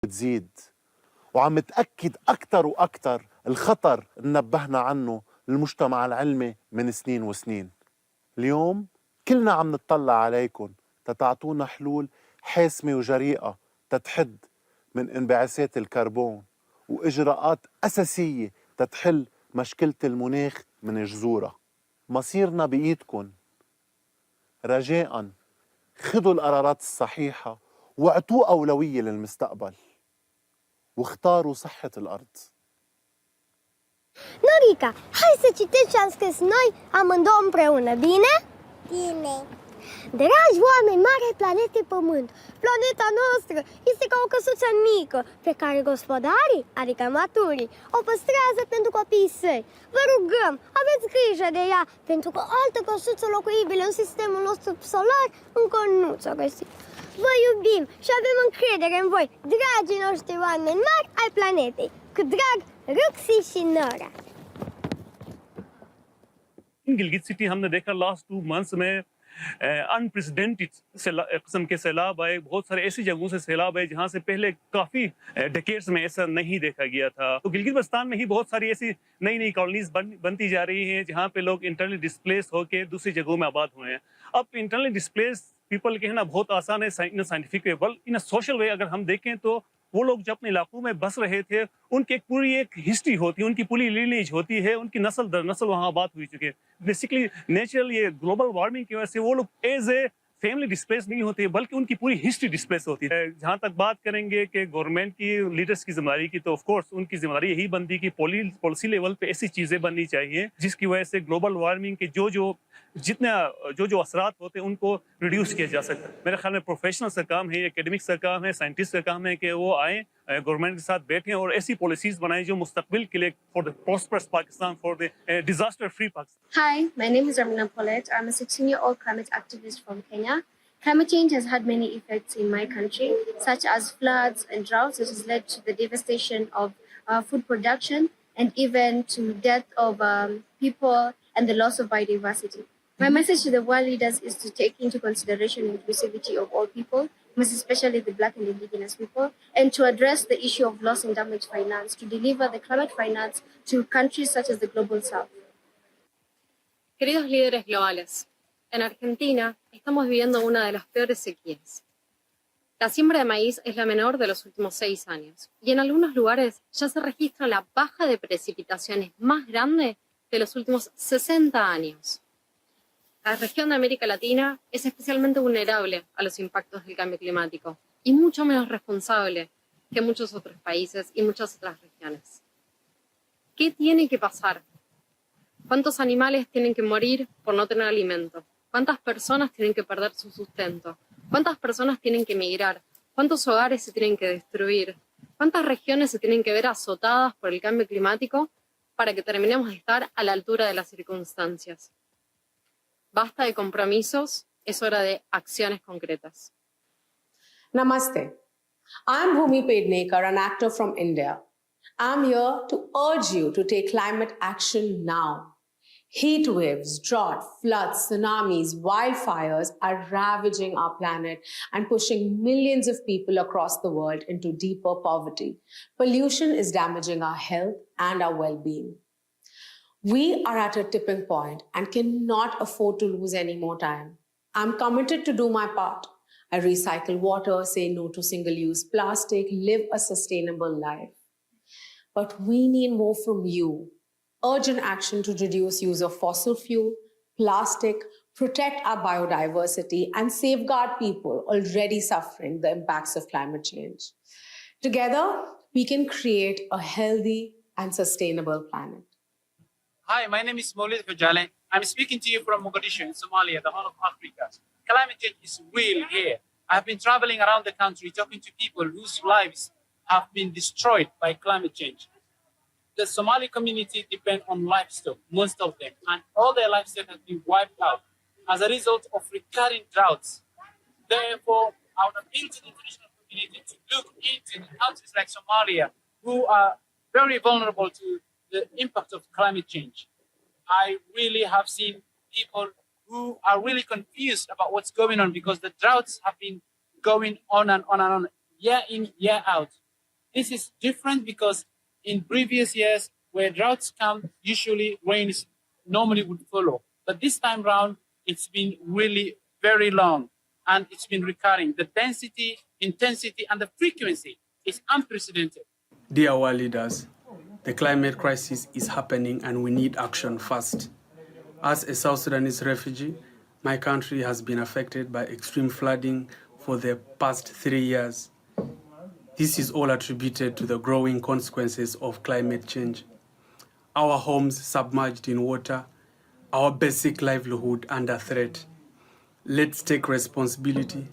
بتزيد، وعم تأكد أكتر وأكتر الخطر اللي نبهنا عنه المجتمع العلمي من سنين وسنين. اليوم كلنا عم نتطلع عليكم تتعطونا حلول حاسمة وجريئة تتحد من انبعاثات الكربون وإجراءات أساسية تتحل مشكلة المناخ من جذورها. مصيرنا بإيدكم، رجاءً خذوا القرارات الصحيحة واعطوا أولوية للمستقبل واختاروا صحة الأرض. Norica, hai să citești ce am scris noi amândouă împreună, bine? Bine. Dragi oameni mari ai planetei Pământ, planeta noastră este ca o căsuță mică pe care gospodarii, adică maturii, o păstrează pentru copiii săi. Vă rugăm, aveți grijă de ea, pentru că altă căsuță locuibilă în sistemul nostru solar încă nu s-a găsit. Vă iubim și avem încredere în voi, dragii noștri oameni mari ai planetei. Cu drag, Ruxi și Nora. Gilgit city हमने देखा last 2 months में unprecedented किस्म के सैलाब आए। बहुत सारे ऐसी जगहों से सैलाब आए जहां से पहले काफी डेकेड्स में ऐसा नहीं देखा गया था। तो गिलगित बल्तिस्तान में ही बहुत सारी ऐसी नई नई कॉलोनीज बनती जा रही हैं जहां पे लोग इंटरनली डिस्प्लेस होकर दूसरी जगहों में आबाद हुए हैं। अब इंटरनली डिस्प्लेस पीपल कहना बहुत आसान है इन साइंटिफिक वे, बल इन सोशल वे अगर हम देखें तो वो लोग जो अपने इलाकों में बस रहे थे उनकी एक पूरी एक हिस्ट्री होती है, उनकी पूरी लीनेज होती है, उनकी नस्ल दर नस्ल वहाँ आबाद हुई चुकी है। बेसिकली नेचुरल ये ग्लोबल वार्मिंग की वजह से वो लोग एज ए फैमिली डिस्प्लेस नहीं होती है बल्कि उनकी पूरी हिस्ट्री डिस्प्लेस होती है। जहाँ तक बात करेंगे कि गवर्नमेंट की लीडर्स की जिम्मेदारी की, तो ऑफ कोर्स उनकी जिम्मेदारी यही बनती कि पॉलिसी लेवल पे ऐसी चीजें बननी चाहिए जिसकी वजह से ग्लोबल वार्मिंग के जो असरात होते हैं उनको रिड्यूस किया जा सकता है। मेरे ख्याल में प्रोफेशनल्स का काम है, एकेडमिक्स का काम है, साइंटिस्ट का काम है कि वो आए गवर्नमेंट के साथ बैठें और ऐसी पॉलिसीज बनाएं जो मुस्तकबिल के लिए for the prosperous Pakistan, for the disaster free Pakistan. Hi, my name is Ramina. I'm a 16-year-old climate activist from Kenya. Climate change has had many effects in my country, such as floods and droughts, which has led to the devastation of food production and even to death of people and the loss of biodiversity. My message to the world leaders is to take into consideration inclusivity of all people, most especially the Black and Indigenous people, and to address the issue of loss and damage finance, to deliver the climate finance to countries such as the Global South. Queridos líderes globales, en Argentina estamos viviendo una de las peores sequías. La siembra de maíz es la menor de los últimos 6 años y en algunos lugares ya se registra la baja de precipitaciones más grande de los últimos 60 años. La región de América Latina es especialmente vulnerable a los impactos del cambio climático y mucho menos responsable que muchos otros países y muchas otras regiones. ¿Qué tiene que pasar? ¿Cuántos animales tienen que morir por no tener alimento? ¿Cuántas personas tienen que perder su sustento? ¿Cuántas personas tienen que emigrar? ¿Cuántos hogares se tienen que destruir? ¿Cuántas regiones se tienen que ver azotadas por el cambio climático para que terminemos de estar a la altura de las circunstancias? Basta de compromisos, es hora de acciones concretas. Namaste. I'm Bhumi Pednekar, an actor from India. I'm here to urge you to take climate action now. Heat waves, drought, floods, tsunamis, wildfires are ravaging our planet and pushing millions of people across the world into deeper poverty. Pollution is damaging our health and our well-being. We are at a tipping point and cannot afford to lose any more time. I'm committed to do my part. I recycle water, say no to single-use plastic, live a sustainable life. But we need more from you. Urgent action to reduce use of fossil fuel, plastic, protect our biodiversity, and safeguard people already suffering the impacts of climate change. Together, we can create a healthy and sustainable planet. Hi, my name is Maulid Fajale. I'm speaking to you from Mogadishu in Somalia, the Horn of Africa. Climate change is real here. I've been traveling around the country talking to people whose lives have been destroyed by climate change. The Somali community depend on livestock, most of them, and all their livestock has been wiped out as a result of recurring droughts. Therefore, I would appeal to the international community to look into countries like Somalia, who are very vulnerable to the impact of climate change. I really have seen people who are really confused about what's going on because the droughts have been going on and on and on, year in, year out. This is different because in previous years, where droughts come, usually rains normally would follow. But this time round, it's been really very long and it's been recurring. The density, intensity, and the frequency is unprecedented. Dear world leaders, the climate crisis is happening and we need action fast. As a South Sudanese refugee, my country has been affected by extreme flooding for the past 3 years. This is all attributed to the growing consequences of climate change. Our homes submerged in water, our basic livelihood under threat. Let's take responsibility,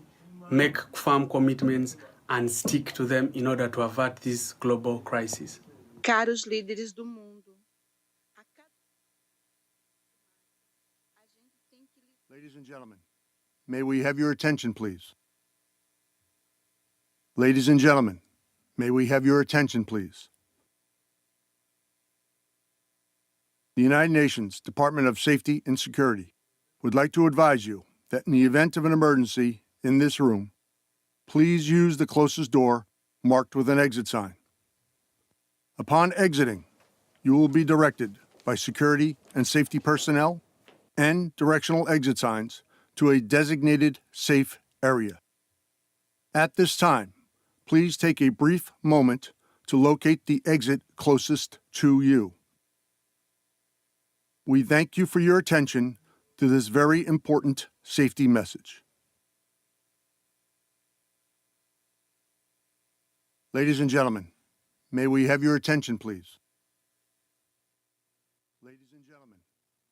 make firm commitments, and stick to them in order to avert this global crisis. Caros líderes do mundo, Ladies and gentlemen, may we have your attention, please? Ladies and gentlemen, may we have your attention, please? The United Nations Department of Safety and Security would like to advise you that in the event of an emergency in this room, please use the closest door marked with an exit sign. Upon exiting, you will be directed by security and safety personnel and directional exit signs to a designated safe area. At this time, please take a brief moment to locate the exit closest to you. We thank you for your attention to this very important safety message. Ladies and gentlemen, may we have your attention, please? Ladies and gentlemen,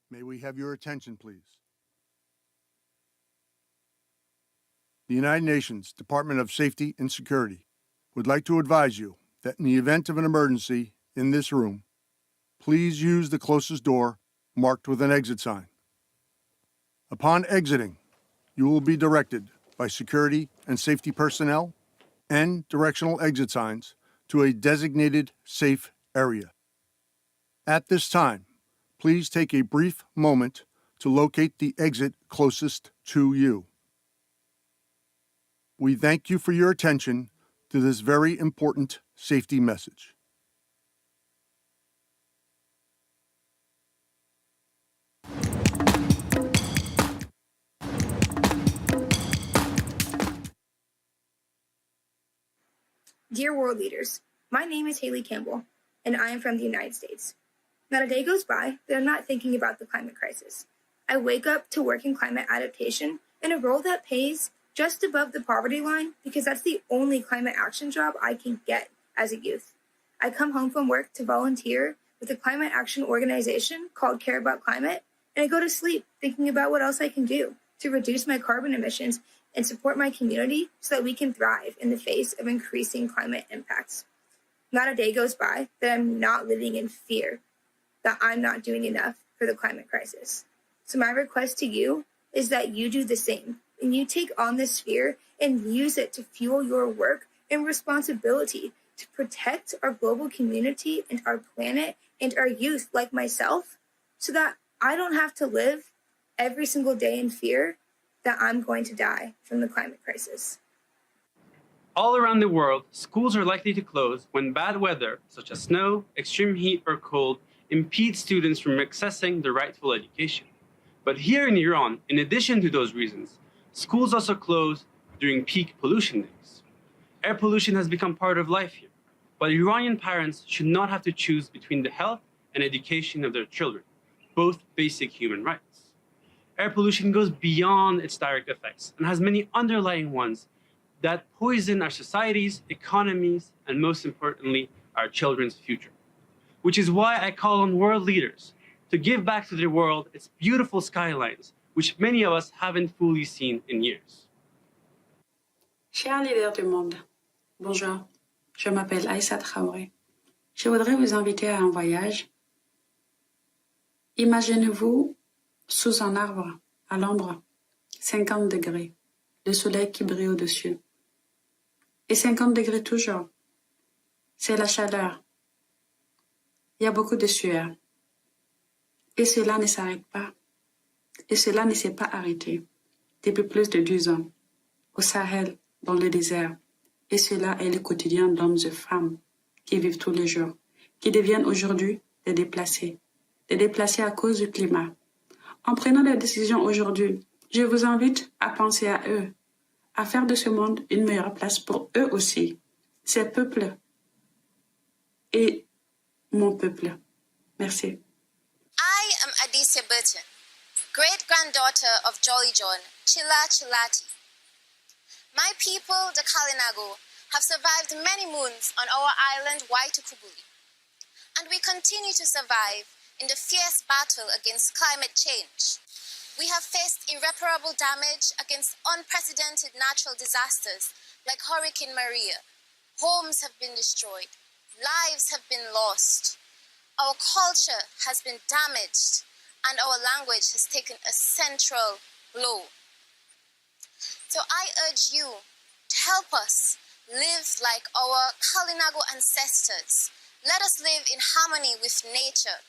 may we have your attention, please? The United Nations Department of Safety and Security would like to advise you that in the event of an emergency in this room, please use the closest door marked with an exit sign. Upon exiting, you will be directed by security and safety personnel and directional exit signs to a designated safe area. At this time, please take a brief moment to locate the exit closest to you. We thank you for your attention to this very important safety message. Dear world leaders, my name is Haley Campbell, and I am from the United States. Not a day goes by that I'm not thinking about the climate crisis. I wake up to work in climate adaptation in a role that pays just above the poverty line because that's the only climate action job I can get as a youth. I come home from work to volunteer with a climate action organization called Care About Climate, and I go to sleep thinking about what else I can do to reduce my carbon emissions and support my community so that we can thrive in the face of increasing climate impacts. Not a day goes by that I'm not living in fear that I'm not doing enough for the climate crisis. So my request to you is that you do the same, and you take on this fear and use it to fuel your work and responsibility to protect our global community and our planet and our youth like myself, so that I don't have to live every single day in fear that I'm going to die from the climate crisis. All around the world, schools are likely to close when bad weather, such as snow, extreme heat, or cold, impedes students from accessing their rightful education. But here in Iran, in addition to those reasons, schools also close during peak pollution days. Air pollution has become part of life here, but Iranian parents should not have to choose between the health and education of their children, both basic human rights. Air pollution goes beyond its direct effects and has many underlying ones that poison our societies, economies, and most importantly, our children's future. Which is why I call on world leaders to give back to the world its beautiful skylines, which many of us haven't fully seen in years. Chers leaders du monde, bonjour, je m'appelle Aïssa Traoré. Je voudrais vous inviter à un voyage. Imaginez-vous sous un arbre, à l'ombre, 50 degrés, le soleil qui brille au-dessus. Et 50 degrés toujours. C'est la chaleur. Il y a beaucoup de sueur. Et cela ne s'arrête pas. Et cela ne s'est pas arrêté depuis plus de 10 ans. Au Sahel, dans le désert, Et cela est le quotidien d'hommes et femmes qui vivent tous les jours, qui deviennent aujourd'hui des déplacés à cause du climat. En prenant des décisions aujourd'hui, je vous invite à penser à eux, à faire de ce monde une meilleure place pour eux aussi, ces peuples et mon peuple. Merci. I am Adisha Burton, great-granddaughter of Jolly John, Chila Chilati. My people, the Kalinago, have survived many moons on our island Waitukubuli, and we continue to survive in the fierce battle against climate change. We have faced irreparable damage against unprecedented natural disasters like Hurricane Maria. Homes have been destroyed, lives have been lost. Our culture has been damaged, and our language has taken a central blow. So I urge you to help us live like our Kalinago ancestors. Let us live in harmony with nature.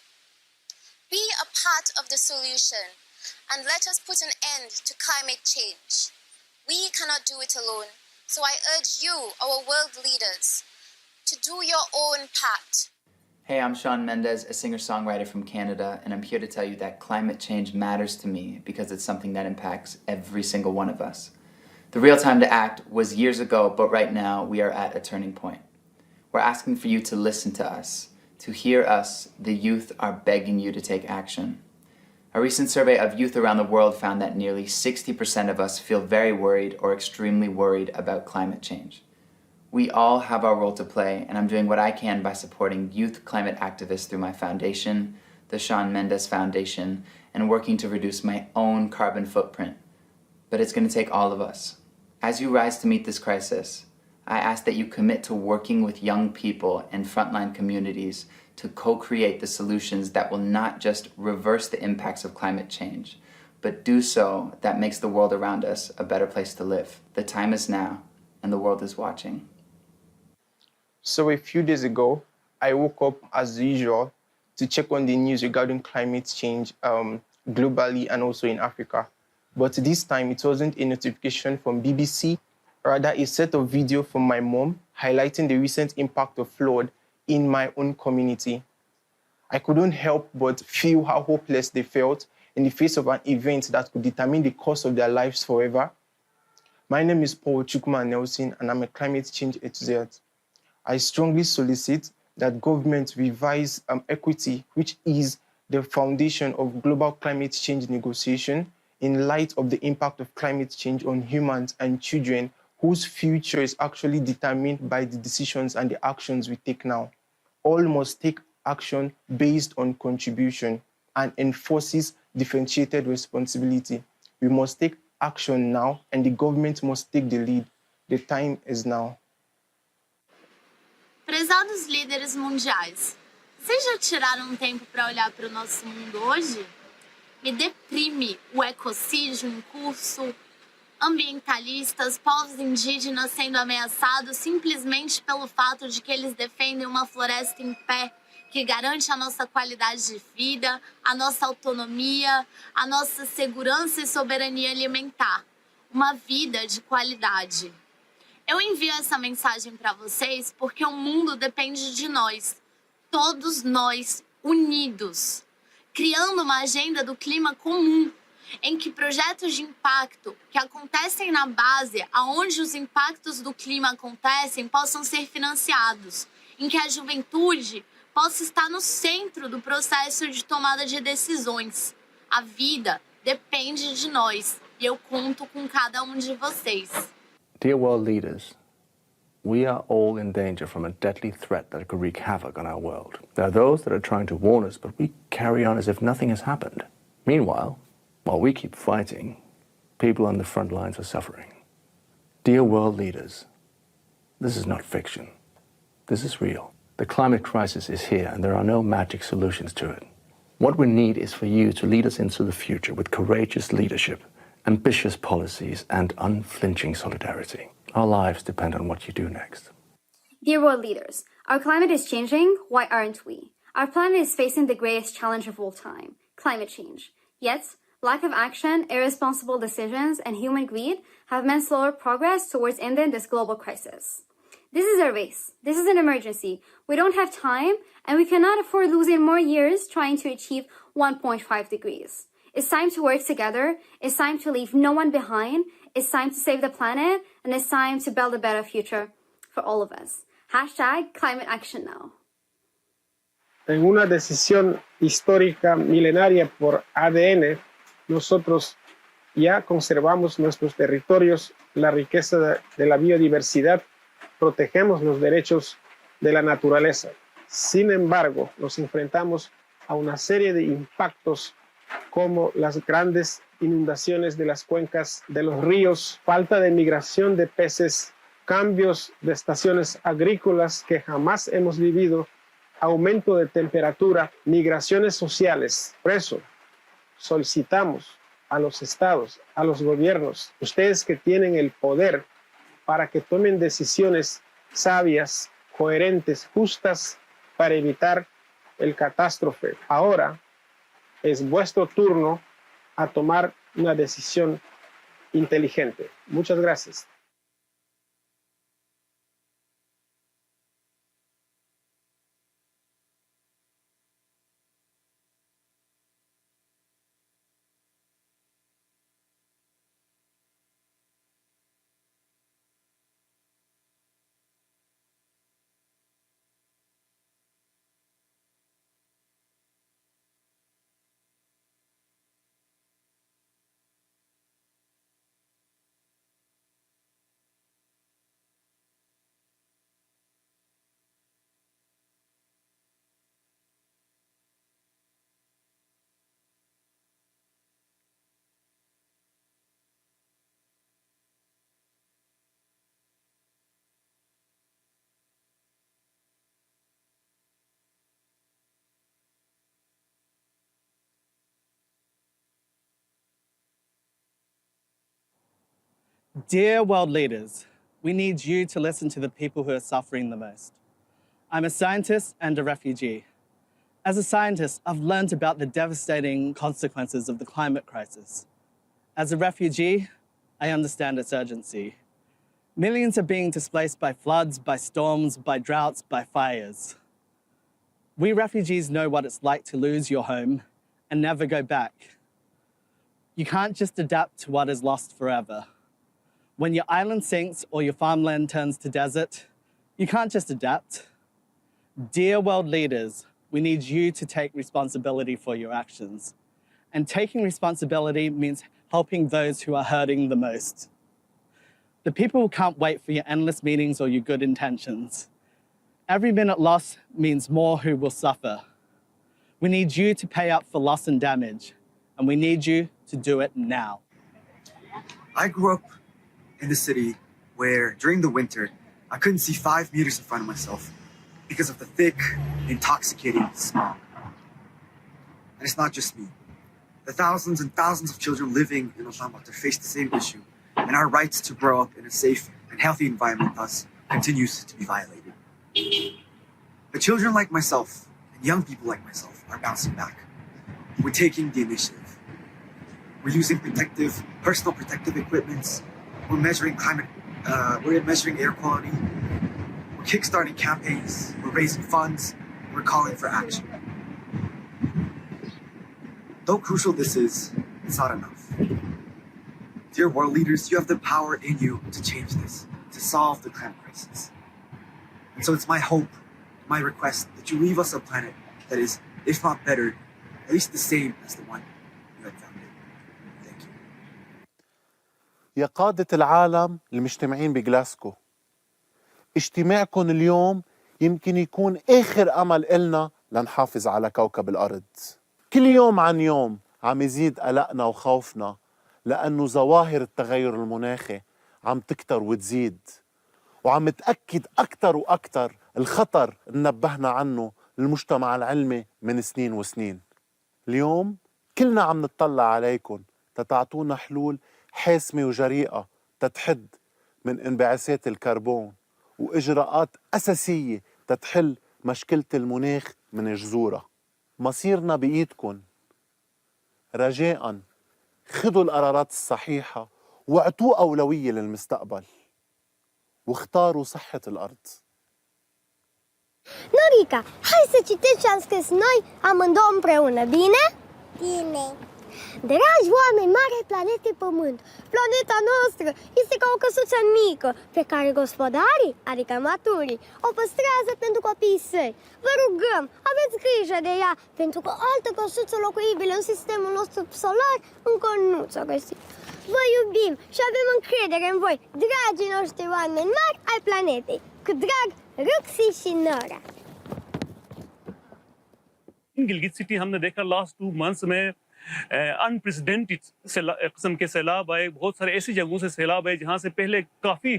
Be a part of the solution, and let us put an end to climate change. We cannot do it alone, so I urge you, our world leaders, to do your own part. Hey, I'm Shawn Mendes, a singer-songwriter from Canada, and I'm here to tell you that climate change matters to me because it's something that impacts every single one of us. The real time to act was years ago, but right now we are at a turning point. We're asking for you to listen to us, to hear us. The youth are begging you to take action. A recent survey of youth around the world found that nearly 60% of us feel very worried or extremely worried about climate change. We all have our role to play, and I'm doing what I can by supporting youth climate activists through my foundation, the Shawn Mendes Foundation, and working to reduce my own carbon footprint. But it's going to take all of us. As you rise to meet this crisis, I ask that you commit to working with young people and frontline communities to co-create the solutions that will not just reverse the impacts of climate change, but do so that makes the world around us a better place to live. The time is now, and the world is watching. So a few days ago, I woke up as usual to check on the news regarding climate change globally and also in Africa. But this time, it wasn't a notification from BBC, rather a set of video from my mom highlighting the recent impact of flood in my own community. I couldn't help but feel how hopeless they felt in the face of an event that could determine the course of their lives forever. My name is Paul Chukuma Nelson, and I'm a climate change enthusiast. I strongly solicit that government revise equity, which is the foundation of global climate change negotiation, in light of the impact of climate change on humans and children whose future is actually determined by the decisions and the actions we take now. All must take action based on contribution and enforces differentiated responsibility. We must take action now, and the government must take the lead. The time is now. Prezados líderes mundiais, vocês já tiraram um tempo para olhar para o nosso mundo hoje? Me deprime o ecocídio em curso, ambientalistas, povos indígenas sendo ameaçados simplesmente pelo fato de que eles defendem uma floresta em pé que garante a nossa qualidade de vida, a nossa autonomia, a nossa segurança e soberania alimentar. Uma vida de qualidade. Eu envio essa mensagem para vocês porque o mundo depende de nós, todos nós unidos, criando uma agenda do clima comum, em que projetos de impacto que acontecem na base, aonde os impactos do clima acontecem, possam ser financiados, em que a juventude possa estar no centro do processo de tomada de decisões. A vida depende de nós e eu conto com cada um de vocês. Dear world leaders, we are all in danger from a deadly threat that could wreak havoc on our world. There are those that are trying to warn us, but we carry on as if nothing has happened. Meanwhile, while we keep fighting, people on the front lines are suffering. Dear world leaders, this is not fiction. This is real. The climate crisis is here, and there are no magic solutions to it. What we need is for you to lead us into the future with courageous leadership, ambitious policies, and unflinching solidarity. Our lives depend on what you do next. Dear world leaders, our climate is changing. Why aren't we? Our planet is facing the greatest challenge of all time, climate change. Yet, lack of action, irresponsible decisions, and human greed have meant slower progress towards ending this global crisis. This is a race. This is an emergency. We don't have time, and we cannot afford losing more years trying to achieve 1.5 degrees. It's time to work together. It's time to leave no one behind. It's time to save the planet, and it's time to build a better future for all of us. Hashtag climate action now. En una decisión histórica milenaria por ADN, nosotros ya conservamos nuestros territorios, la riqueza de la biodiversidad, protegemos los derechos de la naturaleza. Sin embargo, nos enfrentamos a una serie de impactos como las grandes inundaciones de las cuencas de los ríos, falta de migración de peces, cambios de estaciones agrícolas que jamás hemos vivido, aumento de temperatura, migraciones sociales. Por eso solicitamos a los estados, a los gobiernos, ustedes que tienen el poder, para que tomen decisiones sabias, coherentes, justas, para evitar el catástrofe. Ahora es vuestro turno a tomar una decisión inteligente. Muchas gracias. Dear world leaders, we need you to listen to the people who are suffering the most. I'm a scientist and a refugee. As a scientist, I've learned about the devastating consequences of the climate crisis. As a refugee, I understand its urgency. Millions are being displaced by floods, by storms, by droughts, by fires. We refugees know what it's like to lose your home and never go back. You can't just adapt to what is lost forever. When your island sinks or your farmland turns to desert, you can't just adapt. Dear world leaders, we need you to take responsibility for your actions. And taking responsibility means helping those who are hurting the most. The people who can't wait for your endless meetings or your good intentions. Every minute lost means more who will suffer. We need you to pay up for loss and damage, and we need you to do it now. I grew up in the city where during the winter, I couldn't see 5 meters in front of myself because of the thick, intoxicating smog. And it's not just me. The thousands and thousands of children living in Ulaanbaatar face the same issue, and our rights to grow up in a safe and healthy environment thus continues to be violated. But children like myself and young people like myself are bouncing back. We're taking the initiative. We're using personal protective equipments. We're measuring we're measuring air quality. We're kickstarting campaigns. We're raising funds. We're calling for action. Though crucial this is, it's not enough. Dear world leaders, you have the power in you to change this, to solve the climate crisis. And so it's my hope, my request, that you leave us a planet that is, if not better, at least the same as the one you had founded. Thank you. يا قادة العالم المجتمعين بجلاسكو، اجتماعكم اليوم يمكن يكون آخر أمل إلنا لنحافظ على كوكب الأرض. كل يوم عن يوم عم يزيد قلقنا وخوفنا لأنه ظواهر التغير المناخي عم تكتر وتزيد، وعم تأكد أكتر وأكتر الخطر اللي نبهنا عنه المجتمع العلمي من سنين وسنين. اليوم كلنا عم نتطلع عليكم تتعطونا حلول حاسمة وجريئة تتحد من انبعاثات الكربون وإجراءات أساسية تتحل مشكلة المناخ من جذورها. مصيرنا بإيدكم. رجاءً خذوا القرارات الصحيحة واعطوا أولوية للمستقبل. واختاروا صحة الأرض. Norica, hai să citești ce am scris noi amândouă împreună, bine? Bine. Dragi oameni mari ai planetei Pământ, planeta noastră este ca o căsuță mică pe care gospodarii, adică maturii, o păstrează pentru copiii săi. Vă rugăm, aveți grijă de ea, pentru că o altă căsuță locuibilă în sistemul nostru solar încă nu s-a găsit. Vă iubim și avem încredere în voi, dragii noștri oameni mari ai planetei. Cu drag, Ruxi și Nora. In Gilgit city हमने देखा last 2 months में unprecedented किस्म के सैलाब आए, बहुत सारे ऐसी जगहों से सैलाब आए जहां से पहले काफी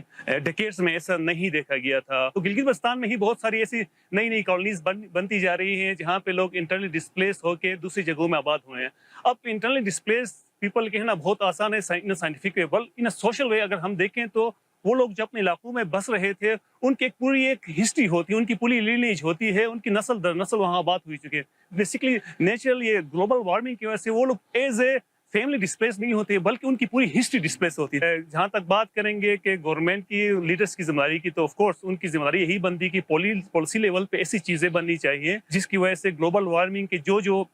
डेकेड्स में ऐसा नहीं देखा गया था। तो गिलगित बल्तिस्तान में ही बहुत सारी ऐसी नई नई कॉलोनीज बनती जा रही हैं जहां पे लोग इंटरनली डिस्प्लेस होकर दूसरी जगहों में आबाद हुए हैं। अब इंटरनली डिस्प्लेस पीपल कहना बहुत आसान है इन साइंटिफिक वे, बल इन सोशल वे अगर हम देखें तो वो लोग जो अपने इलाकों में बस रहे थे उनकी एक पूरी एक हिस्ट्री होती है, उनकी पूरी लीनेज होती है, उनकी नस्ल दर नस्ल वहाँ आबाद हुई चुकी है। बेसिकली नेचुरल ये ग्लोबल वार्मिंग की वजह से वो लोग एज ए फैमिली डिस्प्लेस नहीं होते बल्कि उनकी पूरी हिस्ट्री डिस्प्लेस होती है। जहाँ तक बात करेंगे कि गवर्नमेंट की लीडर्स की जिम्मेदारी की, तो ऑफ कोर्स उनकी जिम्मेदारी यही बनती है कि पॉलिसी लेवल पे ऐसी चीजें बननी चाहिए जिसकी वजह से ग्लोबल वार्मिंग के जो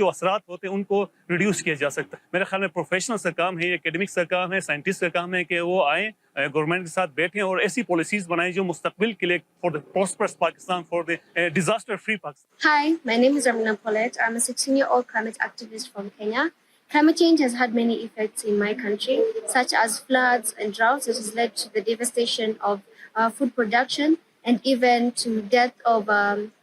असरात होते हैं उनको रिड्यूस किया जा सकता है। मेरे ख्याल में प्रोफेशनल्स का काम है, एकेडमिक्स का काम है, साइंटिस्ट का काम है कि वो आए गवर्नमेंट के साथ बैठें और ऐसी पॉलिसीज बनाएं जो मुस्तकबिल के लिए for the prosperous Pakistan, for the disaster free Pakistan. Hi, my name is Ramina.The. I'm a 16-year-old climate activist from Kenya. Climate change has had many effects in my country, such as floods and droughts, which has led to the devastation of food production and even to death of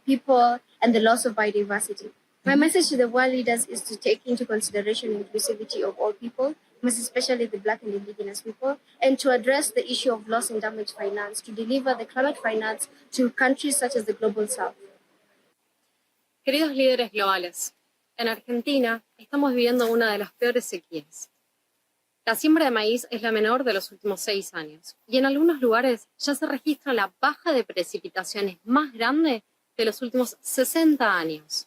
people and the loss of biodiversity. My message to the world leaders is to take into consideration inclusivity of all people, most especially the Black and Indigenous people, and to address the issue of loss and damage finance, to deliver the climate finance to countries such as the Global South. Queridos líderes globales, en Argentina estamos viviendo una de las peores sequías. La siembra de maíz es la menor de los últimos 6 años y en algunos lugares ya se registra la baja de precipitaciones más grande de los últimos 60 años.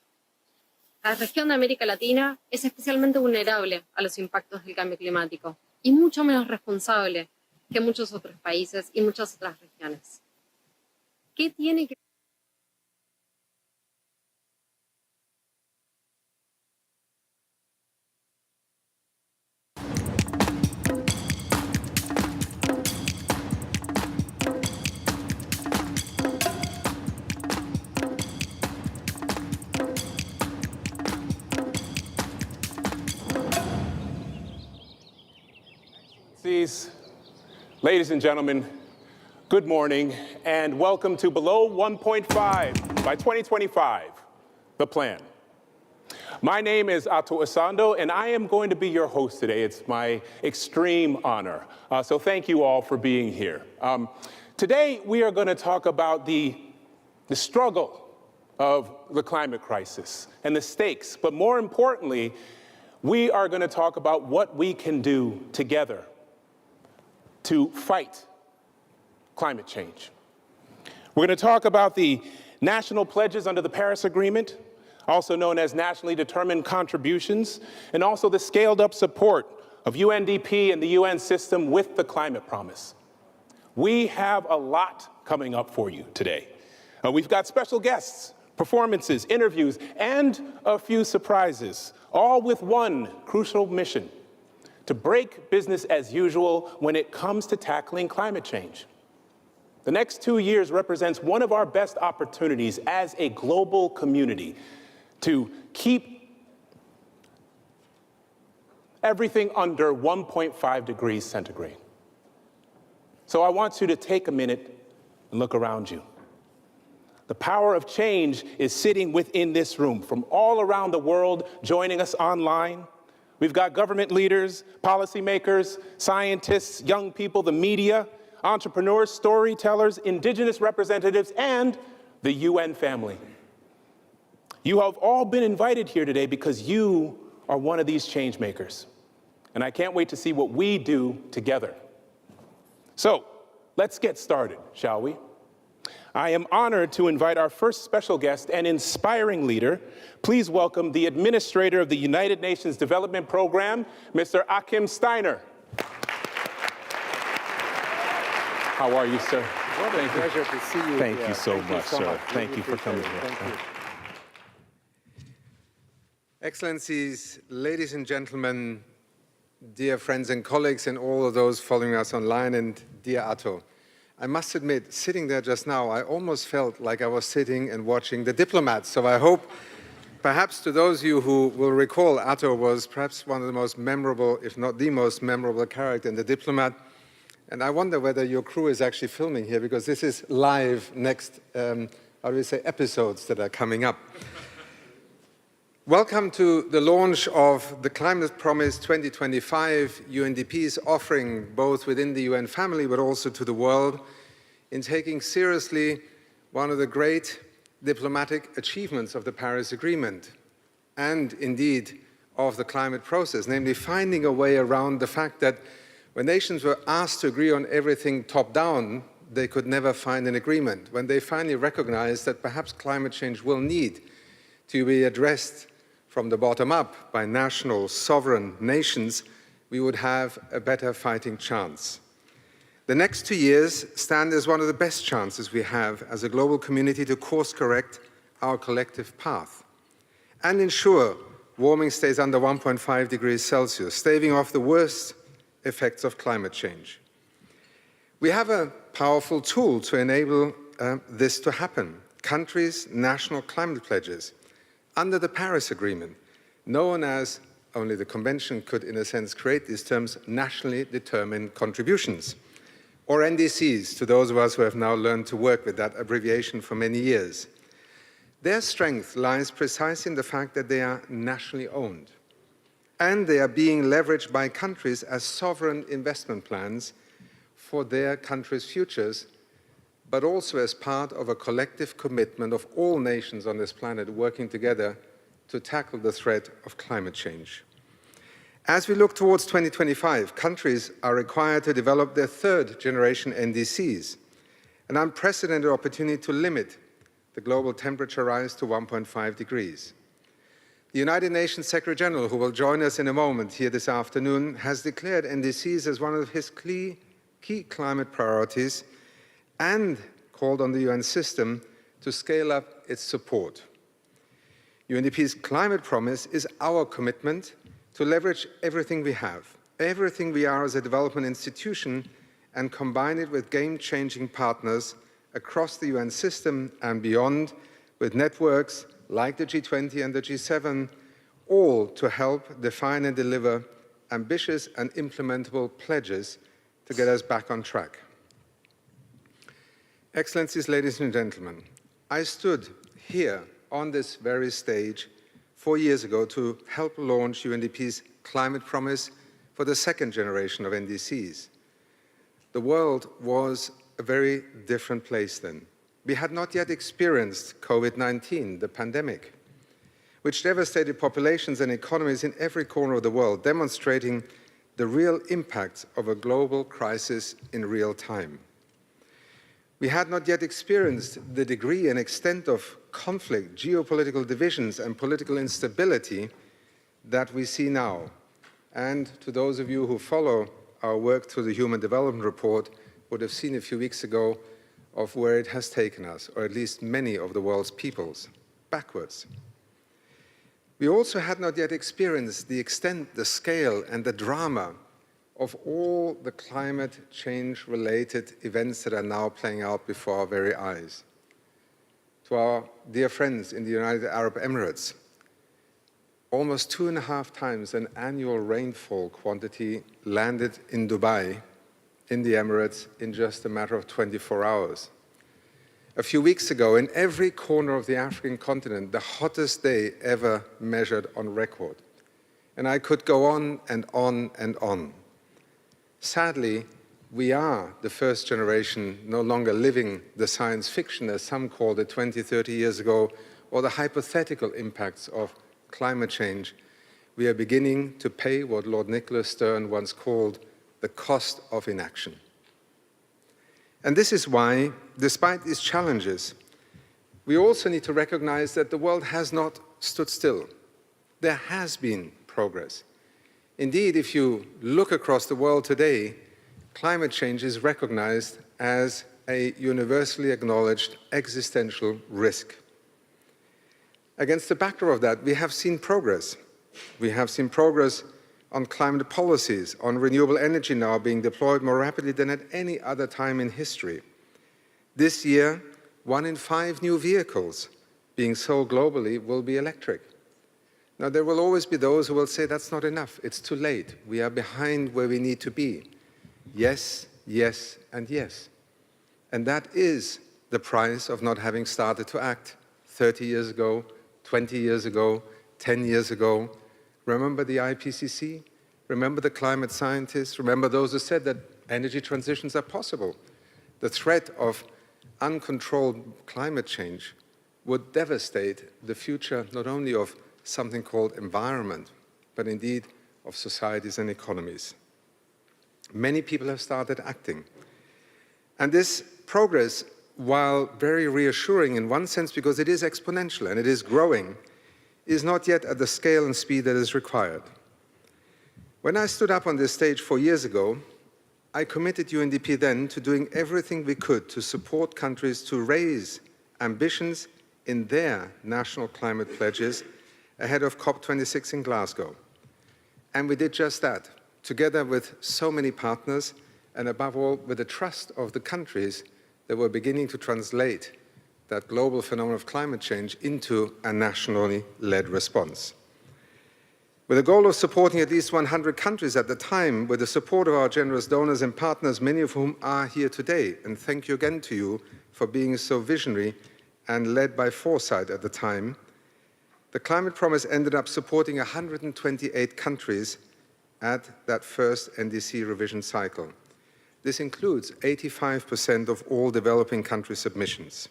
La región de América Latina es especialmente vulnerable a los impactos del cambio climático y mucho menos responsable que muchos otros países y muchas otras regiones. ¿Qué tiene que Ladies and gentlemen, good morning and welcome to Below 1.5 by 2025, the plan. My name is Ato Asando and I am going to be your host today. It's my extreme honor. So thank you all for being here. Today we are going to talk about the struggle of the climate crisis and the stakes, but more importantly, we are going to talk about what we can do together to fight climate change. We're going to talk about the national pledges under the Paris Agreement, also known as nationally determined contributions, and also the scaled up support of UNDP and the UN system with the climate promise. We have a lot coming up for you today. We've got special guests, performances, interviews, and a few surprises, all with one crucial mission: to break business as usual when it comes to tackling climate change. The next 2 years represents one of our best opportunities as a global community to keep everything under 1.5 degrees centigrade. So I want you to take a minute and look around you. The power of change is sitting within this room, from all around the world, joining us online. We've got government leaders, policymakers, scientists, young people, the media, entrepreneurs, storytellers, Indigenous representatives, and the UN family. You have all been invited here today because you are one of these change makers. And I can't wait to see what we do together. So let's get started, shall we? I am honored to invite our first special guest and inspiring leader. Please welcome the Administrator of the United Nations Development Program, Mr. Achim Steiner. How are you, sir? What a pleasure to see you Thank here. you so Thank you much, so sir. much. Thank Really you for coming appreciate it. here. Thank you. Excellencies, ladies and gentlemen, dear friends and colleagues, and all of those following us online, and dear Atto, I must admit, sitting there just now, I almost felt like I was sitting and watching The Diplomat. So I hope, perhaps to those of you who will recall, Atto was perhaps one of the most memorable, if not the most memorable character in The Diplomat. And I wonder whether your crew is actually filming here, because this is live next, episodes that are coming up. Welcome to the launch of the Climate Promise 2025, UNDP's offering both within the UN family but also to the world in taking seriously one of the great diplomatic achievements of the Paris Agreement and indeed of the climate process, namely finding a way around the fact that when nations were asked to agree on everything top-down, they could never find an agreement. When they finally recognized that perhaps climate change will need to be addressed from the bottom up by national sovereign nations, we would have a better fighting chance. The next 2 years stand as one of the best chances we have as a global community to course correct our collective path and ensure warming stays under 1.5 degrees Celsius, staving off the worst effects of climate change. We have a powerful tool to enable this to happen: countries' national climate pledges under the Paris Agreement, known as, only the Convention could in a sense create these terms, nationally determined contributions, or NDCs to those of us who have now learned to work with that abbreviation for many years. Their strength lies precisely in the fact that they are nationally owned, and they are being leveraged by countries as sovereign investment plans for their countries' futures, but also as part of a collective commitment of all nations on this planet working together to tackle the threat of climate change. As we look towards 2025, countries are required to develop their third generation NDCs, an unprecedented opportunity to limit the global temperature rise to 1.5 degrees. The United Nations Secretary General, who will join us in a moment here this afternoon, has declared NDCs as one of his key climate priorities and called on the UN system to scale up its support. UNDP's climate promise is our commitment to leverage everything we have, everything we are as a development institution, and combine it with game-changing partners across the UN system and beyond, with networks like the G20 and the G7, all to help define and deliver ambitious and implementable pledges to get us back on track. Excellencies, ladies and gentlemen, I stood here on this very stage 4 years ago to help launch UNDP's climate promise for the second generation of NDCs. The world was a very different place then. We had not yet experienced COVID-19, the pandemic, which devastated populations and economies in every corner of the world, demonstrating the real impact of a global crisis in real time. We had not yet experienced the degree and extent of conflict, geopolitical divisions, and political instability that we see now. And to those of you who follow our work through the Human Development Report would have seen a few weeks ago of where it has taken us, or at least many of the world's peoples, backwards. We also had not yet experienced the extent, the scale, and the drama of all the climate change-related events that are now playing out before our very eyes. To our dear friends in the United Arab Emirates, almost 2.5 times an annual rainfall quantity landed in Dubai, in the Emirates, in just a matter of 24 hours. A few weeks ago, in every corner of the African continent, the hottest day ever measured on record. And I could go on and on and on. Sadly, we are the first generation no longer living the science fiction, as some called it 20, 30 years ago, or the hypothetical impacts of climate change. We are beginning to pay what Lord Nicholas Stern once called the cost of inaction. And this is why, despite these challenges, we also need to recognize that the world has not stood still. There has been progress. Indeed, if you look across the world today, climate change is recognized as a universally acknowledged existential risk. Against the backdrop of that, we have seen progress. We have seen progress on climate policies, on renewable energy now being deployed more rapidly than at any other time in history. This year, 1 in 5 new vehicles being sold globally will be electric. Now, there will always be those who will say that's not enough, it's too late, we are behind where we need to be. Yes, yes, and yes. And that is the price of not having started to act 30 years ago, 20 years ago, 10 years ago. Remember the IPCC? Remember the climate scientists? Remember those who said that energy transitions are possible? The threat of uncontrolled climate change would devastate the future not only of something called environment, but indeed of societies and economies. Many people have started acting. And this progress, while very reassuring in one sense because it is exponential and it is growing, is not yet at the scale and speed that is required. When I stood up on this stage 4 years ago, I committed UNDP then to doing everything we could to support countries to raise ambitions in their national climate pledges ahead of COP26 in Glasgow. And we did just that, together with so many partners, and above all, with the trust of the countries that were beginning to translate that global phenomenon of climate change into a nationally led response. With the goal of supporting at least 100 countries at the time, with the support of our generous donors and partners, many of whom are here today, and thank you again to you for being so visionary and led by foresight at the time, the climate promise ended up supporting 128 countries at that first NDC revision cycle. This includes 85% of all developing country submissions.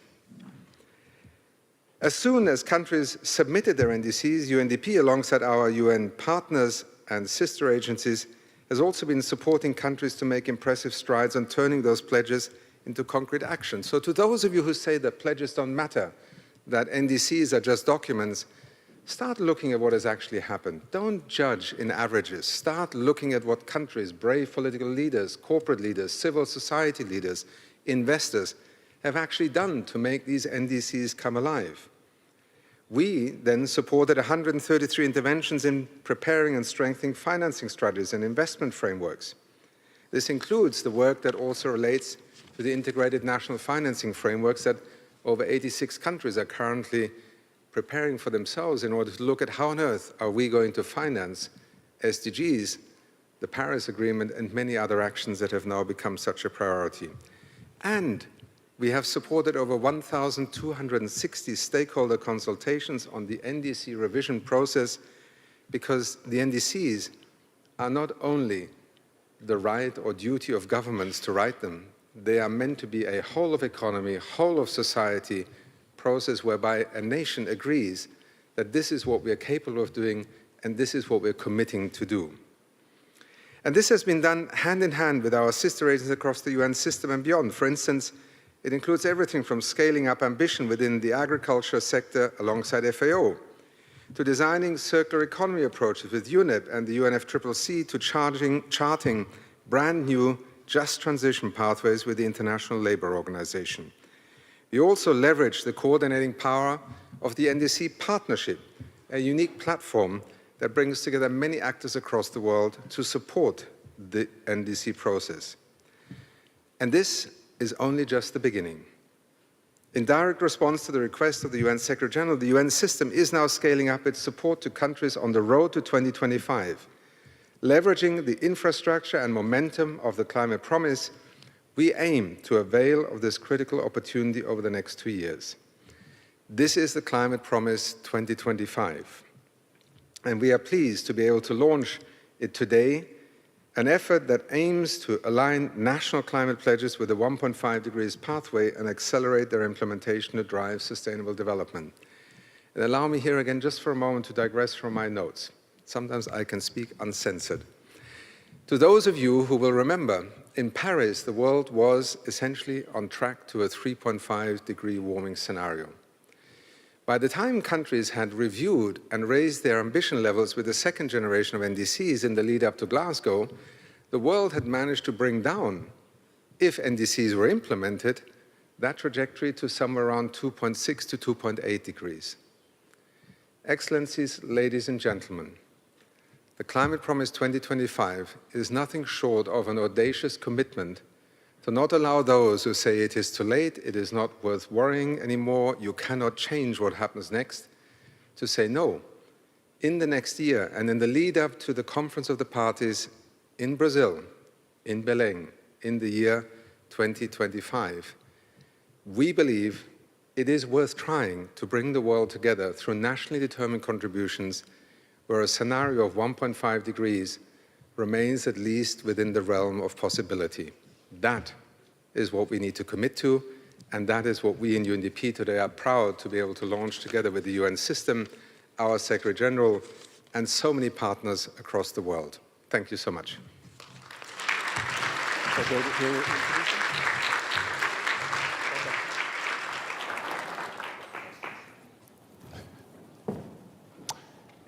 As soon as countries submitted their NDCs, UNDP, alongside our UN partners and sister agencies, has also been supporting countries to make impressive strides on turning those pledges into concrete action. So to those of you who say that pledges don't matter, that NDCs are just documents, start looking at what has actually happened. Don't judge in averages. Start looking at what countries, brave political leaders, corporate leaders, civil society leaders, investors have actually done to make these NDCs come alive. We then supported 133 interventions in preparing and strengthening financing strategies and investment frameworks. This includes the work that also relates to the integrated national financing frameworks that over 86 countries are currently preparing for themselves in order to look at how on earth are we going to finance SDGs, the Paris Agreement, and many other actions that have now become such a priority. And we have supported over 1,260 stakeholder consultations on the NDC revision process because the NDCs are not only the right or duty of governments to write them, they are meant to be a whole of economy, whole of society process whereby a nation agrees that this is what we are capable of doing and this is what we're committing to do. And this has been done hand in hand with our sister agencies across the UN system and beyond. For instance, it includes everything from scaling up ambition within the agriculture sector alongside FAO, to designing circular economy approaches with UNEP and the UNFCCC, to charting brand new just transition pathways with the International Labour Organization. We also leverage the coordinating power of the NDC Partnership, a unique platform that brings together many actors across the world to support the NDC process. And this is only just the beginning. In direct response to the request of the UN Secretary General, the UN system is now scaling up its support to countries on the road to 2025. Leveraging the infrastructure and momentum of the climate promise, we aim to avail of this critical opportunity over the next 2 years. This is the Climate Promise 2025. And we are pleased to be able to launch it today, an effort that aims to align national climate pledges with the 1.5 degrees pathway and accelerate their implementation to drive sustainable development. And allow me here again just for a moment to digress from my notes. Sometimes I can speak uncensored. To those of you who will remember, in Paris, the world was essentially on track to a 3.5 degree warming scenario. By the time countries had reviewed and raised their ambition levels with the second generation of NDCs in the lead up to Glasgow, the world had managed to bring down, if NDCs were implemented, that trajectory to somewhere around 2.6 to 2.8 degrees. Excellencies, ladies and gentlemen, the Climate Promise 2025 is nothing short of an audacious commitment to not allow those who say it is too late, it is not worth worrying anymore, you cannot change what happens next, to say no. In the next year and in the lead up to the Conference of the Parties in Brazil, in Belém, in the year 2025, we believe it is worth trying to bring the world together through nationally determined contributions where a scenario of 1.5 degrees remains at least within the realm of possibility. That is what we need to commit to, and that is what we in UNDP today are proud to be able to launch together with the UN system, our Secretary General, and so many partners across the world. Thank you so much.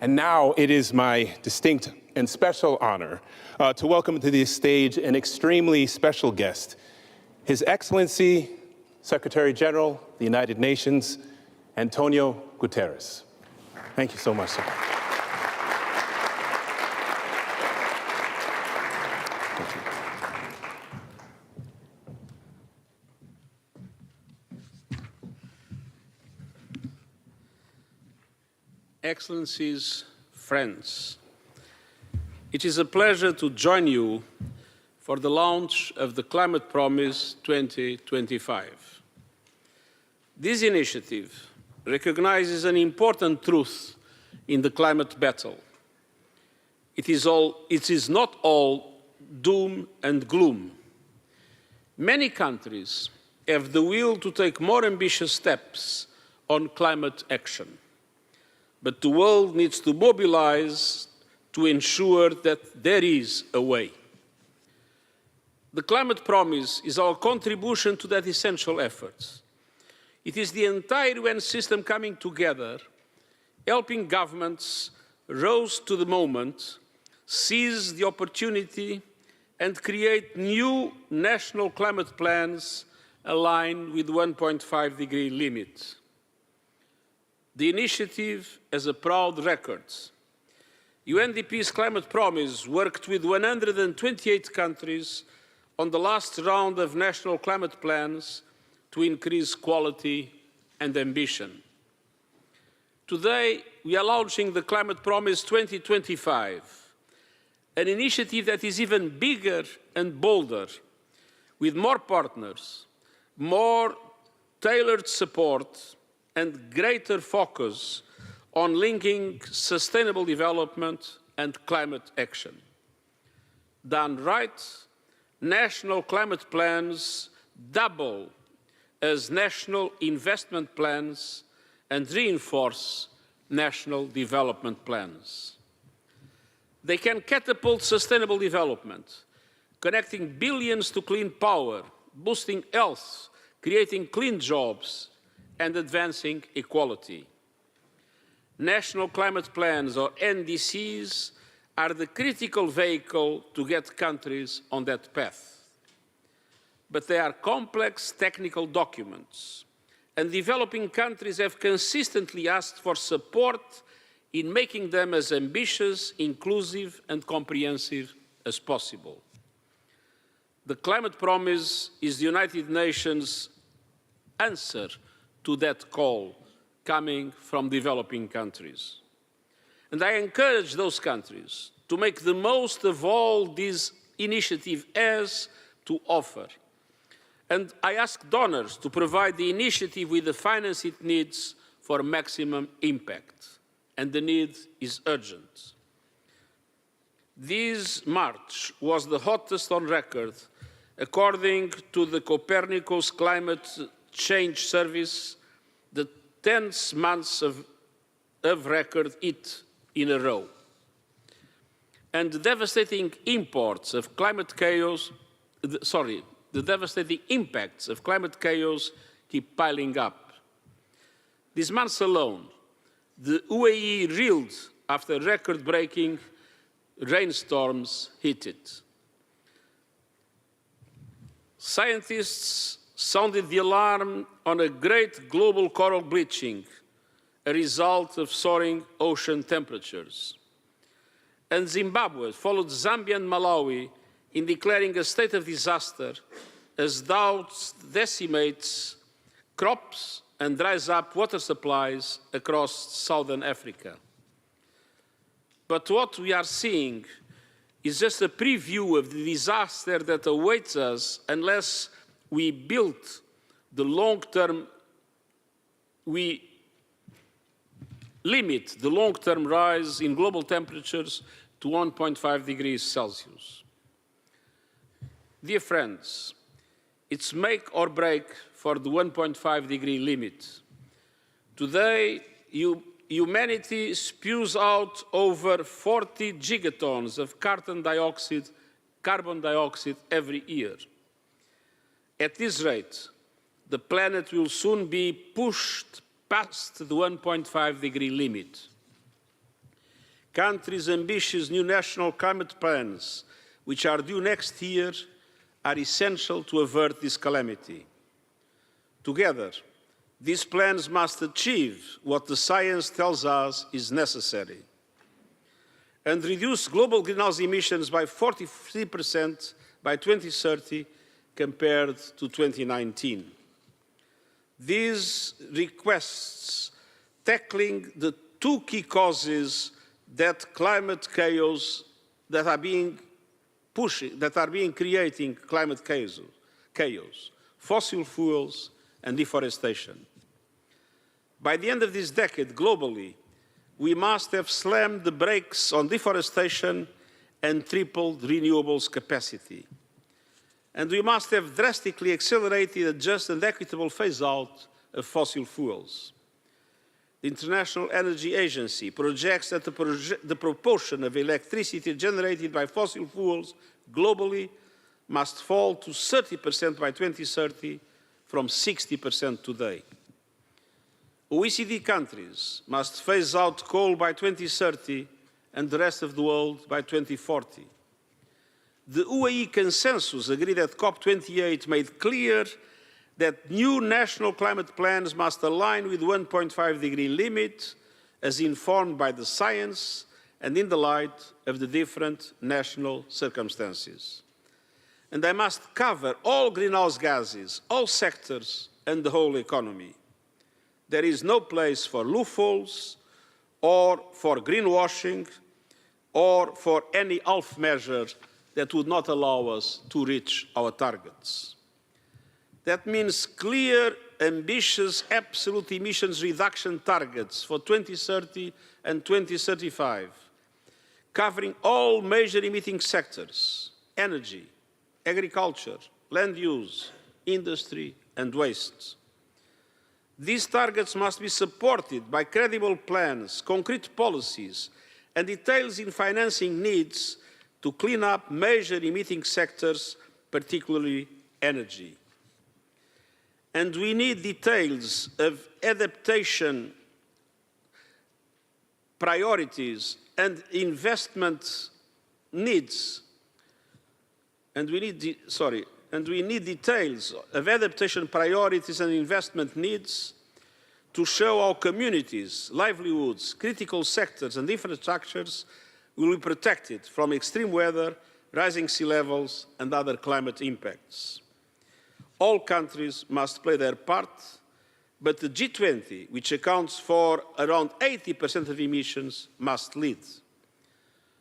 And now it is my distinct and special honor to welcome to the stage an extremely special guest, His Excellency, Secretary General of the United Nations, Antonio Guterres. Thank you so much, sir. Thank you. Excellencies, friends, it is a pleasure to join you for the launch of the Climate Promise 2025. This initiative recognizes an important truth in the climate battle. It is not all doom and gloom. Many countries have the will to take more ambitious steps on climate action. But the world needs to mobilize to ensure that there is a way. The Climate Promise is our contribution to that essential effort. It is the entire UN system coming together, helping governments rise to the moment, seize the opportunity, and create new national climate plans aligned with the 1.5 degree limit. The initiative has a proud record. UNDP's Climate Promise worked with 128 countries on the last round of national climate plans to increase quality and ambition. Today, we are launching the Climate Promise 2025, an initiative that is even bigger and bolder, with more partners, more tailored support, and greater focus on linking sustainable development and climate action. Done right, national climate plans double as national investment plans and reinforce national development plans. They can catapult sustainable development, connecting billions to clean power, boosting health, creating clean jobs, and advancing equality. National climate plans, or NDCs, are the critical vehicle to get countries on that path. But they are complex technical documents, and developing countries have consistently asked for support in making them as ambitious, inclusive, and comprehensive as possible. The Climate Promise is the United Nations' answer to that call coming from developing countries. And I encourage those countries to make the most of all this initiative has to offer. And I ask donors to provide the initiative with the finance it needs for maximum impact. And the need is urgent. This March was the hottest on record, according to the Copernicus Climate Change Service, the 10th month of record hit in a row. And the devastating impacts of climate chaos keep piling up. This month alone, the UAE reeled after record-breaking rainstorms hit it. Scientists sounded the alarm on a great global coral bleaching, a result of soaring ocean temperatures. And Zimbabwe followed Zambia and Malawi in declaring a state of disaster as drought decimates crops and dries up water supplies across southern Africa. But what we are seeing is just a preview of the disaster that awaits us unless we build the long-term, we limit the long-term rise in global temperatures to 1.5 degrees Celsius. Dear friends, it's make or break for the 1.5 degree limit. Today, humanity spews out over 40 gigatons of carbon dioxide every year. At this rate, the planet will soon be pushed past the 1.5 degree limit. Countries' ambitious new national climate plans, which are due next year, are essential to avert this calamity. Together, these plans must achieve what the science tells us is necessary and reduce global greenhouse emissions by 43% by 2030 compared to 2019. These requests tackling the two key causes that climate chaos that are being creating climate chaos, fossil fuels and deforestation. By the end of this decade, globally, we must have slammed the brakes on deforestation and tripled renewables capacity. And we must have drastically accelerated a just and equitable phase-out of fossil fuels. The International Energy Agency projects that the proportion of electricity generated by fossil fuels globally must fall to 30% by 2030 from 60% today. OECD countries must phase out coal by 2030 and the rest of the world by 2040. The UAE consensus agreed at COP28 made clear that new national climate plans must align with the 1.5 degree limit as informed by the science and in the light of the different national circumstances. And they must cover all greenhouse gases, all sectors and the whole economy. There is no place for loopholes or for greenwashing or for any half measure that would not allow us to reach our targets. That means clear, ambitious, absolute emissions reduction targets for 2030 and 2035, covering all major emitting sectors: energy, agriculture, land use, industry, and waste. These targets must be supported by credible plans, concrete policies, and details in financing needs to clean up major emitting sectors, particularly energy. And we need details of adaptation priorities and investment needs. And we need details of adaptation priorities and investment needs to show our communities, livelihoods, critical sectors and infrastructures will be protected from extreme weather, rising sea levels and other climate impacts. All countries must play their part, but the G20, which accounts for around 80% of emissions, must lead.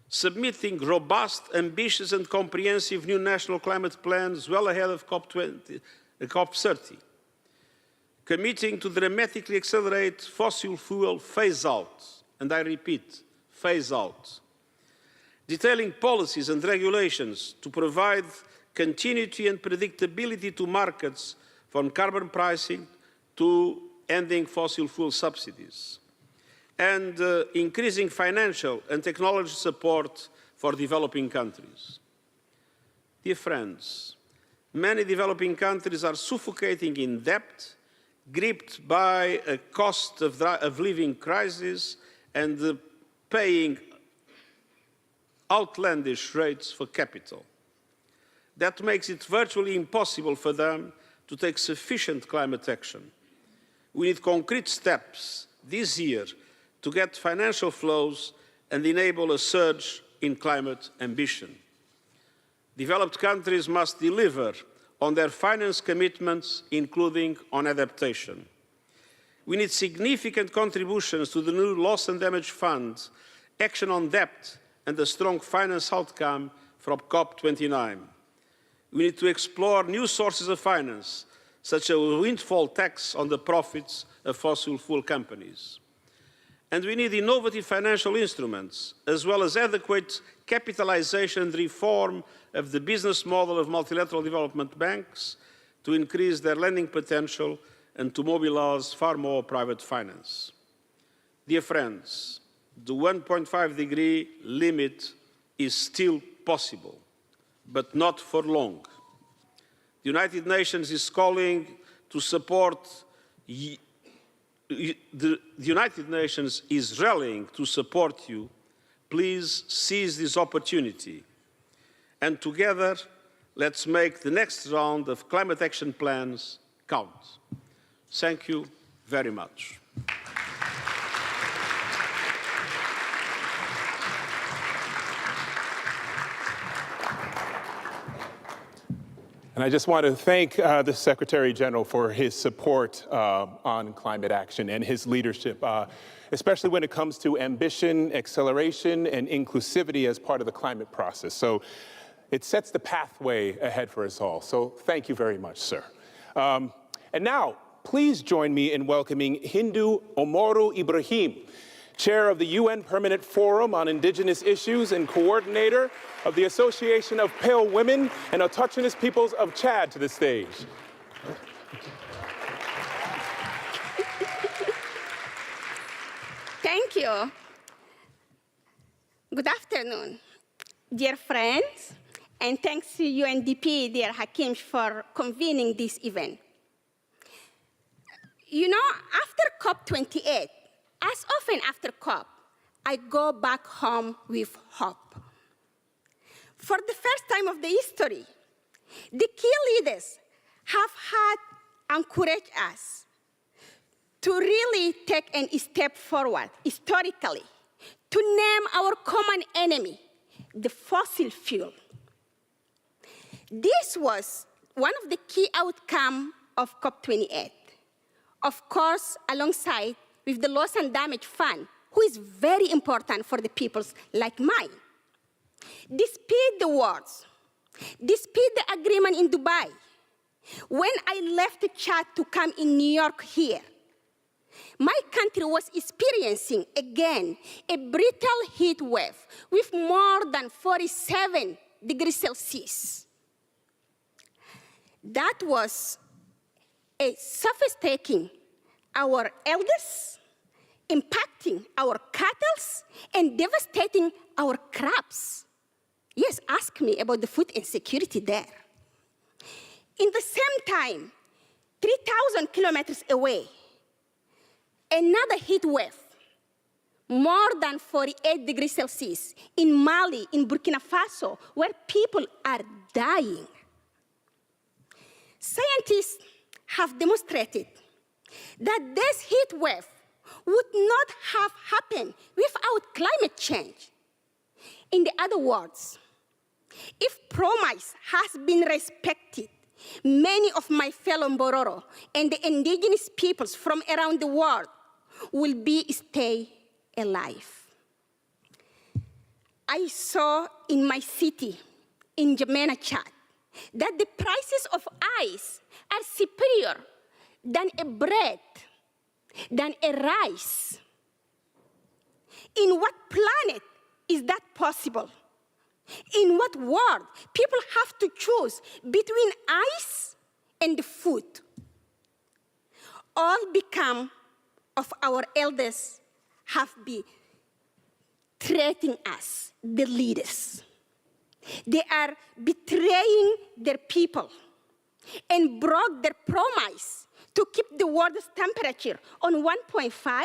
Submitting robust, ambitious and comprehensive new national climate plans well ahead of COP30. Committing to dramatically accelerate fossil fuel phase-out, and I repeat, phase-out. Detailing policies and regulations to provide continuity and predictability to markets, from carbon pricing to ending fossil fuel subsidies, and increasing financial and technology support for developing countries. Dear friends, many developing countries are suffocating in debt, gripped by a cost of living crisis and paying outlandish rates for capital. that makes it virtually impossible for them to take sufficient climate action. We need concrete steps this year to get financial flows and enable a surge in climate ambition. Developed countries must deliver on their finance commitments, including on adaptation. We need significant contributions to the new loss and damage fund, action on debt, and a strong finance outcome from COP29. We need to explore new sources of finance, such as a windfall tax on the profits of fossil fuel companies. And we need innovative financial instruments, as well as adequate capitalization and reform of the business model of multilateral development banks to increase their lending potential and to mobilize far more private finance. Dear friends, the 1.5-degree limit is still possible, but not for long. The United Nations is calling to support the United Nations is rallying to support you. Please seize this opportunity. And together, let's make the next round of climate action plans count. Thank you very much. And I just want to thank the Secretary General for his support on climate action and his leadership, especially when it comes to ambition, acceleration, and inclusivity as part of the climate process. So it sets the pathway ahead for us all. So thank you very much, sir. And now, please join me in welcoming Hindu Omoru Ibrahim, Chair of the UN Permanent Forum on Indigenous Issues and coordinator of the Association of Pale Women and Autochthonous Peoples of Chad, to the stage. Thank you. Good afternoon, dear friends, and thanks to UNDP, dear Hakim, for convening this event. You know, after COP28, as often after COP, I go back home with hope. For the first time of the history, the key leaders have had encouraged us to really take a step forward historically to name our common enemy, the fossil fuel. This was one of the key outcomes of COP28. Of course, alongside with the Loss and Damage Fund, who is very important for the peoples like mine. Despite the wars, despite the agreement in Dubai, when I left Chad to come in New York here, my country was experiencing, again, a brutal heat wave with more than 47 degrees Celsius. That was a suffocating our elders, impacting our cattle, and devastating our crops. Yes, ask me about the food insecurity there. In the same time, 3,000 kilometers away, another heat wave, more than 48 degrees Celsius, in Mali, in Burkina Faso, where people are dying. Scientists have demonstrated that this heat wave would not have happened without climate change. In the other words, if promise has been respected, many of my fellow Mbororo and the indigenous peoples from around the world will stay alive. I saw in my city, in Jamena, Chad, that the prices of ice are superior than a bread, than a rice. In what planet is that possible? In what world people have to choose between ice and food? All become of our elders have been threatening us, the leaders. They are betraying their people and broke their promise to keep the world's temperature on 1.5?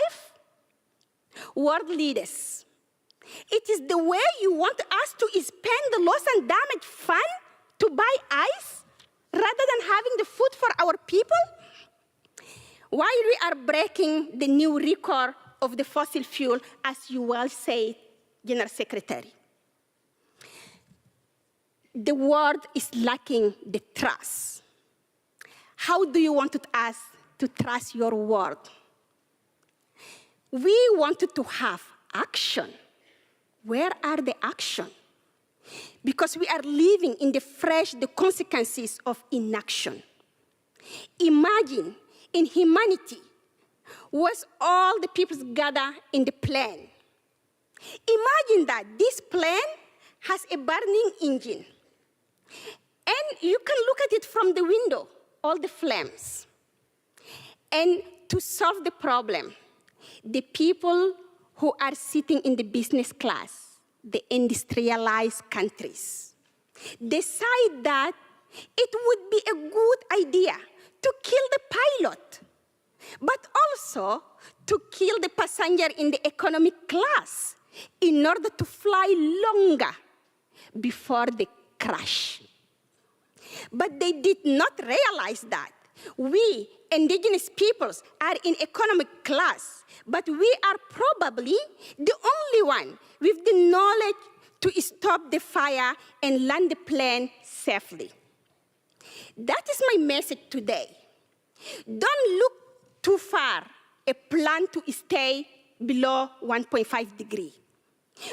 World leaders, it is the way you want us to spend the Loss and Damage Fund to buy ice rather than having the food for our people? While we are breaking the new record of the fossil fuel, as you well said, General Secretary, the world is lacking the trust. How do you want us to trust your word? We wanted to have action. Where are the action? Because we are living in the consequences of inaction. Imagine in humanity was all the peoples gather in the plane. Imagine that this plane has a burning engine. And you can look at it from the window, all the flames. And to solve the problem, the people who are sitting in the business class, the industrialized countries, decide that it would be a good idea to kill the pilot, but also to kill the passenger in the economic class in order to fly longer before the crash. But they did not realize that we, indigenous peoples, are in economic class, but we are probably the only one with the knowledge to stop the fire and land the plane safely. That is my message today. Don't look too far, a plan to stay below 1.5 degrees.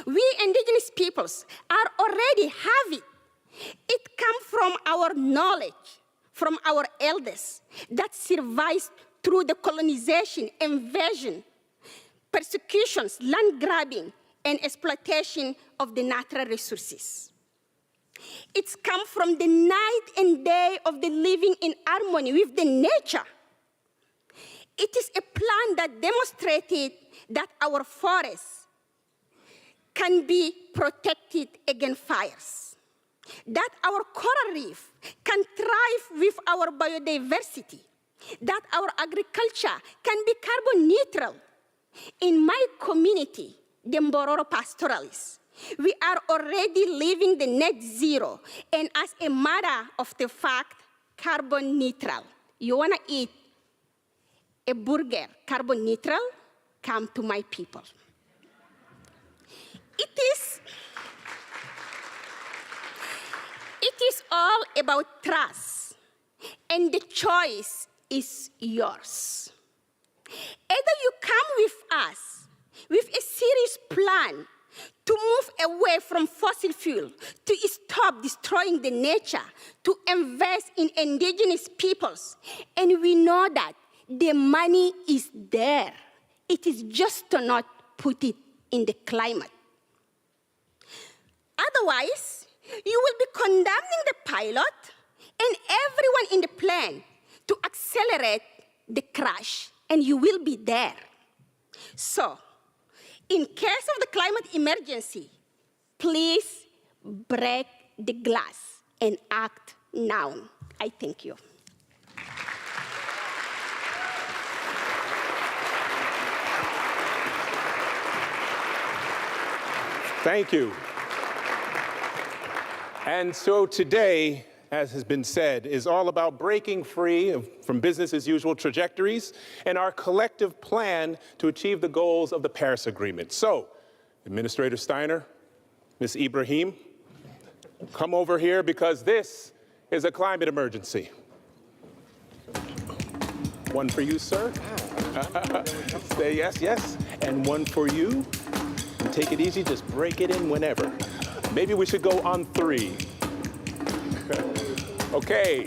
We indigenous peoples are already have it. It comes from our knowledge, from our elders that survived through the colonization, invasion, persecutions, land grabbing, and exploitation of the natural resources. It's come from the night and day of the living in harmony with the nature. It is a plan that demonstrated that our forests can be protected against fires, that our coral reef can thrive with our biodiversity, that our agriculture can be carbon neutral. In my community, the Mbororo pastoralists, we are already living the net zero, and as a matter of the fact, carbon neutral. You wanna eat a burger carbon neutral? Come to my people. It is all about trust, and the choice is yours. Either you come with us with a serious plan to move away from fossil fuel, to stop destroying the nature, to invest in indigenous peoples, and we know that the money is there. It is just to not put it in the climate. Otherwise, you will be condemning the pilot and everyone in the plane to accelerate the crash, and you will be there. So, in case of the climate emergency, please break the glass and act now. I thank you. Thank you. And so today, as has been said, is all about breaking free from business as usual trajectories and our collective plan to achieve the goals of the Paris Agreement. So, Administrator Steiner, Ms. Ibrahim, come over here because this is a climate emergency. One for you, sir. Say yes, yes. And one for you. And take it easy, just break it in whenever. Maybe we should go on 3. Okay.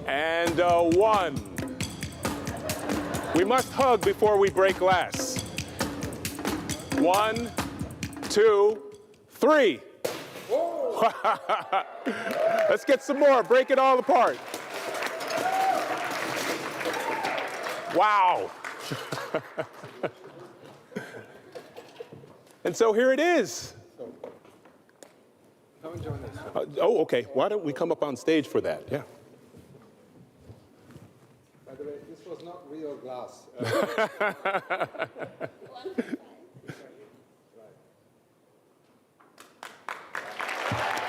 And 1. We must hug before we break glass. 1, 2, 3. Let's get some more. Break it all apart. Wow. And so here it is. Come and join us. Oh, okay. Why don't we come up on stage for that? Yeah. By the way, this was not real glass.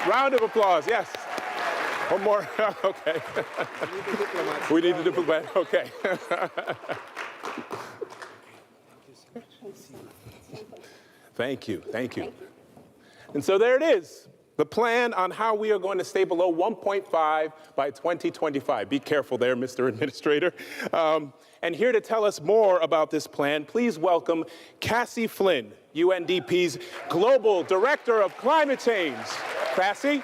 Round of applause, yes. One more, okay. We need a diplomat, okay. Thank you, thank you. And so there it is, the plan on how we are going to stay below 1.5 by 2025. Be careful there, Mr. Administrator. And here to tell us more about this plan, please welcome Cassie Flynn, UNDP's Global Director of Climate Change. Cassie?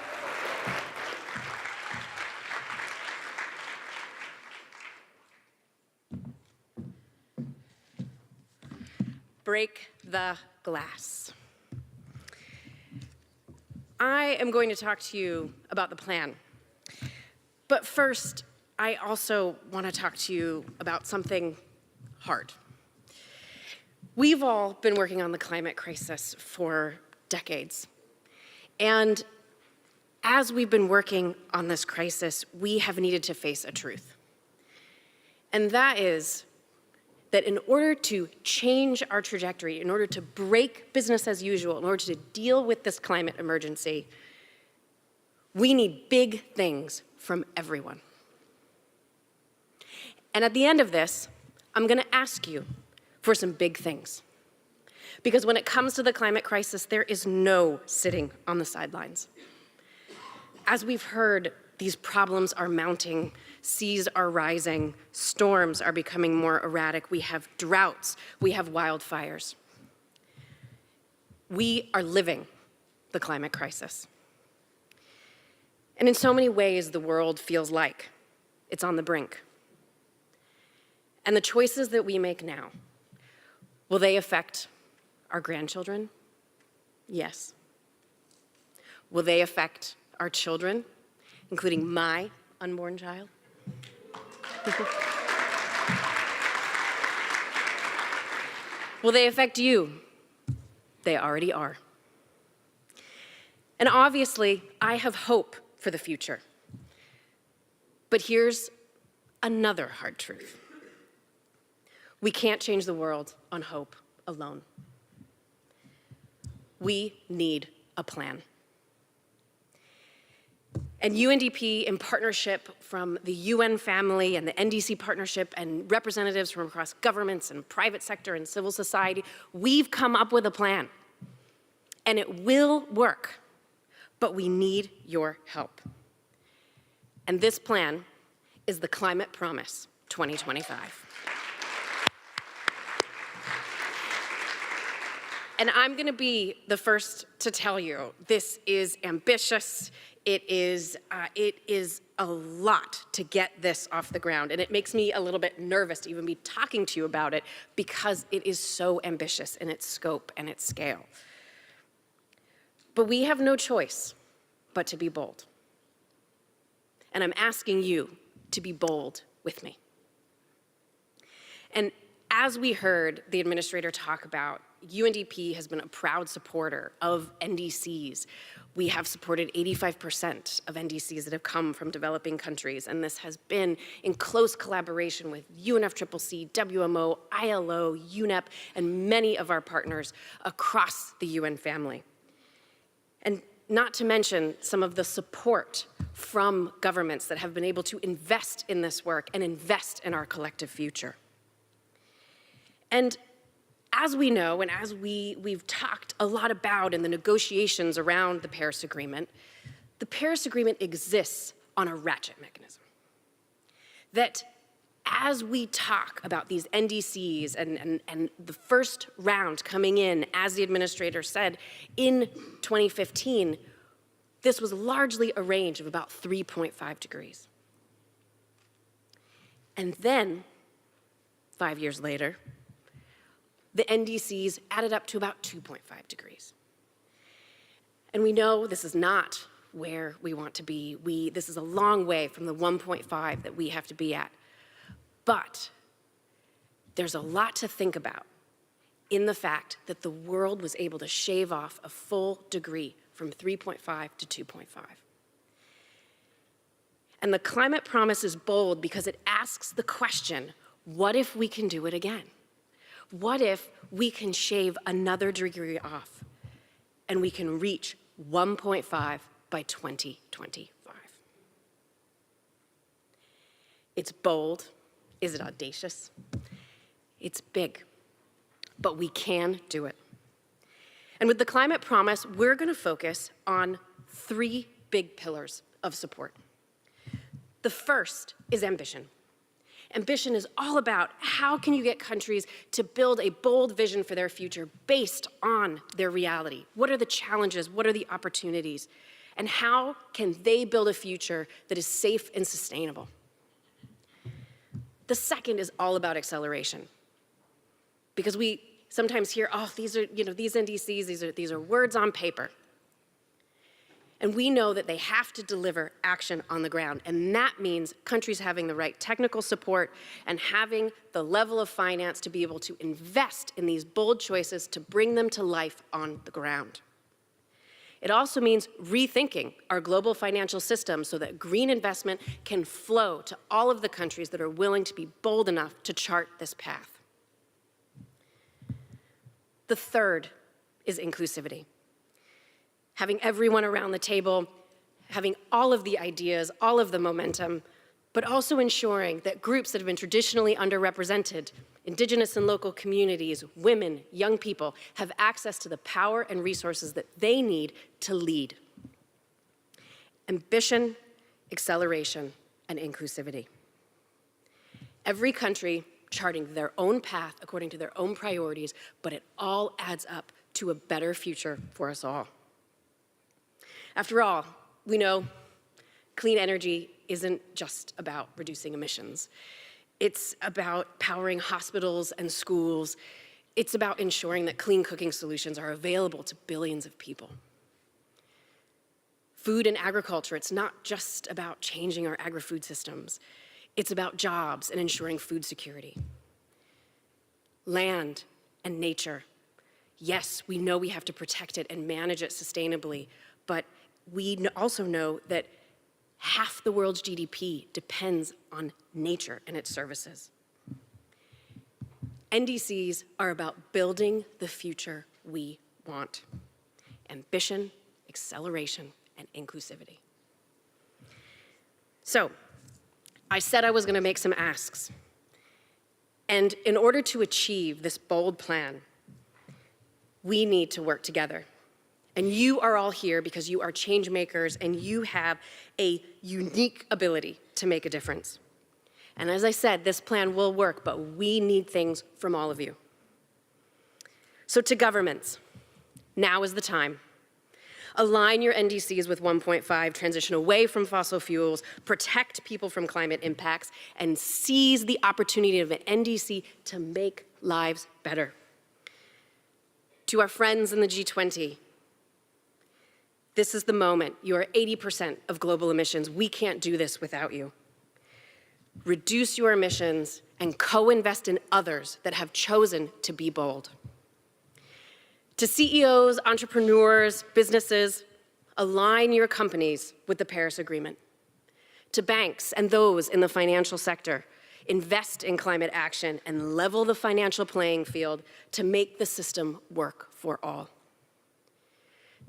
Break the glass. I am going to talk to you about the plan. But first, I also want to talk to you about something hard. We've all been working on the climate crisis for decades. And as we've been working on this crisis, we have needed to face a truth. And that is that in order to change our trajectory, in order to break business as usual, in order to deal with this climate emergency, we need big things from everyone. And at the end of this, I'm going to ask you for some big things. Because when it comes to the climate crisis, there is no sitting on the sidelines. As we've heard, these problems are mounting, seas are rising, storms are becoming more erratic, we have droughts, we have wildfires. We are living the climate crisis. And in so many ways, the world feels like it's on the brink. And the choices that we make now, will they affect our grandchildren? Yes. Will they affect our children, including my unborn child? Will they affect you? They already are. And obviously, I have hope for the future. But here's another hard truth. We can't change the world on hope alone. We need a plan. And UNDP, in partnership from the UN family and the NDC partnership and representatives from across governments and private sector and civil society, we've come up with a plan. And it will work, but we need your help. And this plan is the Climate Promise 2025. And I'm going to be the first to tell you, this is ambitious. It is a lot to get this off the ground. And it makes me a little bit nervous to even be talking to you about it because it is so ambitious in its scope and its scale. But we have no choice but to be bold. And I'm asking you to be bold with me. And as we heard the administrator talk about, UNDP has been a proud supporter of NDCs. We have supported 85% of NDCs that have come from developing countries, and this has been in close collaboration with UNFCCC, WMO, ILO, UNEP, and many of our partners across the UN family. And not to mention some of the support from governments that have been able to invest in this work and invest in our collective future. And as we know, and as we've talked a lot about in the negotiations around the Paris Agreement exists on a ratchet mechanism. That as we talk about these NDCs and the first round coming in, as the administrator said, in 2015, this was largely a range of about 3.5 degrees. And then, 5 years later, the NDCs added up to about 2.5 degrees. And we know this is not where we want to be. This is a long way from the 1.5 that we have to be at. But there's a lot to think about in the fact that the world was able to shave off a full degree from 3.5 to 2.5. And the climate promise is bold because it asks the question, what if we can do it again? What if we can shave another degree off and we can reach 1.5 by 2025? It's bold. Is it audacious? It's big, but we can do it. And with the Climate Promise, we're going to focus on 3 big pillars of support. The first is ambition. Ambition is all about how can you get countries to build a bold vision for their future based on their reality? What are the challenges? What are the opportunities? And how can they build a future that is safe and sustainable? The second is all about acceleration. Because we sometimes hear, oh, these are, these NDCs, these are words on paper. And we know that they have to deliver action on the ground. And that means countries having the right technical support and having the level of finance to be able to invest in these bold choices to bring them to life on the ground. It also means rethinking our global financial system so that green investment can flow to all of the countries that are willing to be bold enough to chart this path. The third is inclusivity. Having everyone around the table, having all of the ideas, all of the momentum, but also ensuring that groups that have been traditionally underrepresented, Indigenous and local communities, women, young people, have access to the power and resources that they need to lead. Ambition, acceleration, and inclusivity. Every country charting their own path according to their own priorities, but it all adds up to a better future for us all. After all, we know clean energy isn't just about reducing emissions. It's about powering hospitals and schools. It's about ensuring that clean cooking solutions are available to billions of people. Food and agriculture, it's not just about changing our agri-food systems. It's about jobs and ensuring food security. Land and nature. Yes, we know we have to protect it and manage it sustainably, but we also know that half the world's GDP depends on nature and its services. NDCs are about building the future we want. Ambition, acceleration, and inclusivity. So, I said I was going to make some asks. And in order to achieve this bold plan, we need to work together. And you are all here because you are change makers and you have a unique ability to make a difference. And as I said, this plan will work, but we need things from all of you. So to governments, now is the time. Align your NDCs with 1.5, transition away from fossil fuels, protect people from climate impacts, and seize the opportunity of an NDC to make lives better. To our friends in the G20, this is the moment. You are 80% of global emissions. We can't do this without you. Reduce your emissions and co-invest in others that have chosen to be bold. To CEOs, entrepreneurs, businesses, align your companies with the Paris Agreement. To banks and those in the financial sector, invest in climate action and level the financial playing field to make the system work for all.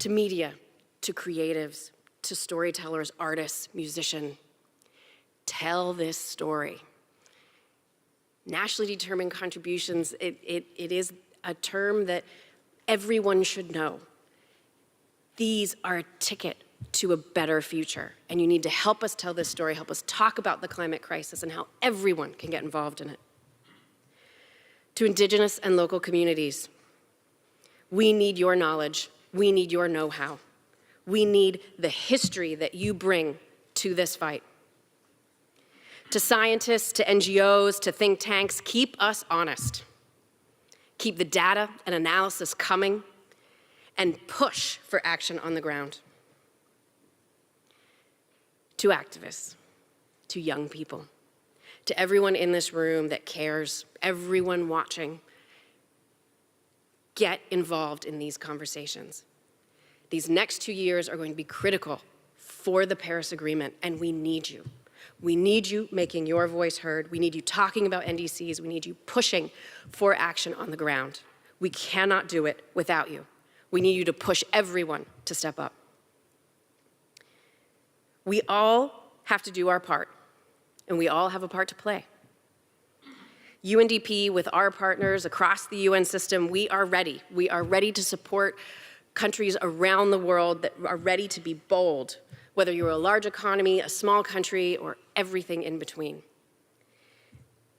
To media, to creatives, to storytellers, artists, musicians, tell this story. Nationally determined contributions, it is a term that everyone should know. These are a ticket to a better future, and you need to help us tell this story, help us talk about the climate crisis and how everyone can get involved in it. To Indigenous and local communities, we need your knowledge, we need your know-how. We need the history that you bring to this fight. To scientists, to NGOs, to think tanks, keep us honest. Keep the data and analysis coming and push for action on the ground. To activists, to young people, to everyone in this room that cares, everyone watching, get involved in these conversations. These next 2 years are going to be critical for the Paris Agreement, and we need you. We need you making your voice heard. We need you talking about NDCs. We need you pushing for action on the ground. We cannot do it without you. We need you to push everyone to step up. We all have to do our part. and we all have a part to play. UNDP, with our partners across the UN system, we are ready. We are ready to support countries around the world that are ready to be bold, whether you're a large economy, a small country, or everything in between.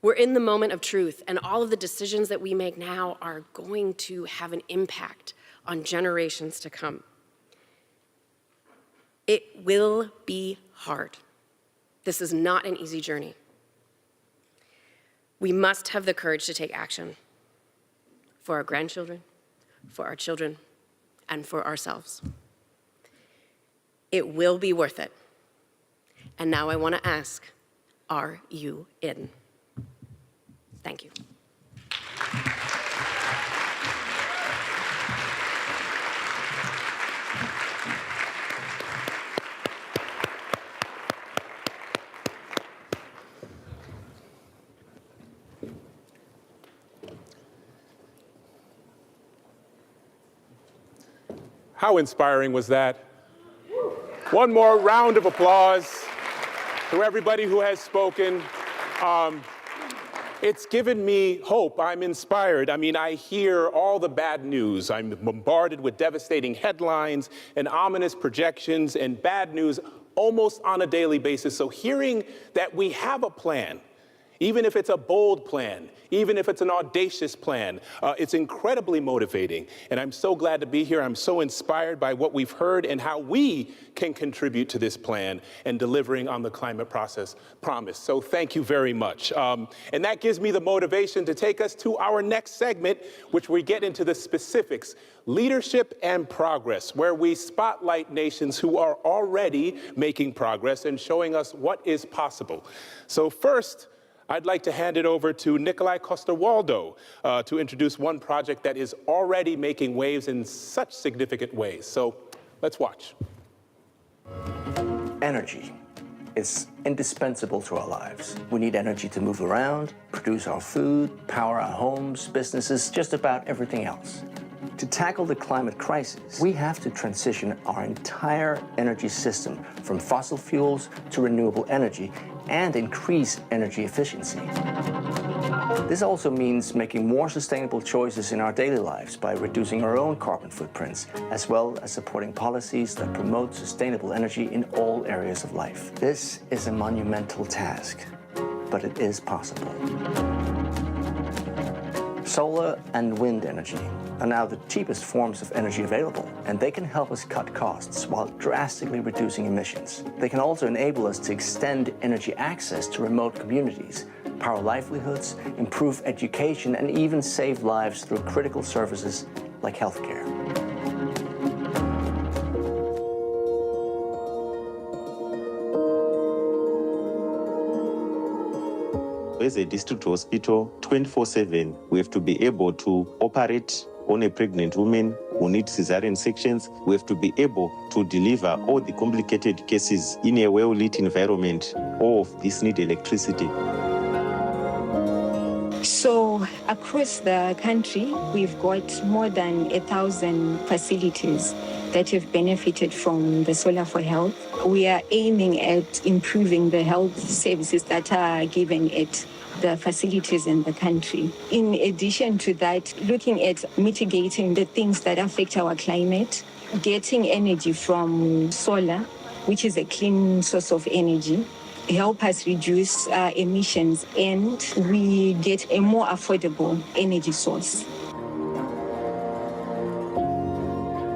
We're in the moment of truth, and all of the decisions that we make now are going to have an impact on generations to come. It will be hard. This is not an easy journey. We must have the courage to take action for our grandchildren, for our children, and for ourselves. It will be worth it. And now I want to ask, are you in? Thank you. How inspiring was that? One more round of applause to everybody who has spoken. It's given me hope. I'm inspired. I mean, I hear all the bad news. I'm bombarded with devastating headlines and ominous projections and bad news almost on a daily basis. So hearing that we have a plan, even if it's a bold plan, even if it's an audacious plan, it's incredibly motivating. And I'm so glad to be here. I'm so inspired by what we've heard and how we can contribute to this plan and delivering on the climate process promise. So thank you very much. And that gives me the motivation to take us to our next segment, which we get into the specifics, leadership and progress, where we spotlight nations who are already making progress and showing us what is possible. So first, I'd like to hand it over to Nikolai Coster-Waldau to introduce one project that is already making waves in such significant ways. So let's watch. Energy is indispensable to our lives. We need energy to move around, produce our food, power our homes, businesses, just about everything else. To tackle the climate crisis, we have to transition our entire energy system from fossil fuels to renewable energy and increase energy efficiency. This also means making more sustainable choices in our daily lives by reducing our own carbon footprints, as well as supporting policies that promote sustainable energy in all areas of life. This is a monumental task, but it is possible. Solar and wind energy are now the cheapest forms of energy available, and they can help us cut costs while drastically reducing emissions. They can also enable us to extend energy access to remote communities, power livelihoods, improve education, and even save lives through critical services like healthcare. As a district hospital, 24/7, we have to be able to operate on a pregnant woman who needs cesarean sections. We have to be able to deliver all the complicated cases in a well-lit environment. All of this need electricity. So across the country, we've got more than 1,000 facilities that have benefited from the Solar for Health. We are aiming at improving the health services that are given at the facilities in the country. In addition to that, looking at mitigating the things that affect our climate, getting energy from solar, which is a clean source of energy, help us reduce emissions, and we get a more affordable energy source.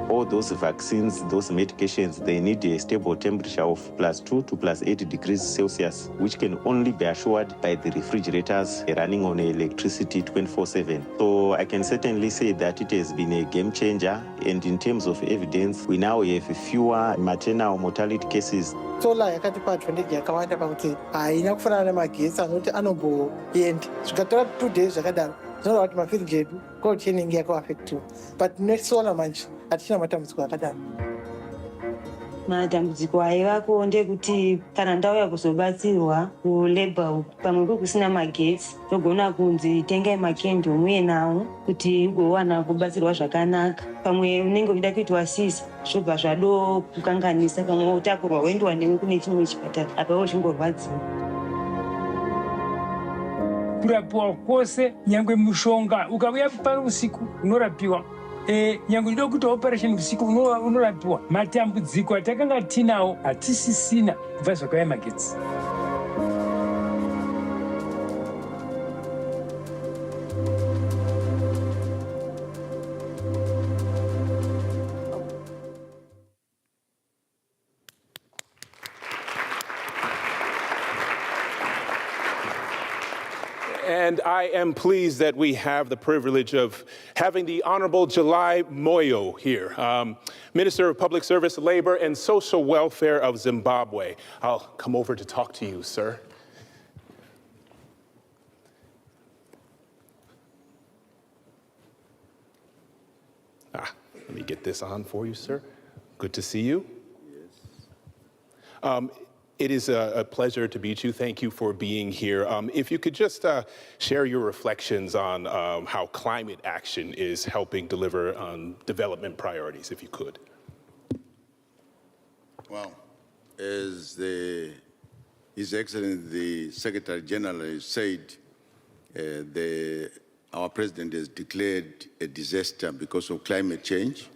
All those vaccines, those medications, they need a stable temperature of +2 to +8 degrees Celsius, which can only be assured by the refrigerators running on electricity 24/7. So I can certainly say that it has been a game changer. And in terms of evidence, we now have fewer maternal mortality cases. Solar yakatipa advantage yakawanda pakuti haina kufanana nemagetsi anoti anomboenda zvikatora 2 days zvakadaro zvinova kuti mafiriji edu cold inenge yakaafectiwa, but nesolar manje hatina matambudziko akadaro. Matambudziko aivako ndekuti kana ndauya kuzobatsirwa kulabor uku pamwe kusina magetsi togona kunzi tengai makendo muye nawo kuti ugowana kubatsirwa zvakanaka. Pamwe unenge uchida kuitwa sisa zvobva zvado kukanganisa, pamwe utakurwa wendiwa newe kune chimwe chipatara apa uchingorwadziwa. kurapiwa kwose, nyangwe mushonga ukauya pari usiku unorapiwa. Nyangwe ndo kuita operation usiku unorapiwa. Matambudziko atakanga tinawo hatisisina kubva zvakauya magetsi. And I am pleased that we have the privilege of having the Honorable July Moyo here, Minister of Public Service, Labor, and Social Welfare of Zimbabwe. I'll come over to talk to you, sir. Let me get this on for you, sir. Good to see you. Yes. It is a pleasure to meet you. Thank you for being here. If you could just share your reflections on how climate action is helping deliver on development priorities, if you could. Well, as His Excellency the Secretary General has said, our President has declared a disaster because of climate change,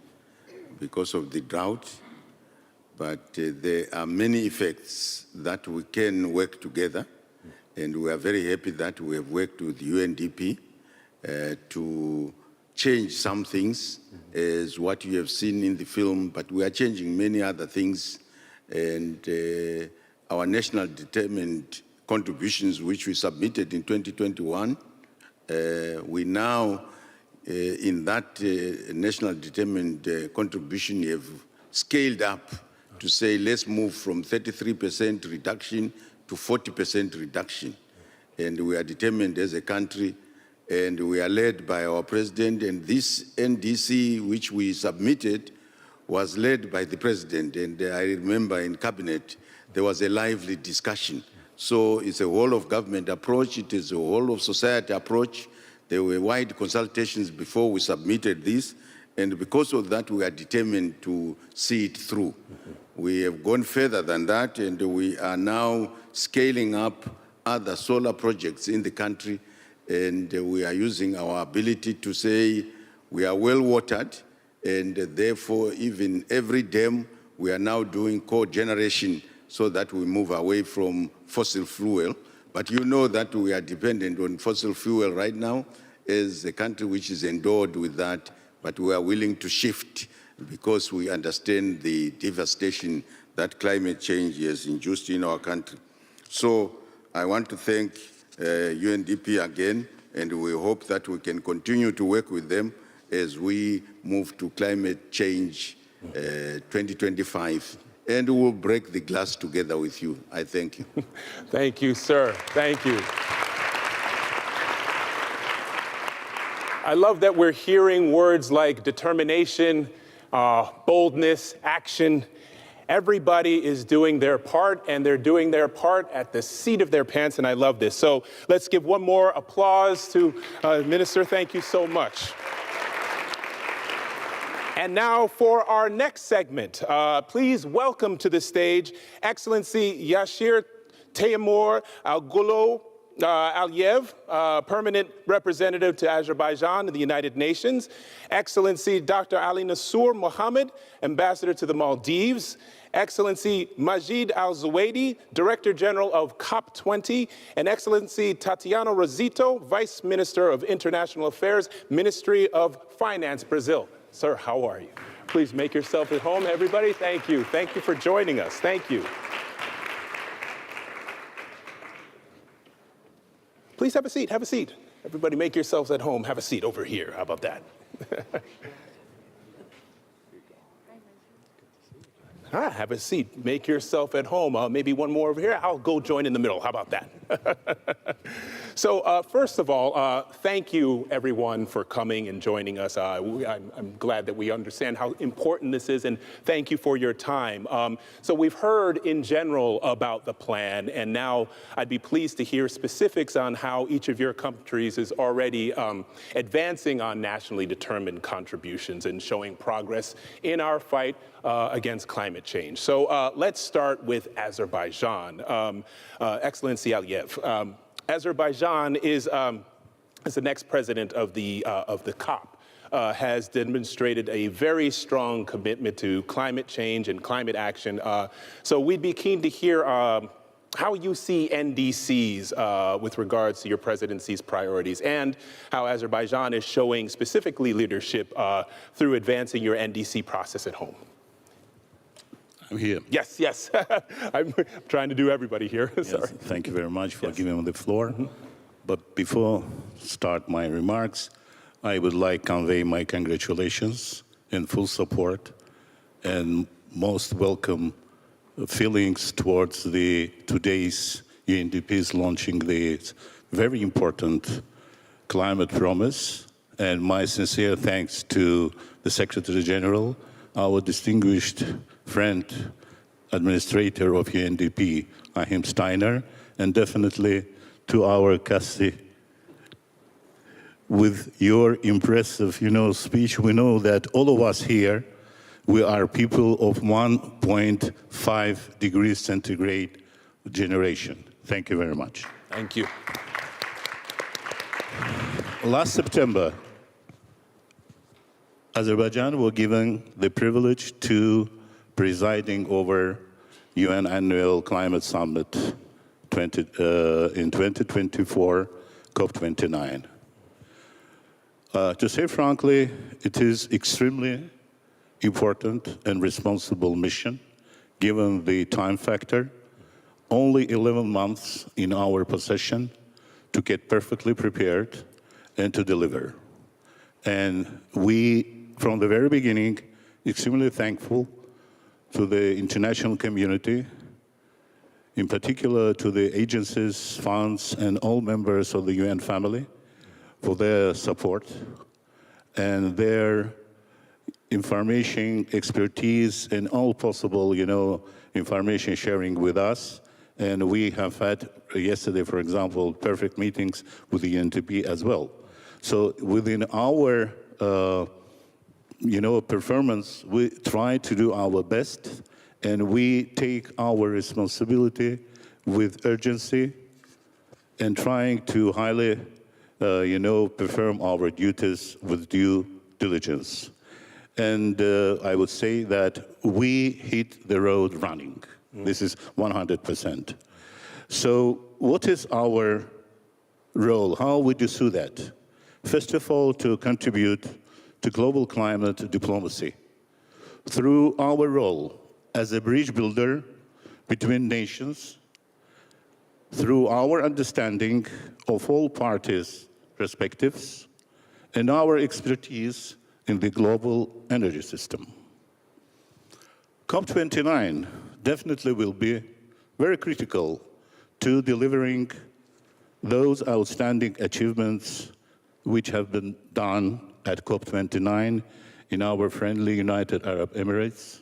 because of the drought. But there are many effects that we can work together, and we are very happy that we have worked with UNDP to change some things, as what you have seen in the film, but we are changing many other things, and our national determined contributions, which we submitted in 2021, we now, in that national determined contribution, have scaled up to say, let's move from 33% reduction to 40% reduction. And we are determined as a country, and we are led by our president, and this NDC, which we submitted, was led by the president. And I remember in cabinet, there was a lively discussion. So it's a whole of government approach, it is a whole of society approach. There were wide consultations before we submitted this, and because of that, we are determined to see it through. We have gone further than that, and we are now scaling up other solar projects in the country, and we are using our ability to say we are well watered, and therefore even every dam we are now doing co-generation so that we move away from fossil fuel. But you know that we are dependent on fossil fuel right now as a country which is endowed with that, but we are willing to shift because we understand the devastation that climate change has induced in our country. So I want to thank UNDP again, and we hope that we can continue to work with them as we move to climate change 2025. And we'll break the glass together with you. I thank you. Thank you, sir. Thank you. I love that we're hearing words like determination, boldness, action. Everybody is doing their part, and they're doing their part at the seat of their pants, and I love this. So let's give one more applause to Minister. Thank you so much. And now for our next segment, please welcome to the stage Excellency Yashir Teymur Algulo Aliyev, Permanent Representative to Azerbaijan in the United Nations, Excellency Dr. Ali Nassour Mohammed, Ambassador to the Maldives, Excellency Majid Al-Zuwaidi, Director General of COP20, and Excellency Tatiana Rosito, Vice Minister of International Affairs, Ministry of Finance, Brazil. Sir, how are you? Please make yourself at home, everybody. Thank you. Thank you for joining us. Thank you. Please have a seat, have a seat. Everybody make yourselves at home. Have a seat over here. How about that? Have a seat. Make yourself at home. Maybe one more over here. I'll go join in the middle. How about that? So first of all, thank you, everyone, for coming and joining us. I'm glad that we understand how important this is, and thank you for your time. So we've heard in general about the plan, and now I'd be pleased to hear specifics on how each of your countries is already advancing on nationally determined contributions and showing progress in our fight against climate change. So let's start with Azerbaijan. Excellency Aliyev, Azerbaijan is the next president of the COP. Has demonstrated a very strong commitment to climate change and climate action. So we'd be keen to hear how you see NDCs with regards to your presidency's priorities and how Azerbaijan is showing specifically leadership through advancing your NDC process at home. I'm here. Yes, yes. I'm trying to do everybody here. Yes, sorry. thank you very much for giving me the floor. But before start my remarks, I would like to convey my congratulations and full support and most welcome feelings towards today's UNDP's launching the very important climate promise. And my sincere thanks to the Secretary General, our distinguished friend, administrator of UNDP, Achim Steiner, and definitely to our Cassie. With your impressive, speech, we know that all of us here, we are people of 1.5 degrees centigrade generation. Thank you very much. Thank you. Last September, Azerbaijan was given the privilege to presiding over UN Annual Climate Summit in 2024, COP29. To say frankly, it is extremely important and responsible mission, given the time factor. Only 11 months in our possession to get perfectly prepared and to deliver. And we, from the very beginning, extremely thankful to the international community, in particular to the agencies, funds, and all members of the UN family, for their support and their information, expertise, and all possible, information sharing with us. And we have had yesterday, for example, perfect meetings with the UNDP as well. So within our, performance, we try to do our best, and we take our responsibility with urgency and trying to highly perform our duties with due diligence. And I would say that we hit the road running. This is 100%. So what is our role? How would you do that? First of all, to contribute to global climate diplomacy through our role as a bridge builder between nations, through our understanding of all parties' perspectives, and our expertise in the global energy system. COP29 definitely will be very critical to delivering those outstanding achievements which have been done at COP29 in our friendly United Arab Emirates.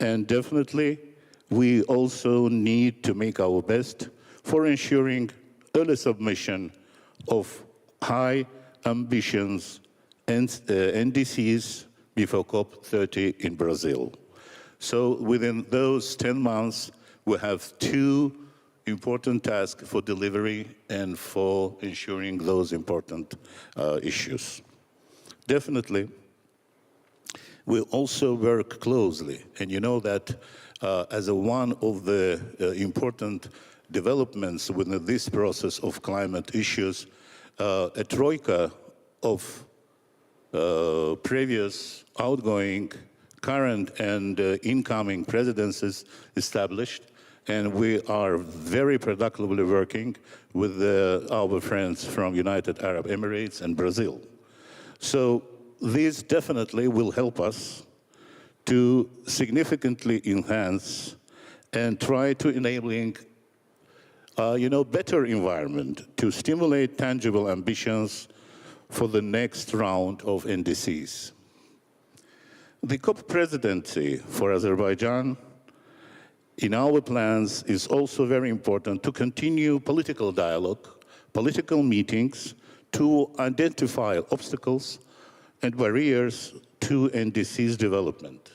And definitely, we also need to make our best for ensuring early submission of high ambitions and NDCs before COP30 in Brazil. So within those 10 months, we have two important tasks for delivery and for ensuring those important issues. Definitely, we also work closely, and you know that as one of the important developments within this process of climate issues, a troika of previous outgoing, current, and incoming presidencies established, and we are very productively working with our friends from United Arab Emirates and Brazil. So this definitely will help us to significantly enhance and try to enabling better environment to stimulate tangible ambitions for the next round of NDCs. The COP presidency for Azerbaijan in our plans is also very important to continue political dialogue, political meetings, to identify obstacles and barriers to NDC's development,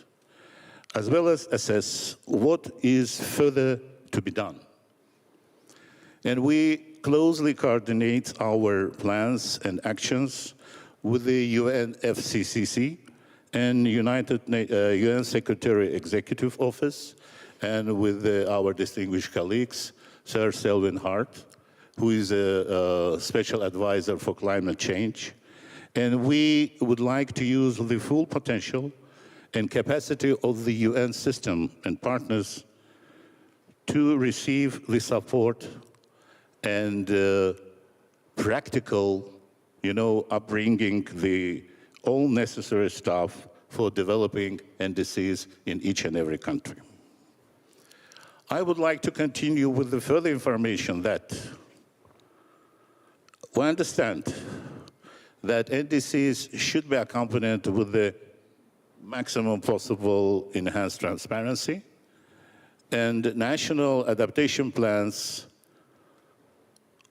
as well as assess what is further to be done. And we closely coordinates our plans and actions with the UNFCCC and UN Secretary Executive Office, and with our distinguished colleagues, Sir Selwyn Hart, who is a special advisor for climate change. And we would like to use the full potential and capacity of the UN system and partners to receive the support and practical, upbringing the all necessary stuff for developing NDCs in each and every country. I would like to continue with the further information that we understand that NDCs should be accompanied with the maximum possible enhanced transparency, and national adaptation plans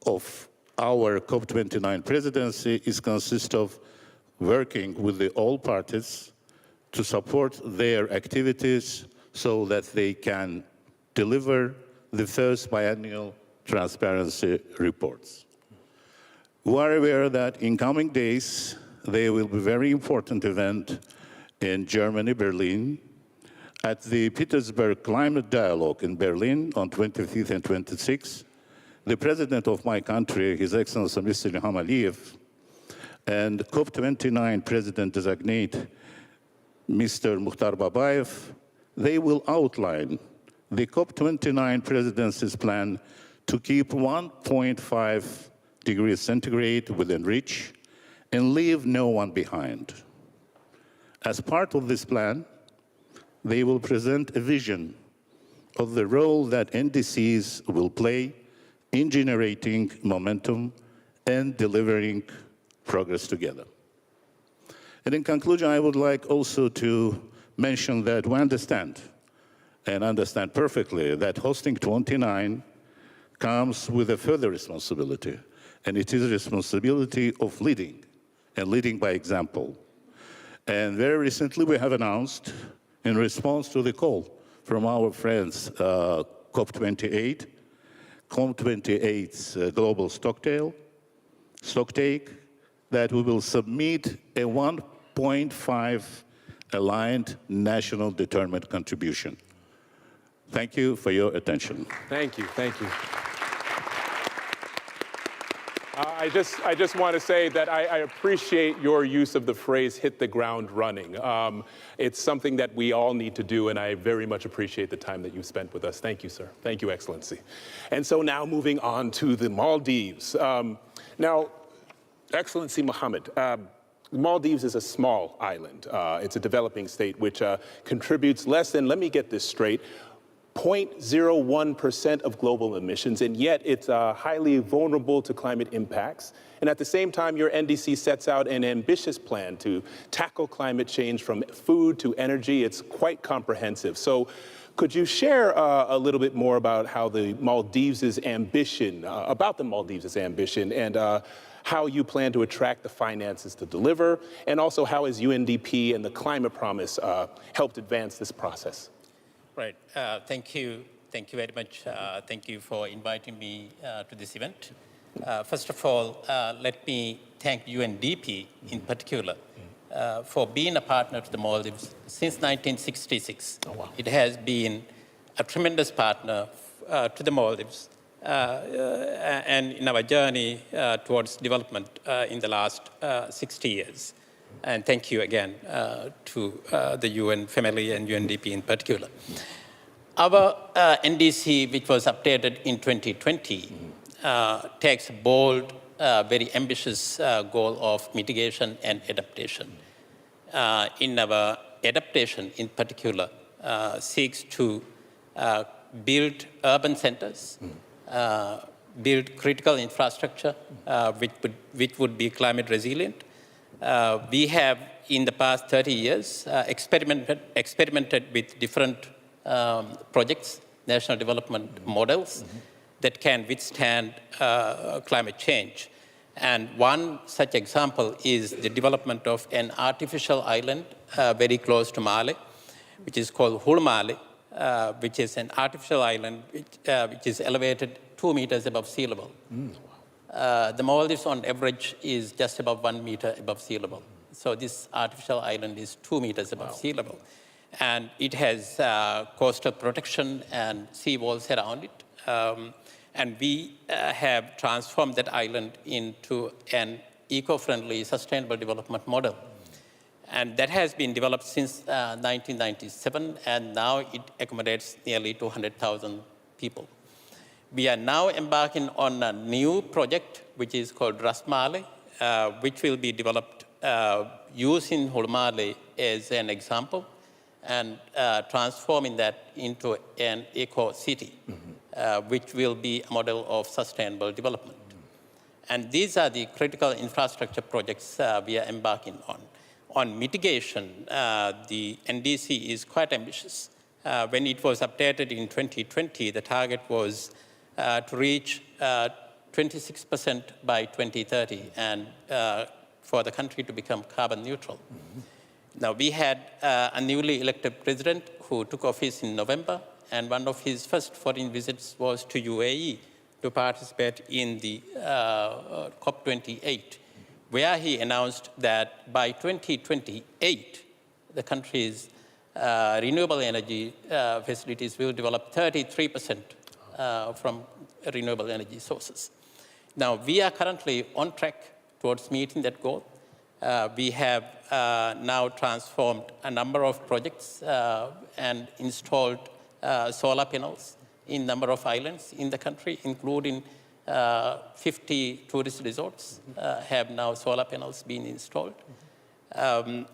of our COP29 presidency consist of working with all parties to support their activities so that they can deliver the first biennial transparency reports. We are aware that in coming days, there will be a very important event in Germany, Berlin, at the Petersberg Climate Dialogue in Berlin on 25th and 26th. The president of my country, His Excellency Mr. Ilham Aliyev, and COP29 President-designate Mr. Mukhtar Babayev, they will outline the COP29 presidency's plan to keep 1.5 degrees centigrade within reach and leave no one behind. As part of this plan, they will present a vision of the role that NDCs will play in generating momentum and delivering progress together. And in conclusion, I would like also to mention that we understand, and understand perfectly, that hosting 29 comes with a further responsibility, and it is a responsibility of leading, and leading by example. And very recently, we have announced, in response to the call from our friends, COP28, COP28's global stocktake, that we will submit a 1.5 aligned national determined contribution. Thank you for your attention. Thank you, thank you. I just want to say that I appreciate your use of the phrase "hit the ground running." It's something that we all need to do, and I very much appreciate the time that you spent with us. Thank you, sir. Thank you, Excellency. And so now moving on to the Maldives. Now, Excellency Mohammed, Maldives is a small island. It's a developing state which contributes less than, let me get this straight, 0.01% of global emissions, and yet it's highly vulnerable to climate impacts. And at the same time, your NDC sets out an ambitious plan to tackle climate change from food to energy. It's quite comprehensive. So could you share a little bit more about how the Maldives' ambition, and how you plan to attract the finances to deliver, and also how has UNDP and the Climate Promise helped advance this process? Right. Thank you very much. Thank you for inviting me to this event. First of all, let me thank UNDP in particular for being a partner to the Maldives since 1966. Oh, wow. It has been a tremendous partner to the Maldives and in our journey towards development in the last 60 years. And thank you again to the UN family and UNDP in particular. Our NDC, which was updated in 2020, takes a bold, very ambitious goal of mitigation and adaptation. In our adaptation, in particular, seeks to build urban centers, build critical infrastructure, which would be climate resilient. We have, in the past 30 years, experimented with different projects, national development models that can withstand climate change. And one such example is the development of an artificial island very close to Male, which is called Hulmale, which is an artificial island which is elevated 2 meters above sea level. The Maldives on average is just about 1 meter above sea level. So this artificial island is 2 meters above sea level. And it has coastal protection and sea walls around it. And we have transformed that island into an eco-friendly, sustainable development model. And that has been developed since 1997, and now it accommodates nearly 200,000 people. We are now embarking on a new project, which is called Rasmale, which will be developed using Hulmale as an example and transforming that into an eco-city, which will be a model of sustainable development. And these are the critical infrastructure projects we are embarking on. On mitigation, the NDC is quite ambitious. When it was updated in 2020, the target was to reach 26% by 2030 and for the country to become carbon neutral. Now, we had a newly elected president who took office in November, and one of his first foreign visits was to UAE to participate in the COP28, where he announced that by 2028, the country's renewable energy facilities will develop 33% from renewable energy sources. Now, we are currently on track towards meeting that goal. We have now transformed a number of projects and installed solar panels in a number of islands in the country, including 50 tourist resorts have now solar panels being installed.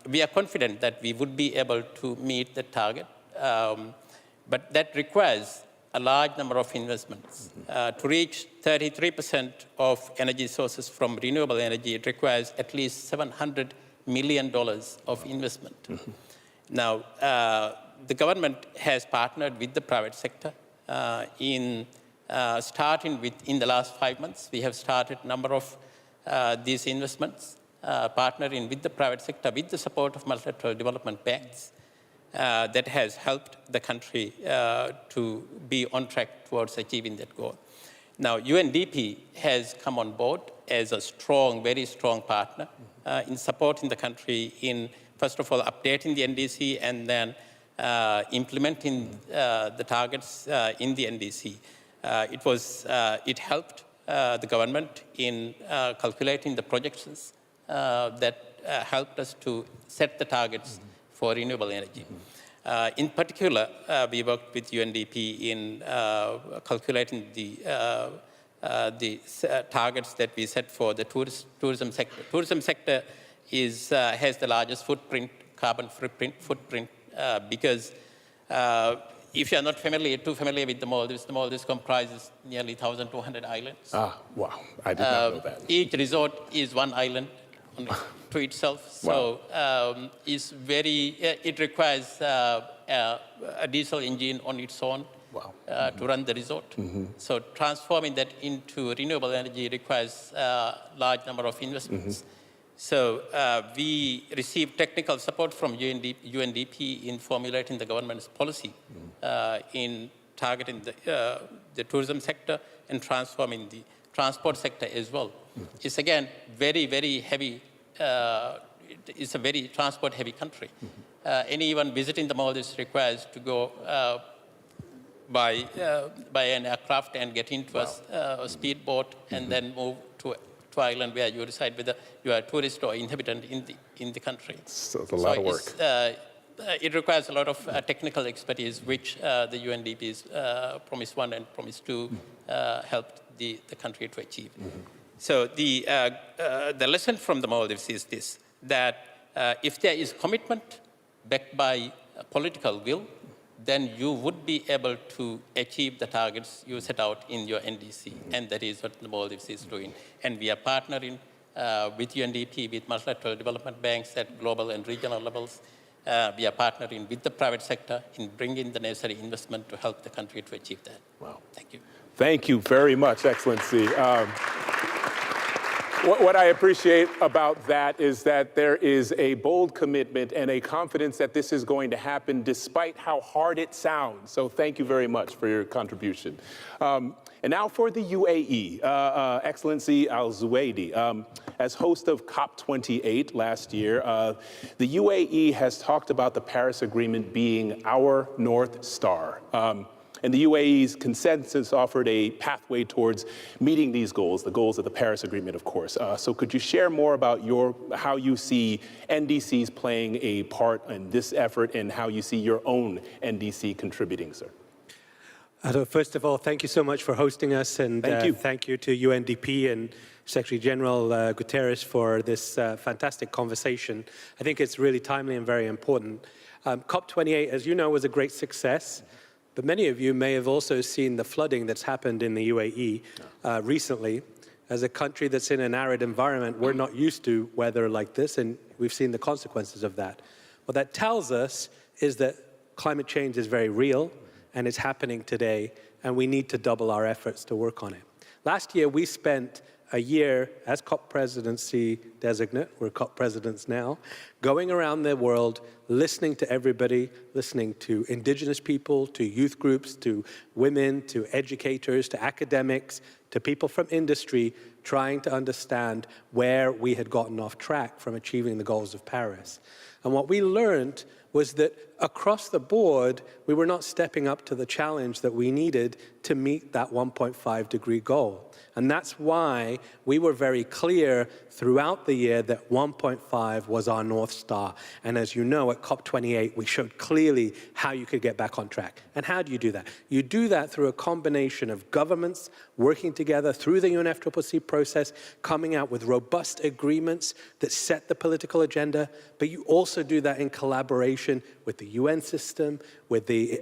We are confident that we would be able to meet the target, but that requires a large number of investments. To reach 33% of energy sources from renewable energy, it requires at least $700 million of investment. Now, the government has partnered with the private sector starting in the last 5 months. We have started a number of these investments, partnering with the private sector with the support of multilateral development banks. That has helped the country to be on track towards achieving that goal. Now, UNDP has come on board as a strong, very strong partner in supporting the country in, first of all, updating the NDC and then implementing the targets in the NDC. It helped the government in calculating the projections that helped us to set the targets for renewable energy. In particular, we worked with UNDP in calculating the targets that we set for the tourism sector. Tourism sector has the largest carbon footprint, because if you're not too familiar with the Maldives comprises nearly 1,200 islands. Ah, wow, I did not know that. Each resort is one island to itself. So it requires a diesel engine on its own to run the resort. So transforming that into renewable energy requires a large number of investments. So we received technical support from UNDP in formulating the government's policy in targeting the tourism sector and transforming the transport sector as well. It's again very, very heavy. It's a very transport-heavy country. Anyone visiting the Maldives requires to go by an aircraft and get into a speedboat and then move to island where you reside, whether you are a tourist or inhabitant in the country. So it's a lot of work. It requires a lot of technical expertise, which the UNDP's Promise 1 and Promise 2 helped the country to achieve. So the lesson from the Maldives is this, that if there is commitment backed by political will, then you would be able to achieve the targets you set out in your NDC. And that is what the Maldives is doing. And we are partnering with UNDP, with multilateral development banks at global and regional levels. We are partnering with the private sector in bringing the necessary investment to help the country to achieve that. Wow. Thank you. Thank you very much, Excellency. What I appreciate about that is that there is a bold commitment and a confidence that this is going to happen despite how hard it sounds. So thank you very much for your contribution. And now for the UAE. Excellency Al-Zuwaidi, as host of COP28 last year, the UAE has talked about the Paris Agreement being our North Star. And the UAE's consensus offered a pathway towards meeting these goals, the goals of the Paris Agreement, of course. So could you share more about how you see NDCs playing a part in this effort and how you see your own NDC contributing, sir? First of all, thank you so much for hosting us, and thank you to UNDP and Secretary General Guterres for this fantastic conversation. I think it's really timely and very important. COP28, as you know, was a great success. But many of you may have also seen the flooding that's happened in the UAE recently. As a country that's in an arid environment, we're not used to weather like this, and we've seen the consequences of that. What that tells us is that climate change is very real, and it's happening today, and we need to double our efforts to work on it. Last year, we spent a year as COP presidency designate, we're COP presidents now, going around the world, listening to everybody, listening to Indigenous people, to youth groups, to women, to educators, to academics, to people from industry, trying to understand where we had gotten off track from achieving the goals of Paris. And what we learned was that across the board, we were not stepping up to the challenge that we needed to meet that 1.5-degree goal. And that's why we were very clear throughout the year that 1.5 was our North Star. And as you know, at COP28, we showed clearly how you could get back on track. And how do you do that? You do that through a combination of governments working together through the UNFCCC process, coming out with robust agreements that set the political agenda, but you also do that in collaboration with the UN system, with the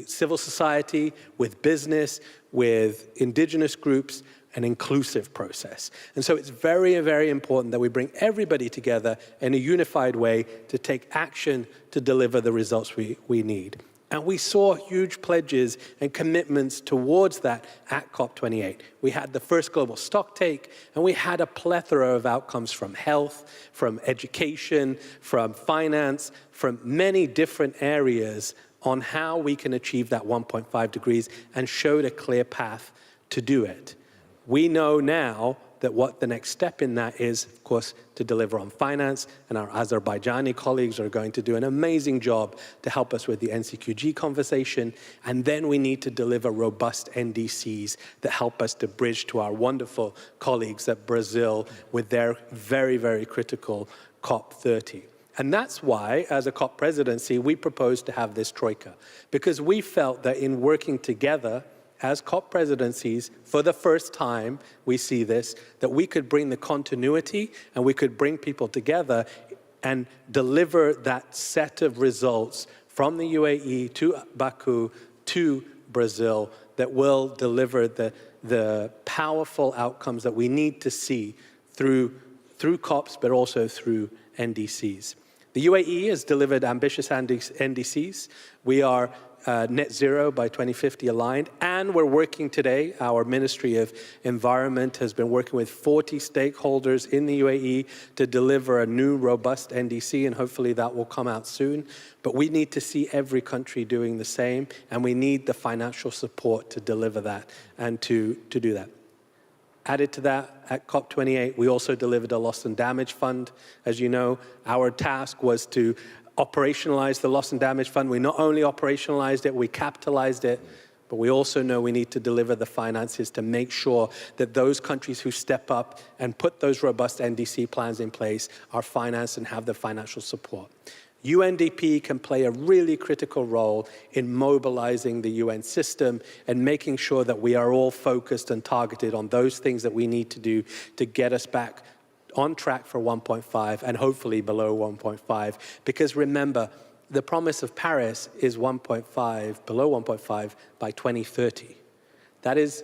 civil society, with business, with Indigenous groups, an inclusive process. And so it's very, very important that we bring everybody together in a unified way to take action to deliver the results we need. And we saw huge pledges and commitments towards that at COP28. We had the first global stocktake, and we had a plethora of outcomes from health, from education, from finance, from many different areas on how we can achieve that 1.5 degrees and showed a clear path to do it. We know now that what the next step in that is, of course, to deliver on finance, and our Azerbaijani colleagues are going to do an amazing job to help us with the NCQG conversation, and then we need to deliver robust NDCs that help us to bridge to our wonderful colleagues at Brazil with their very, very critical COP30. And that's why, as a COP presidency, we proposed to have this troika, because we felt that in working together as COP presidencies, for the first time, we see this, that we could bring the continuity and we could bring people together and deliver that set of results from the UAE to Baku to Brazil that will deliver the powerful outcomes that we need to see through COPs, but also through NDCs. The UAE has delivered ambitious NDCs. We are net zero by 2050 aligned, and we're working today, our Ministry of Environment has been working with 40 stakeholders in the UAE to deliver a new robust NDC, and hopefully that will come out soon. But we need to see every country doing the same, and we need the financial support to deliver that and to do that. Added to that, at COP28, we also delivered a loss and damage fund. As you know, our task was to operationalize the loss and damage fund. We not only operationalized it, we capitalized it, but we also know we need to deliver the finances to make sure that those countries who step up and put those robust NDC plans in place are financed and have the financial support. UNDP can play a really critical role in mobilizing the UN system and making sure that we are all focused and targeted on those things that we need to do to get us back on track for 1.5 and hopefully below 1.5. Because remember, the promise of Paris is 1.5, below 1.5 by 2030. That is,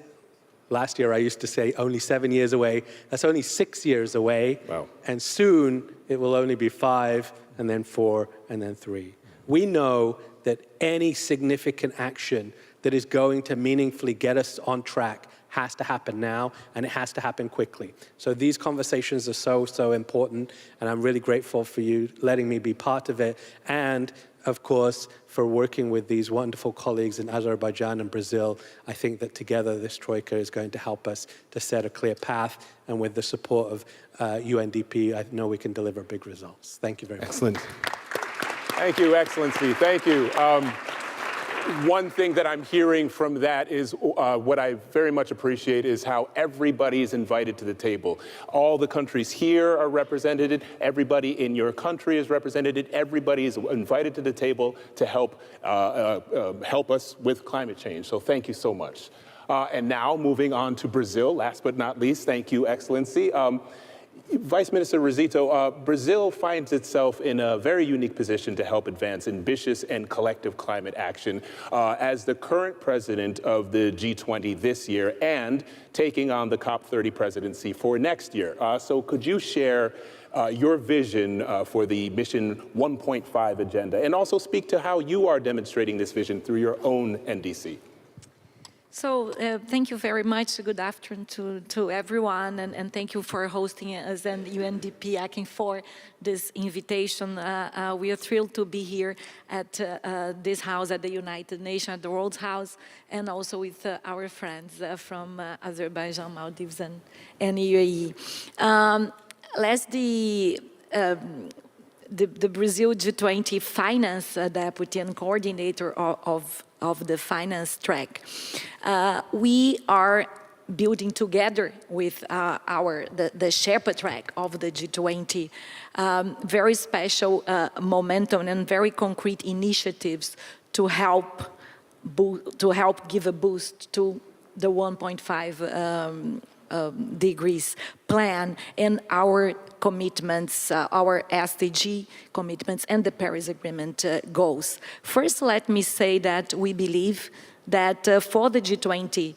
last year I used to say only 7 years away. That's only 6 years away. Wow. And soon it will only be 5, and then 4, and then 3. We know that any significant action that is going to meaningfully get us on track has to happen now, and it has to happen quickly. So these conversations are so important, and I'm really grateful for you letting me be part of it, and of course, for working with these wonderful colleagues in Azerbaijan and Brazil. I think that together this Troika is going to help us to set a clear path, and with the support of UNDP, I know we can deliver big results. Thank you very much. Excellent. Thank you, Excellency. Thank you. One thing that I'm hearing from that is what I very much appreciate is how everybody is invited to the table. All the countries here are represented. Everybody in your country is represented. Everybody is invited to the table to help us with climate change. So thank you so much. And now moving on to Brazil, last but not least, thank you, Excellency. Vice Minister Rosito, Brazil finds itself in a very unique position to help advance ambitious and collective climate action as the current president of the G20 this year and taking on the COP30 presidency for next year. So could you share your vision for the Mission 1.5 agenda and also speak to how you are demonstrating this vision through your own NDC? So thank you very much. Good afternoon to everyone, and thank you for hosting us and UNDP ACIN for this invitation. We are thrilled to be here at this house, at the United Nations, at the World House, and also with our friends from Azerbaijan, Maldives, and UAE. The Brazil G20 finance deputy and coordinator of the finance track. We are building together with the Sherpa track of the G20 very special momentum and very concrete initiatives to help give a boost to the 1.5 degrees plan and our commitments, our SDG commitments and the Paris Agreement goals. First, let me say that we believe that for the G20,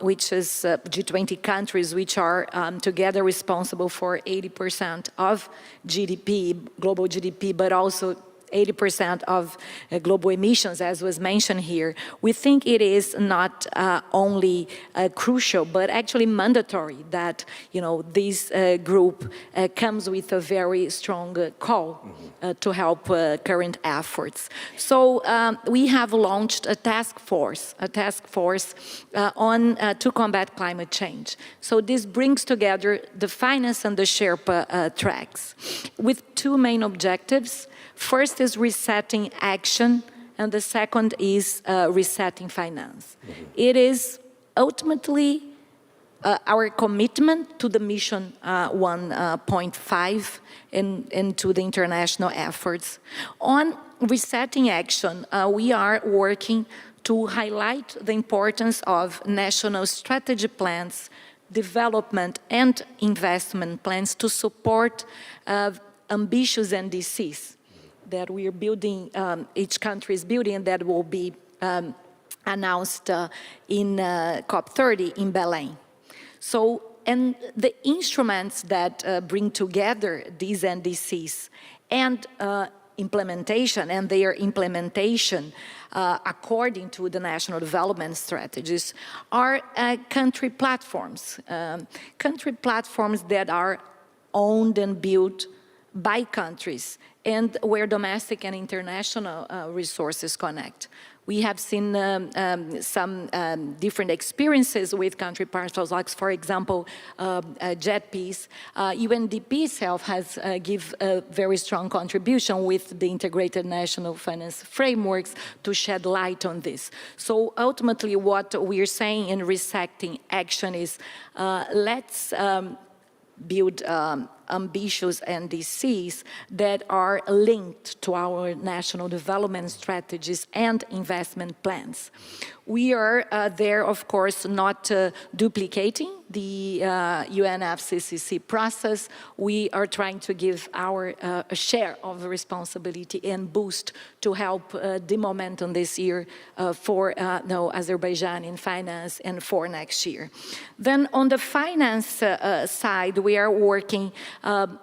which is G20 countries, which are together responsible for 80% of GDP, global GDP, but also 80% of global emissions, as was mentioned here, we think it is not only crucial, but actually mandatory that, this group comes with a very strong call to help current efforts. So we have launched a task force to combat climate change. So this brings together the finance and the Sherpa tracks with two main objectives. First is resetting action, and the second is resetting finance. It is ultimately our commitment to the Mission 1.5 and to the international efforts. On resetting action, we are working to highlight the importance of national strategy plans, development and investment plans to support ambitious NDCs that we are building, each country is building, and that will be announced in COP30 in Belém. So, and the instruments that bring together these NDCs and implementation, and their implementation according to the national development strategies are country platforms that are owned and built by countries, and where domestic and international resources connect. We have seen some different experiences with country partners, like, for example, JETPs. UNDP itself has given a very strong contribution with the integrated national finance frameworks to shed light on this. So ultimately, what we're saying in resetting action is let's build ambitious NDCs that are linked to our national development strategies and investment plans. We are there, of course, not duplicating the UNFCCC process. We are trying to give our share of responsibility and boost to help the momentum this year for Azerbaijan in finance and for next year. Then on the finance side, we are working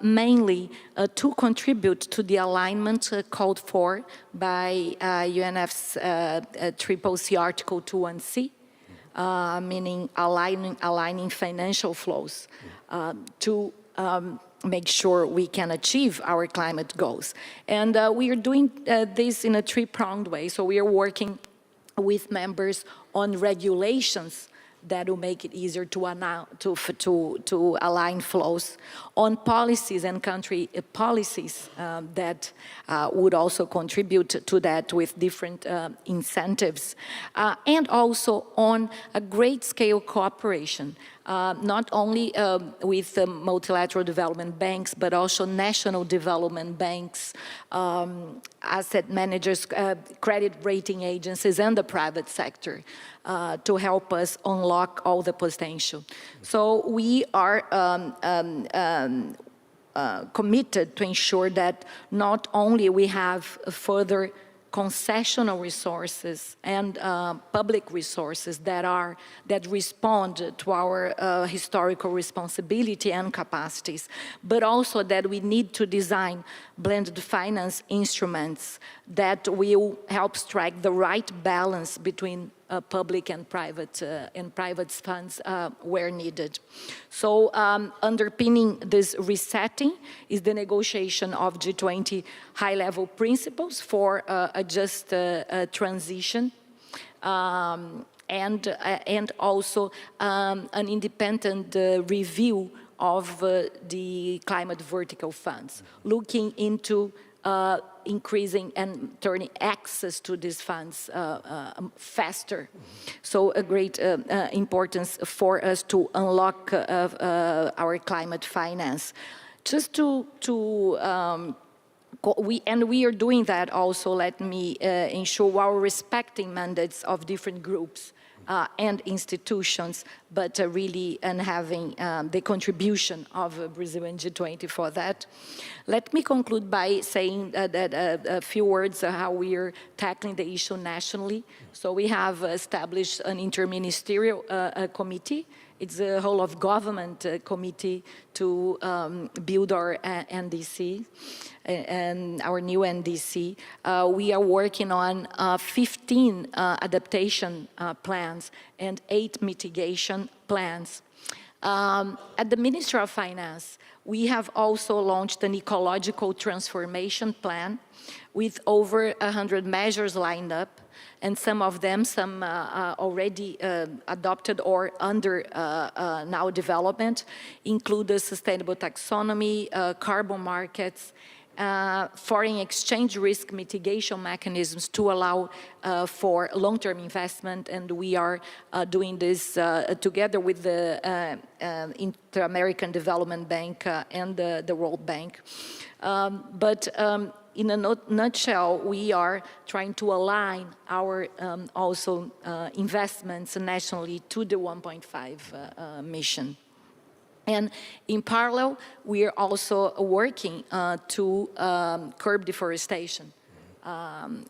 mainly to contribute to the alignment called for by UNFCCC Article 21C meaning aligning financial flows to make sure we can achieve our climate goals. And we are doing this in a three-pronged way. So we are working with members on regulations that will make it easier to align flows, on policies and country policies that would also contribute to that with different incentives, and also on a great-scale cooperation, not only with multilateral development banks, but also national development banks, asset managers, credit rating agencies, and the private sector to help us unlock all the potential. So we are committed to ensure that not only we have further concessional resources and public resources that respond to our historical responsibility and capacities, but also that we need to design blended finance instruments that will help strike the right balance between public and private funds where needed. So underpinning this resetting is the negotiation of G20 high-level principles for a just transition, and also an independent review of the climate vertical funds, looking into increasing and turning access to these funds faster. So a great importance for us to unlock our climate finance. Just we are doing that also, let me ensure, while respecting mandates of different groups and institutions, but really having the contribution of Brazil and G20 for that. Let me conclude by saying that a few words how we are tackling the issue nationally. So we have established an interministerial committee. It's a whole of government committee to build our NDC and our new NDC. We are working on 15 adaptation plans and 8 mitigation plans. At the Ministry of Finance, we have also launched an ecological transformation plan with over 100 measures lined up, and some of them, already adopted or under now development, include the sustainable taxonomy, carbon markets, foreign exchange risk mitigation mechanisms to allow for long-term investment, and we are doing this together with the Inter-American Development Bank and the World Bank. In a nutshell, we are trying to align our also investments nationally to the 1.5 mission. And in parallel, we are also working to curb deforestation,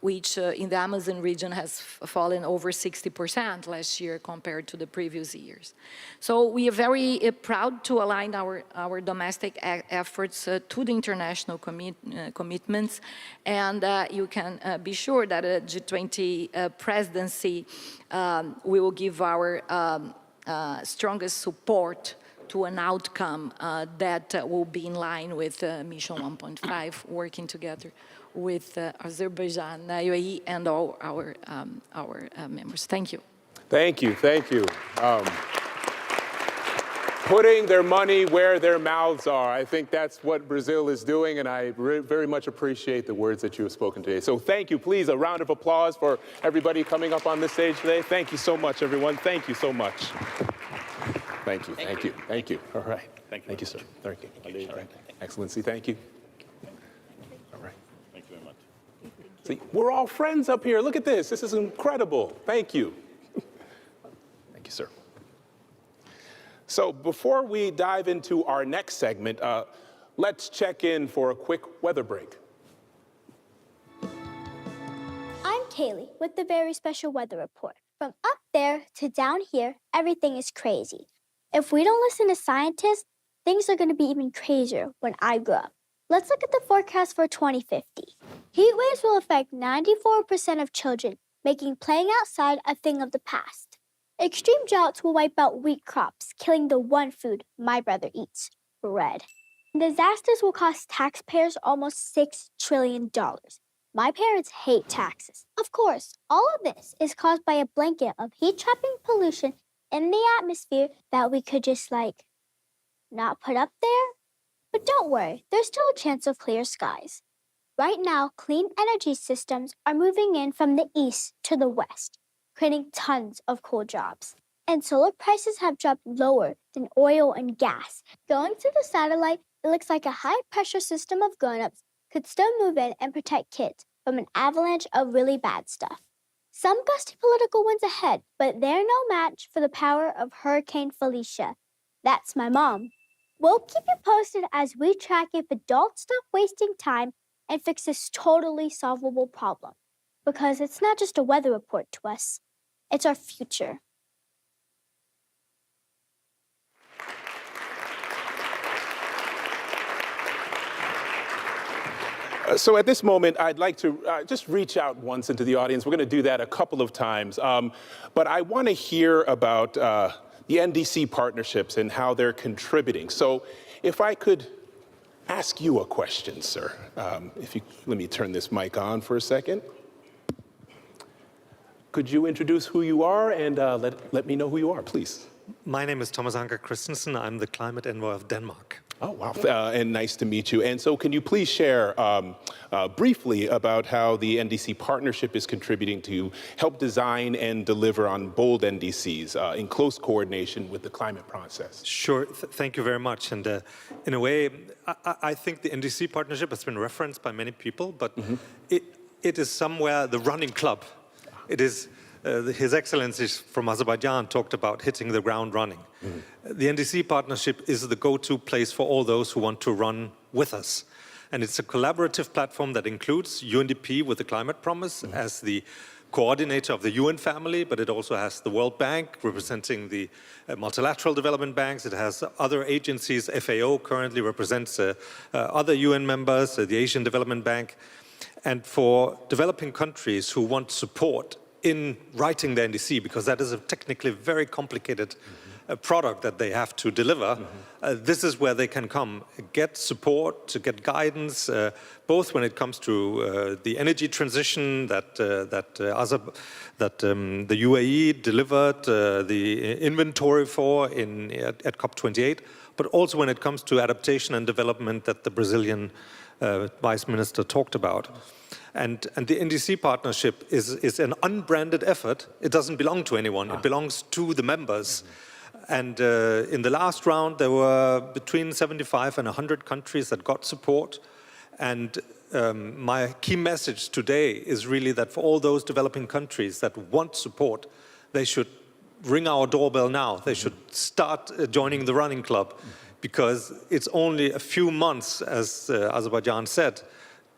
which in the Amazon region has fallen over 60% last year compared to the previous years. So we are very proud to align our domestic efforts to the international commitments, and you can be sure that a G20 presidency we will give our strongest support to an outcome that will be in line with Mission 1.5, working together with Azerbaijan, UAE, and all our members. Thank you. Thank you, thank you. Putting their money where their mouths are. I think that's what Brazil is doing, and I very much appreciate the words that you have spoken today. So thank you. Please, a round of applause for everybody coming up on this stage today. Thank you so much, everyone. Thank you so much. Thank you, thank you, thank you. All right. Thank you, sir. Thank you. All right. Excellency, thank you. All right. Thank you very much. See, we're all friends up here. Look at this. This is incredible. Thank you. Thank you, sir. So before we dive into our next segment, let's check in for a quick weather break. I'm Kaylee with the very special weather report. From up there to down here, everything is crazy. If we don't listen to scientists, things are going to be even crazier when I grow up. Let's look at the forecast for 2050. Heat waves will affect 94% of children, making playing outside a thing of the past. Extreme droughts will wipe out wheat crops, killing the one food my brother eats, bread. Disasters will cost taxpayers almost $6 trillion. My parents hate taxes. Of course, all of this is caused by a blanket of heat-trapping pollution in the atmosphere that we could just, not put up there. But don't worry, there's still a chance of clear skies. Right now, clean energy systems are moving in from the east to the west, creating tons of cool jobs. And solar prices have dropped lower than oil and gas. Going to the satellite, it looks like a high-pressure system of grown-ups could still move in and protect kids from an avalanche of really bad stuff. Some gusty political winds ahead, but they're no match for the power of Hurricane Felicia. That's my mom. We'll keep you posted as we track if adults stop wasting time and fix this totally solvable problem. Because it's not just a weather report to us, it's our future. So at this moment, I'd like to just reach out once into the audience. We're going to do that a couple of times. But I want to hear about the NDC partnerships and how they're contributing. So if I could ask you a question, sir. Let me turn this mic on for a second. Could you introduce who you are and let me know who you are, please? My name is Thomas Anker Christensen. I'm the climate envoy of Denmark. Oh, wow. And nice to meet you. And so can you please share briefly about how the NDC partnership is contributing to help design and deliver on bold NDCs in close coordination with the climate process? Sure. Thank you very much. And in a way, I think the NDC partnership has been referenced by many people, but it is somewhere the running club. It is His Excellency from Azerbaijan talked about hitting the ground running. The NDC partnership is the go-to place for all those who want to run with us. And it's a collaborative platform that includes UNDP with the Climate Promise as the coordinator of the UN family, but it also has the World Bank representing the multilateral development banks. It has other agencies. FAO currently represents other UN members, the Asian Development Bank. And for developing countries who want support in writing the NDC, because that is a technically very complicated product that they have to deliver, this is where they can come, get support, to get guidance, both when it comes to the energy transition that the UAE delivered the inventory for at COP28, but also when it comes to adaptation and development that the Brazilian Vice Minister talked about. And the NDC partnership is an unbranded effort. It doesn't belong to anyone. It belongs to the members. And in the last round, there were between 75 and 100 countries that got support. And my key message today is really that for all those developing countries that want support, they should ring our doorbell now. They should start joining the running club, because it's only a few months, as Azerbaijan said,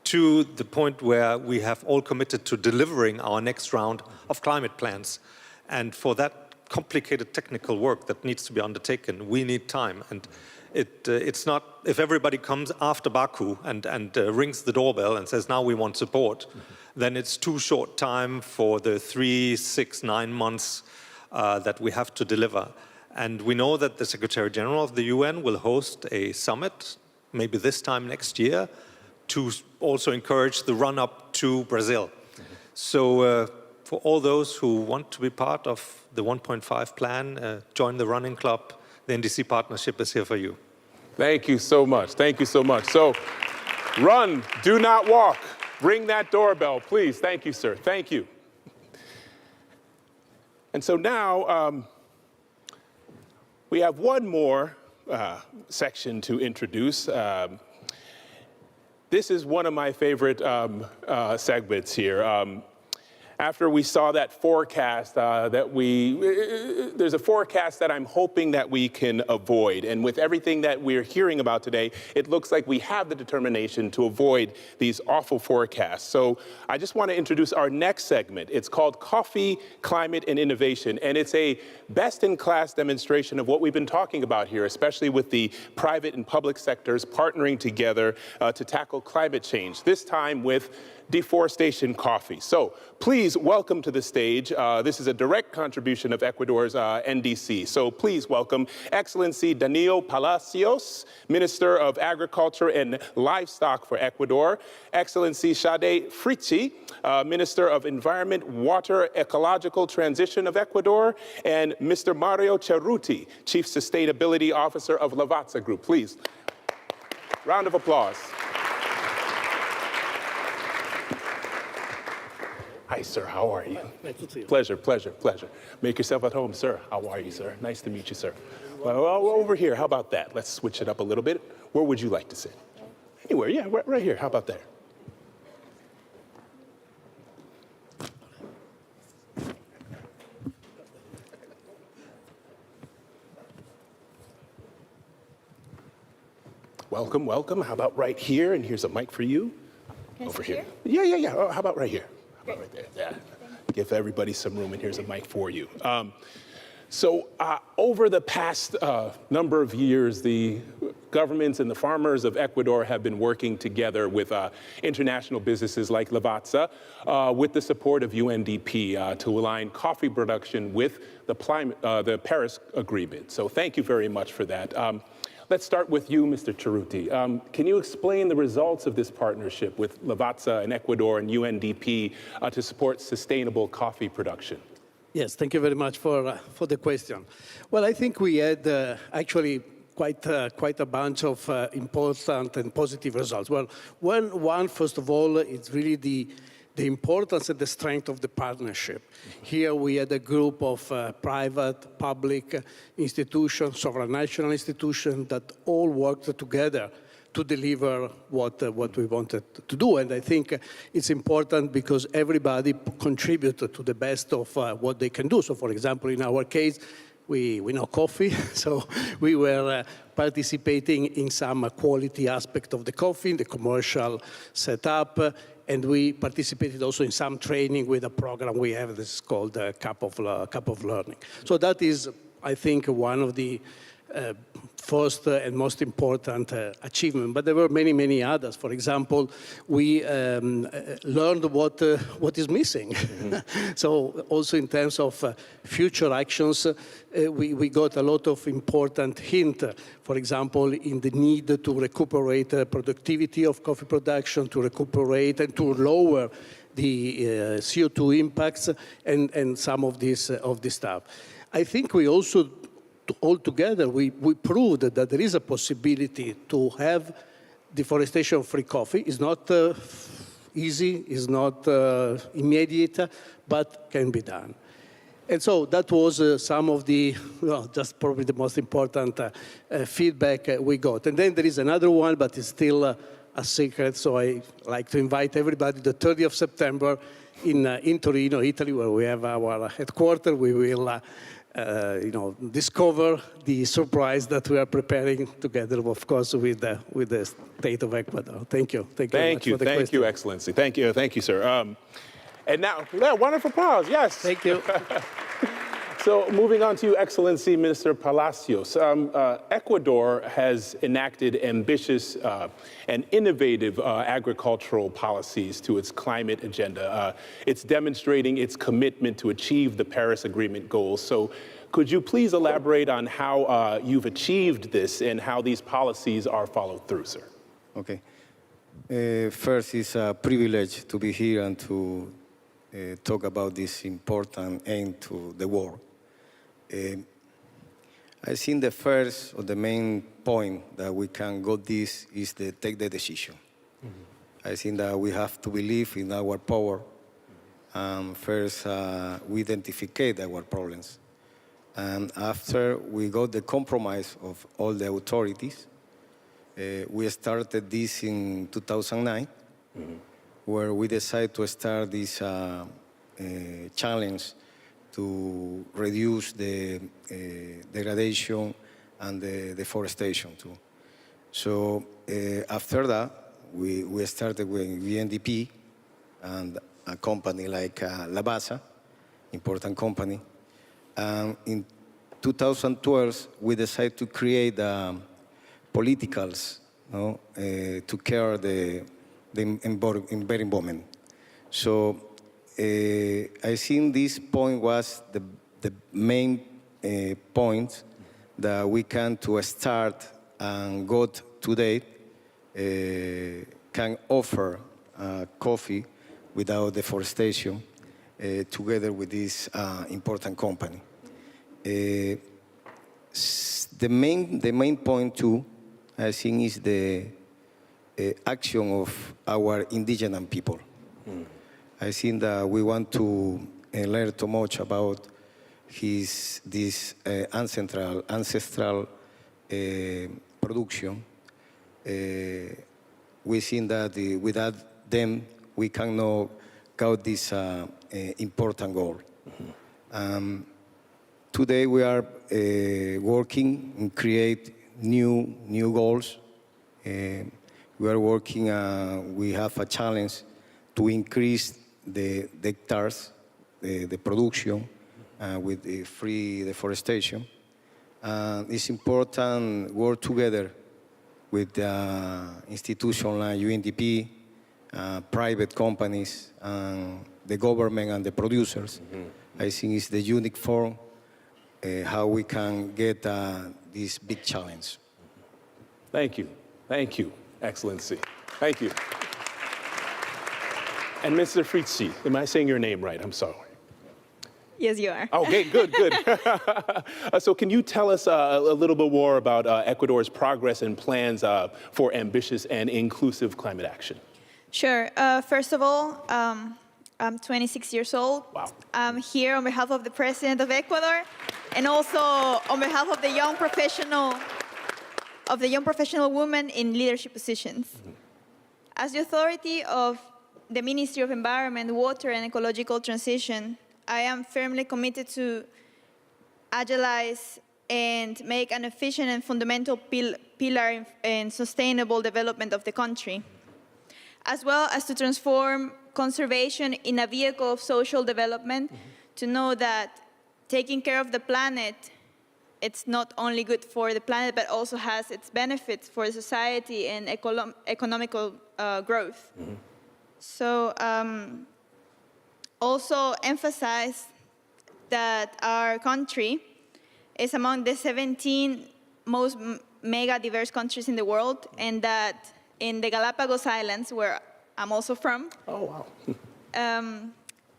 to the point where we have all committed to delivering our next round of climate plans. And for that complicated technical work that needs to be undertaken, we need time. And it's not, if everybody comes after Baku and rings the doorbell and says, now we want support, then it's too short time for the 3, 6, 9 months that we have to deliver. And we know that the Secretary General of the UN will host a summit, maybe this time next year, to also encourage the run-up to Brazil. So for all those who want to be part of the 1.5 plan, join the running club. The NDC partnership is here for you. Thank you so much. Thank you so much. So run, do not walk. Ring that doorbell, please. Thank you, sir. Thank you. And so now we have one more section to introduce. This is one of my favorite segments here. After we saw that forecast there's a forecast that I'm hoping that we can avoid. And with everything that we're hearing about today, it looks like we have the determination to avoid these awful forecasts. So I just want to introduce our next segment. It's called Coffee, Climate, and Innovation. And it's a best-in-class demonstration of what we've been talking about here, especially with the private and public sectors partnering together to tackle climate change, this time with deforestation coffee. So please welcome to the stage, this is a direct contribution of Ecuador's NDC. So please welcome Excellency Daniel Palacios, Minister of Agriculture and Livestock for Ecuador, Excellency Sade Fritzi, Minister of Environment, Water, Ecological Transition of Ecuador, and Mr. Mario Cerruti, Chief Sustainability Officer of Lavazza Group. Please, round of applause. Hi, sir, how are you? Nice to see you. Pleasure, pleasure, pleasure. Make yourself at home, sir. How are you, sir? Nice to meet you, sir. Well, over here, how about that? Let's switch it up a little bit. Where would you like to sit? Anywhere, yeah, right here. How about there? Welcome, welcome. How about right here? And here's a mic for you. Over here. Yeah. Oh, how about right here? How about right there? Yeah. Give everybody some room, and here's a mic for you. So over the past number of years, the governments and the farmers of Ecuador have been working together with international businesses like Lavazza with the support of UNDP to align coffee production with the Paris Agreement. So thank you very much for that. Let's start with you, Mr. Cerruti. Can you explain the results of this partnership with Lavazza in Ecuador and UNDP to support sustainable coffee production? Yes, thank you very much for the question. Well, I think we had actually quite a bunch of important and positive results. Well, one first of all, it's really the importance and the strength of the partnership. Here we had a group of private, public institutions, sovereign national institutions that all worked together to deliver what we wanted to do. And I think it's important because everybody contributed to the best of what they can do. So for example, in our case, we know coffee, so we were participating in some quality aspect of the coffee, the commercial setup, and we participated also in some training with a program we have that's called Cup of Learning. So that is, I think, one of the first and most important achievement. But there were many, many others. For example, we learned what is missing. So also in terms of future actions, we got a lot of important hint. For example, in the need to recuperate productivity of coffee production, to recuperate and to lower the CO2 impacts and some of this stuff. I think we also altogether, we proved that there is a possibility to have deforestation-free coffee. It's not easy, it's not immediate, but can be done. And so that was some of the, well, just probably the most important feedback we got. And then there is another one, but it's still a secret, so I like to invite everybody the 30th of September in Torino, Italy, where we have our headquarters. We will discover the surprise that we are preparing together, of course, with the state of Ecuador. Thank you. Thank you, Excellency. Thank you, sir. And now, wonderful applause. Yes. Thank you. So moving on to you, Excellency Minister Palacios. Ecuador has enacted ambitious and innovative agricultural policies to its climate agenda. It's demonstrating its commitment to achieve the Paris Agreement goals. So could you please elaborate on how you've achieved this and how these policies are followed through, sir? Okay. First, it's a privilege to be here and to talk about this important aim to the world. I think the first or the main point that we can go this is to take the decision. I think that we have to believe in our power. First, we identify our problems. And after we got the compromise of all the authorities, we started this in 2009, where we decided to start this challenge to reduce the degradation and the deforestation too. So after that, we started with UNDP and a company like Lavazza, important company. In 2012, we decided to create politicals to care the environment. So I think this point was the main point that we can to start and go today can offer coffee without deforestation together with this important company. The main point too, I think, is the action of our indigenous people. I think that we want to learn too much about this ancestral production. We think that without them, we cannot get this important goal. Today we are working and create new goals. We are working, we have a challenge to increase the hectares, the production with the free deforestation. It's important work together with institutions like UNDP, private companies, and the government and the producers. I think it's the unique form how we can get this big challenge. Thank you. Thank you, Excellency. Thank you. And Mr. Fritzi, am I saying your name right? I'm sorry. Yes, you are. Okay, good. So can you tell us a little bit more about Ecuador's progress and plans for ambitious and inclusive climate action? Sure. First of all, I'm 26 years old. Wow. I'm here on behalf of the President of Ecuador and also on behalf of the young professional women in leadership positions. As the authority of the Ministry of Environment, Water and Ecological Transition, I am firmly committed to agilize and make an efficient and fundamental pillar in sustainable development of the country, as well as to transform conservation in a vehicle of social development, to know that taking care of the planet, it's not only good for the planet, but also has its benefits for society and economical growth. So also emphasize that our country is among the 17 most mega diverse countries in the world, and that in the Galapagos Islands, where I'm also from,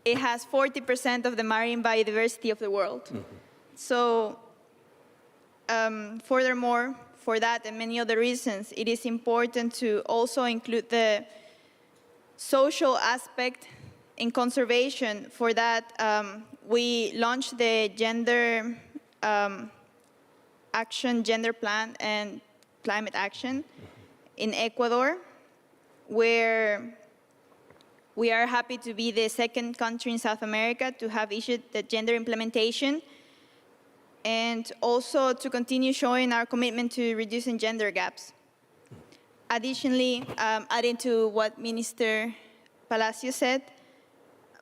it has 40% of the marine biodiversity of the world. So furthermore, for that and many other reasons, it is important to also include the social aspect in conservation. For that, we launched the Gender Plan and Climate Action in Ecuador, where we are happy to be the second country in South America to have issued the gender implementation, and also to continue showing our commitment to reducing gender gaps. Additionally, adding to what Minister Palacio said,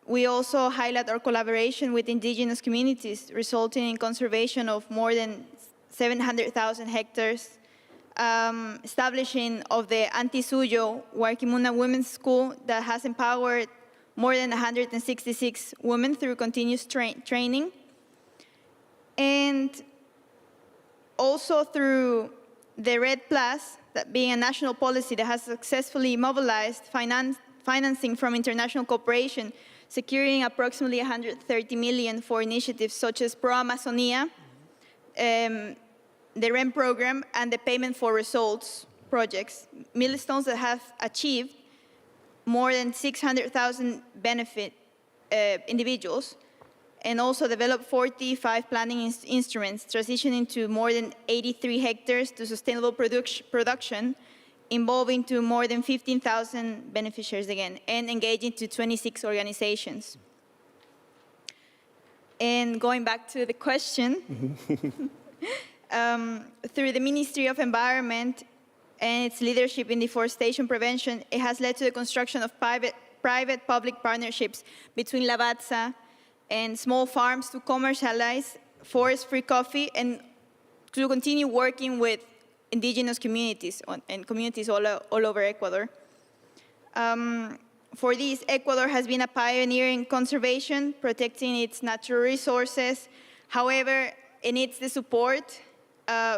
we also highlight our collaboration with indigenous communities, resulting in conservation of more than 700,000 hectares, establishing of the Antisuyo Huarquimuna Women's School that has empowered more than 166 women through continuous training, and also through the RED Plus, that being a national policy that has successfully mobilized financing from international cooperation, securing approximately 130 million for initiatives such as Pro Amazonia, the REM program, and the Payment for Results projects, milestones that have achieved more than 600,000 benefit individuals, and also developed 45 planning instruments, transitioning to more than 83 hectares to sustainable production, involving to more than 15,000 beneficiaries again, and engaging to 26 organizations. And going back to the question, through the Ministry of Environment and its leadership in deforestation prevention, it has led to the construction of private-public partnerships between Lavazza and small farms to commercialize forest-free coffee, and to continue working with indigenous communities and communities all over Ecuador. For this, Ecuador has been a pioneer in conservation, protecting its natural resources. However, it needs the support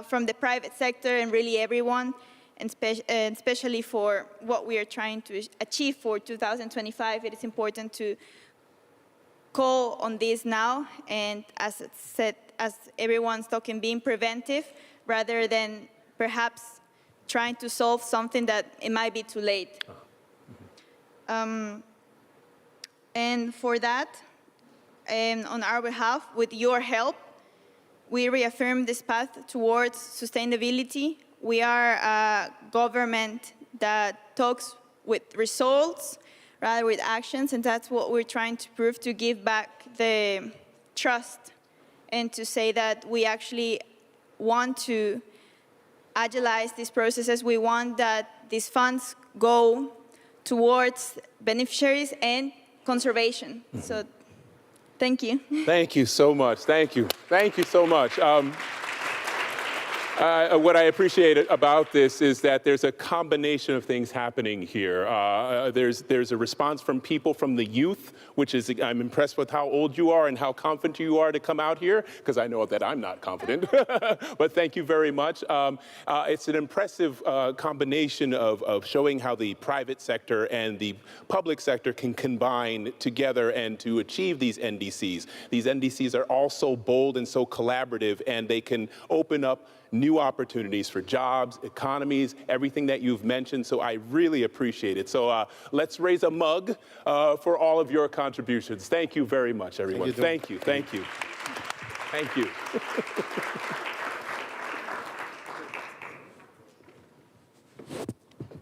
from the private sector and really everyone, and especially for what we are trying to achieve for 2025. It is important to call on this now, and as it said, as everyone's talking, being preventive rather than perhaps trying to solve something that it might be too late. And for that, on our behalf, with your help, we reaffirm this path towards sustainability. We are a government that talks with results rather with actions, and that's what we're trying to prove, to give back the trust and to say that we actually want to agilize these processes. We want that these funds go towards beneficiaries and conservation. So thank you. Thank you so much. Thank you. Thank you so much. What I appreciate about this is that there's a combination of things happening here. There's a response from people, from the youth, which is, I'm impressed with how old you are and how confident you are to come out here, because I know that I'm not confident. But thank you very much. It's an impressive combination of showing how the private sector and the public sector can combine together and to achieve these NDCs. These NDCs are all so bold and so collaborative, and they can open up new opportunities for jobs, economies, everything that you've mentioned. So I really appreciate it. So let's raise a mug for all of your contributions. Thank you very much, everyone. Thank you. Thank you. Thank you.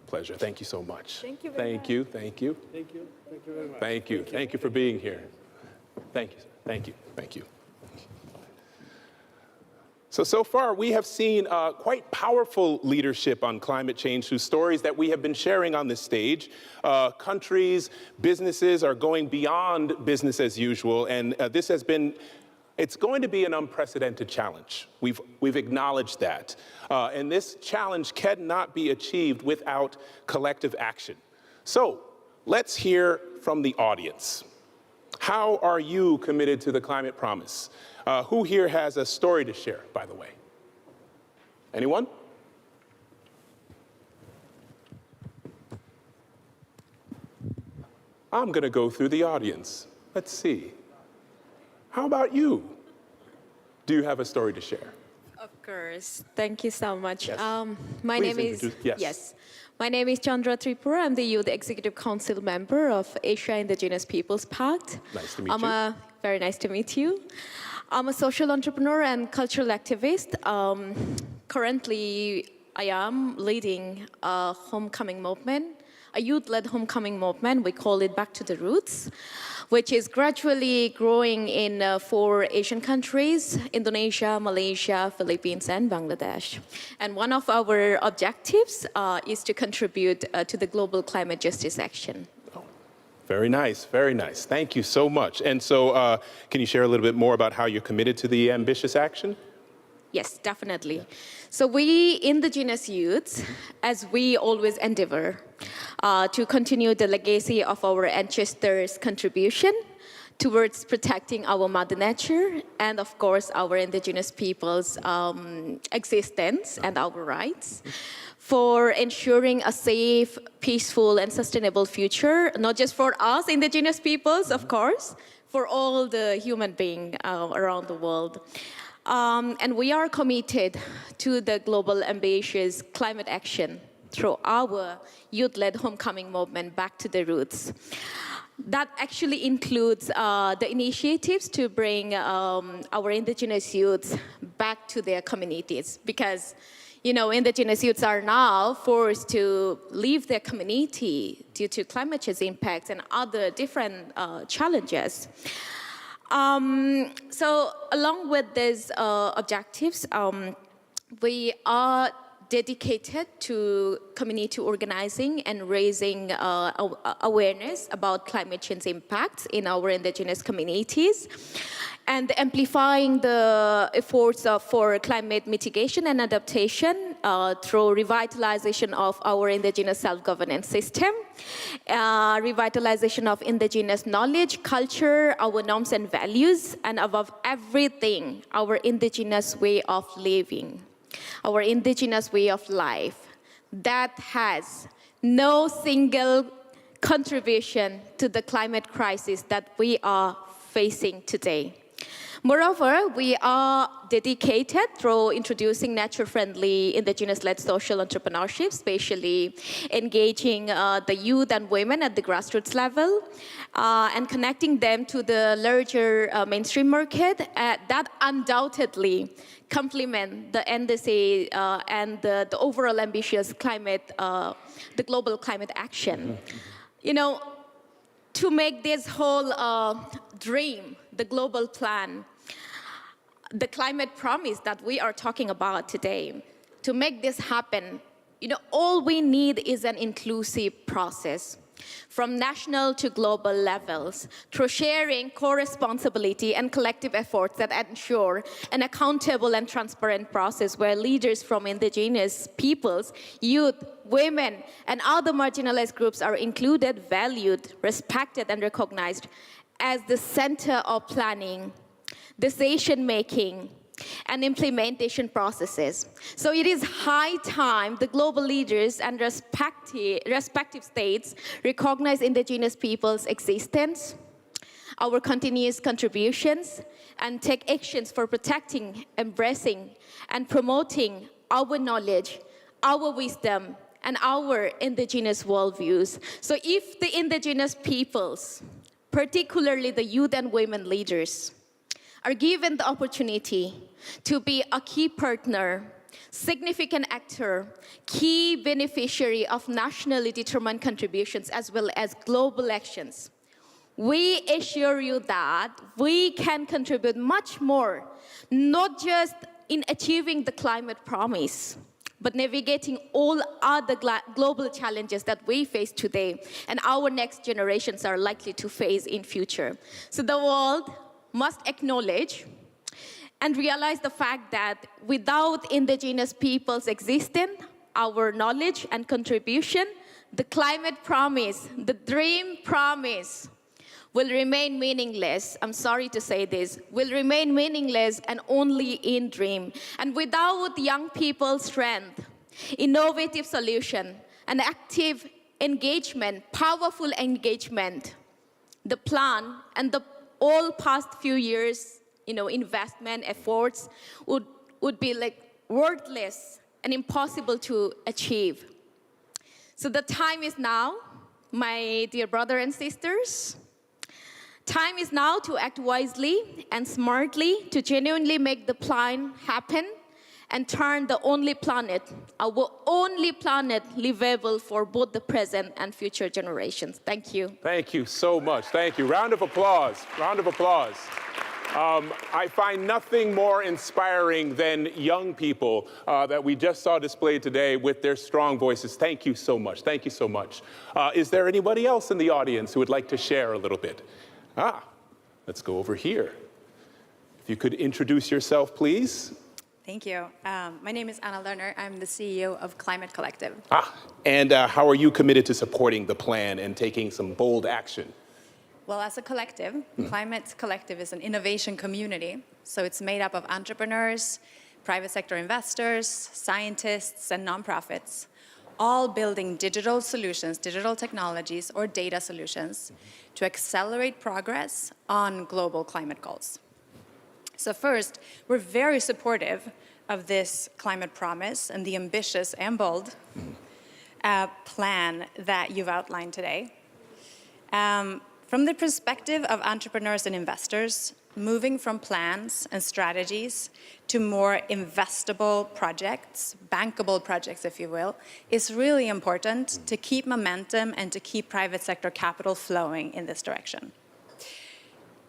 Pleasure. Thank you so much. Thank you very much. Thank you. Thank you. Thank you. Thank you very much. Thank you. Thank you for being here. Thank you. Thank you. Thank you. So far, we have seen quite powerful leadership on climate change through stories that we have been sharing on this stage. Countries, businesses are going beyond business as usual, and it's going to be an unprecedented challenge. We've acknowledged that. And this challenge cannot be achieved without collective action. So let's hear from the audience. How are you committed to the climate promise? Who here has a story to share, by the way? Anyone? I'm going to go through the audience. Let's see. How about you? Do you have a story to share? Of course. Thank you so much. Yes. My Please name is introduce- yes. My name is Chandra Tripura. I'm the Youth Executive Council member of Asia Indigenous Peoples Pact. Nice to meet you. Very nice to meet you. I'm a social entrepreneur and cultural activist. Currently, I am leading a homecoming movement, a youth-led homecoming movement. We call it Back to the Roots, which is gradually growing in 4 Asian countries: Indonesia, Malaysia, Philippines, and Bangladesh. And one of our objectives is to contribute to the global climate justice action. Very nice, very nice. Thank you so much. And so can you share a little bit more about how you're committed to the ambitious action? Yes, definitely. Yeah. So we Indigenous youths, as we always endeavor to continue the legacy of our ancestors' contribution towards protecting our Mother Nature and, of course, our Indigenous people's existence and our rights, for ensuring a safe, peaceful, and sustainable future, not just for us, Indigenous peoples, of course, for all the human beings around the world. And we are committed to the global ambitious climate action through our youth-led homecoming movement, Back to the Roots. That actually includes the initiatives to bring our Indigenous youths back to their communities, because Indigenous youths are now forced to leave their community due to climate change impacts and other different challenges. So along with these objectives, we are dedicated to community organizing and raising awareness about climate change impacts in our Indigenous communities, and amplifying the efforts for climate mitigation and adaptation through revitalization of our Indigenous self-governance system, revitalization of Indigenous knowledge, culture, our norms and values, and above everything, our Indigenous way of living, our Indigenous way of life. That has no single contribution to the climate crisis that we are facing today. Moreover, we are dedicated through introducing nature-friendly, Indigenous-led social entrepreneurship, especially engaging the youth and women at the grassroots level, and connecting them to the larger mainstream market that undoubtedly complement the NDC and the overall ambitious climate, the global climate action. You know, to make this whole dream, the global plan, the climate promise that we are talking about today, to make this happen, you know, all we need is an inclusive process from national to global levels through sharing co-responsibility and collective efforts that ensure an accountable and transparent process where leaders from Indigenous peoples, youth, women, and other marginalized groups are included, valued, respected, and recognized as the center of planning, decision-making, and implementation processes. So it is high time the global leaders and respective states recognize Indigenous peoples' existence, our continuous contributions, and take actions for protecting, embracing, and promoting our knowledge, our wisdom, and our Indigenous worldviews. So if the Indigenous peoples, particularly the youth and women leaders, are given the opportunity to be a key partner, significant actor, key beneficiary of nationally determined contributions as well as global actions, we assure you that we can contribute much more, not just in achieving the climate promise, but navigating all other global challenges that we face today and our next generations are likely to face in future. So the world must acknowledge and realize the fact that without Indigenous peoples existing, our knowledge and contribution, the climate promise, the dream promise will remain meaningless. I'm sorry to say this, will remain meaningless and only in dream. And without young people's strength, innovative solution, and active engagement, powerful engagement, the plan and the all past few years, you know, investment efforts would be like worthless and impossible to achieve. So the time is now, my dear brothers and sisters. Time is now to act wisely and smartly to genuinely make the plan happen and turn the only planet, our only planet, livable for both the present and future generations. Thank you. Thank you so much. Thank you. Round of applause. Round of applause. I find nothing more inspiring than young people that we just saw displayed today with their strong voices. Thank you so much. Thank you so much. Is there anybody else in the audience who would like to share a little bit? Let's go over here. If you could introduce yourself, please. Thank you. My name is Anna Lerner. I'm the CEO of Climate Collective. And how are you committed to supporting the plan and taking some bold action? Well, as a collective, Climate Collective is an innovation community. So it's made up of entrepreneurs, private sector investors, scientists, and nonprofits, all building digital solutions, digital technologies, or data solutions to accelerate progress on global climate goals. So first, we're very supportive of this climate promise and the ambitious and bold plan that you've outlined today. From the perspective of entrepreneurs and investors, moving from plans and strategies to more investable projects, bankable projects, if you will, is really important to keep momentum and to keep private sector capital flowing in this direction.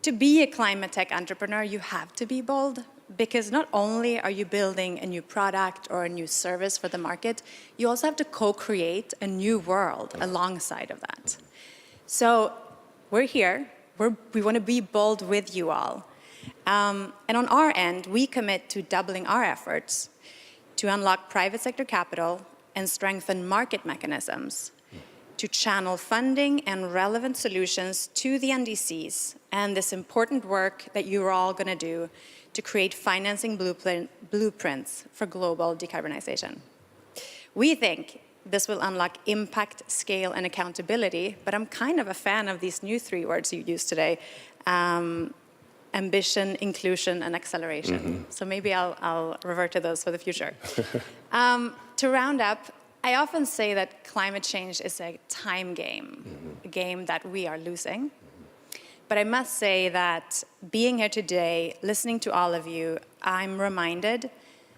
To be a climate tech entrepreneur, you have to be bold, because not only are you building a new product or a new service for the market, you also have to co-create a new world alongside of that. So we're here. We want to be bold with you all. And on our end, we commit to doubling our efforts to unlock private sector capital and strengthen market mechanisms, to channel funding and relevant solutions to the NDCs and this important work that you're all going to do to create financing blueprints for global decarbonization. We think this will unlock impact, scale, and accountability, but I'm kind of a fan of these new three words you used today, ambition, inclusion, and acceleration. So maybe I'll revert to those for the future. To round up, I often say that climate change is a time game, a game that we are losing. But I must say that being here today, listening to all of you, I'm reminded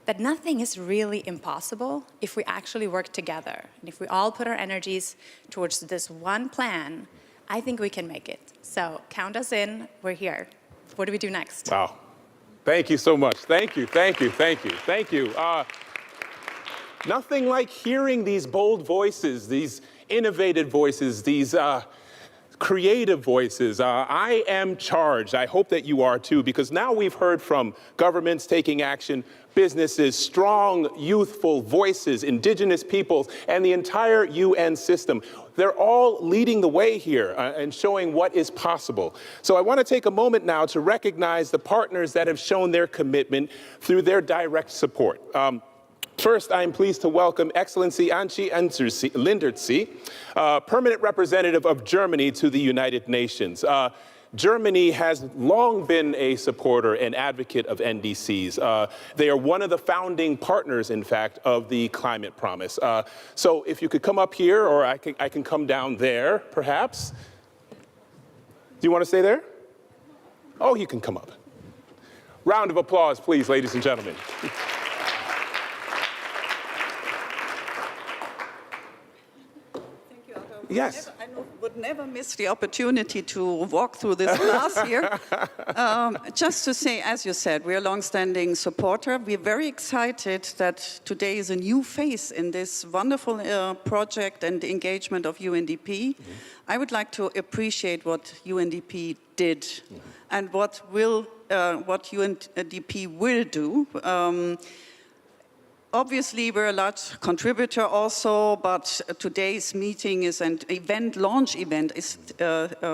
that nothing is really impossible if we actually work together. And if we all put our energies towards this one plan, I think we can make it. So count us in, we're here. What do we do next? Wow. Thank you so much. Thank you, thank you, thank you, thank you. Nothing like hearing these bold voices, these innovative voices, these creative voices. I am charged. I hope that you are too, because now we've heard from governments taking action, businesses, strong, youthful voices, indigenous peoples, and the entire UN system. They're all leading the way here and showing what is possible. So I want to take a moment now to recognize the partners that have shown their commitment through their direct support. First, I am pleased to welcome Excellency Antje Lindertse, Permanent Representative of Germany to the United Nations. Germany has long been a supporter and advocate of NDCs. They are one of the founding partners, in fact, of the Climate Promise. So if you could come up here, or I can come down there, perhaps. Do you want to stay there? Oh, you can come up. Round of applause, please, ladies and gentlemen. Yes. I would never miss the opportunity to walk through this class here. Just to say, as you said, we're a long-standing supporter. We're very excited that today is a new phase in this wonderful project and engagement of UNDP. I would like to appreciate what UNDP did and what UNDP will do. Obviously, we're a large contributor also, but today's meeting is an launch event, is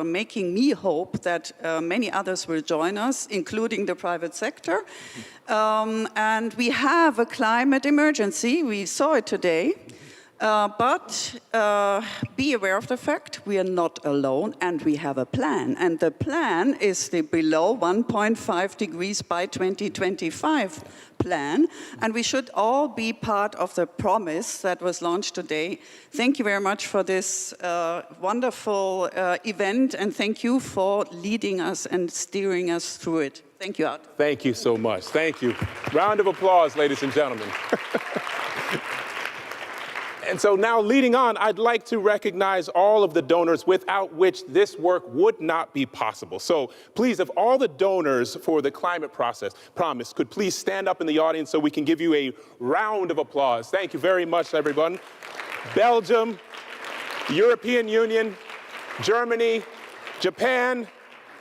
making me hope that many others will join us, including the private sector. And we have a climate emergency. We saw it today. But be aware of the fact we are not alone and we have a plan. And the plan is the below 1.5 degrees by 2025 plan. And we should all be part of the promise that was launched today. Thank you very much for this wonderful event. And thank you for leading us and steering us through it. Thank you, Art. Thank you so much. Thank you. Round of applause, ladies and gentlemen. And so now, leading on, I'd like to recognize all of the donors without which this work would not be possible. So please, if all the donors for the climate promise could please stand up in the audience so we can give you a round of applause. Thank you very much, everyone. Belgium, European Union, Germany, Japan,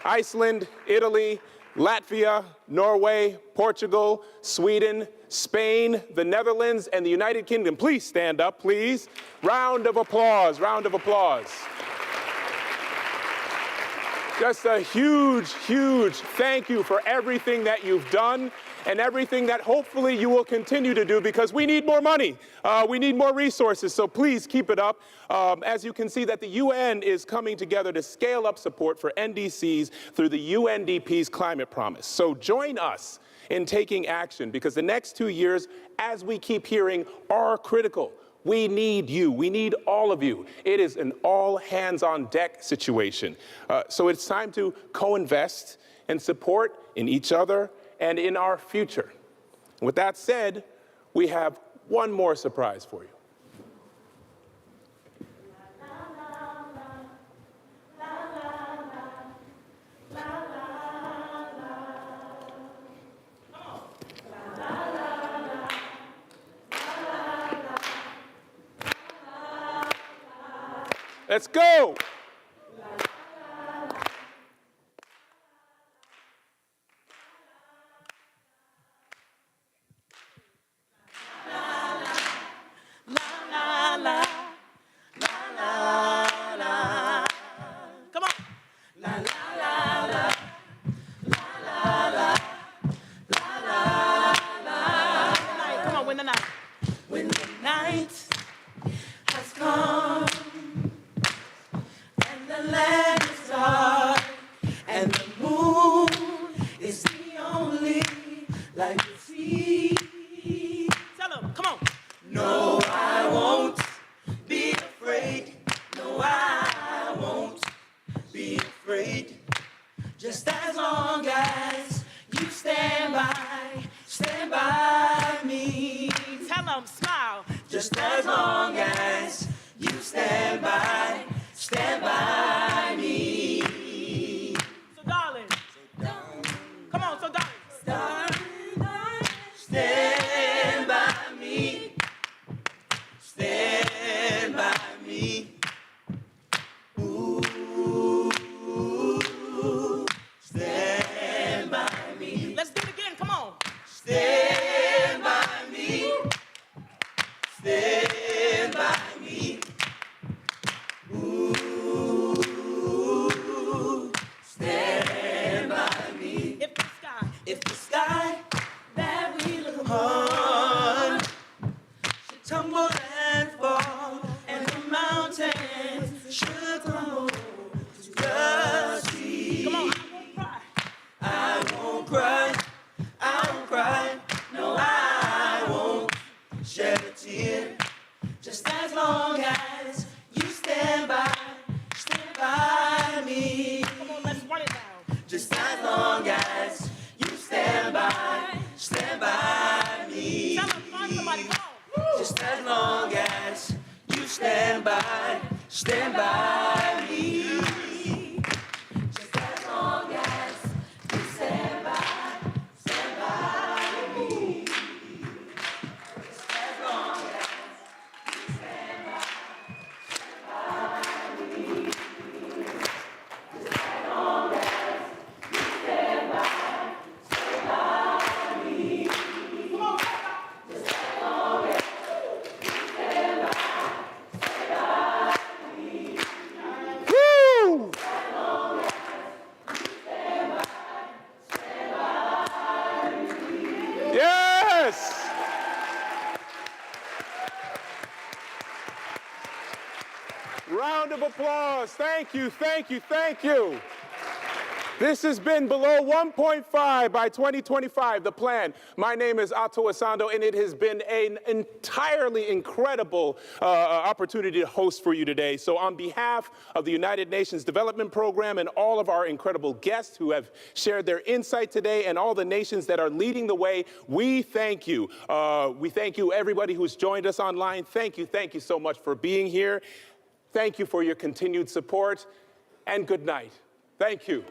Iceland, Italy, Latvia, Norway, Portugal, Sweden, Spain, the Netherlands, and the United Kingdom. Please stand up, please. Round of applause, round of applause. Just a huge, huge thank you for everything that you've done and everything that hopefully you will continue to do, because we need more money. We need more resources, so please keep it up. As you can see, that the UN is coming together to scale up support for NDCs through the UNDP's Climate Promise. So join us in taking action, because the next 2 years, as we keep hearing, are critical. We need you. We need all of you. It is an all-hands-on-deck situation. So it's time to co-invest and support in each other and in our future. With that said, we have one more surprise for you. Let's go. stand by me. Just as long as you stand by me. Just as long as you stand by me. Woo! Yes! Round of applause. Thank you, thank you, thank you. This has been Below 1.5 by 2025, the plan. My name is Ato Asando, and it has been an entirely incredible opportunity to host for you today. So on behalf of the United Nations Development Program and all of our incredible guests who have shared their insight today and all the nations that are leading the way, we thank you. We thank you, everybody who's joined us online. Thank you so much for being here. Thank you for your continued support, and good night. Thank you.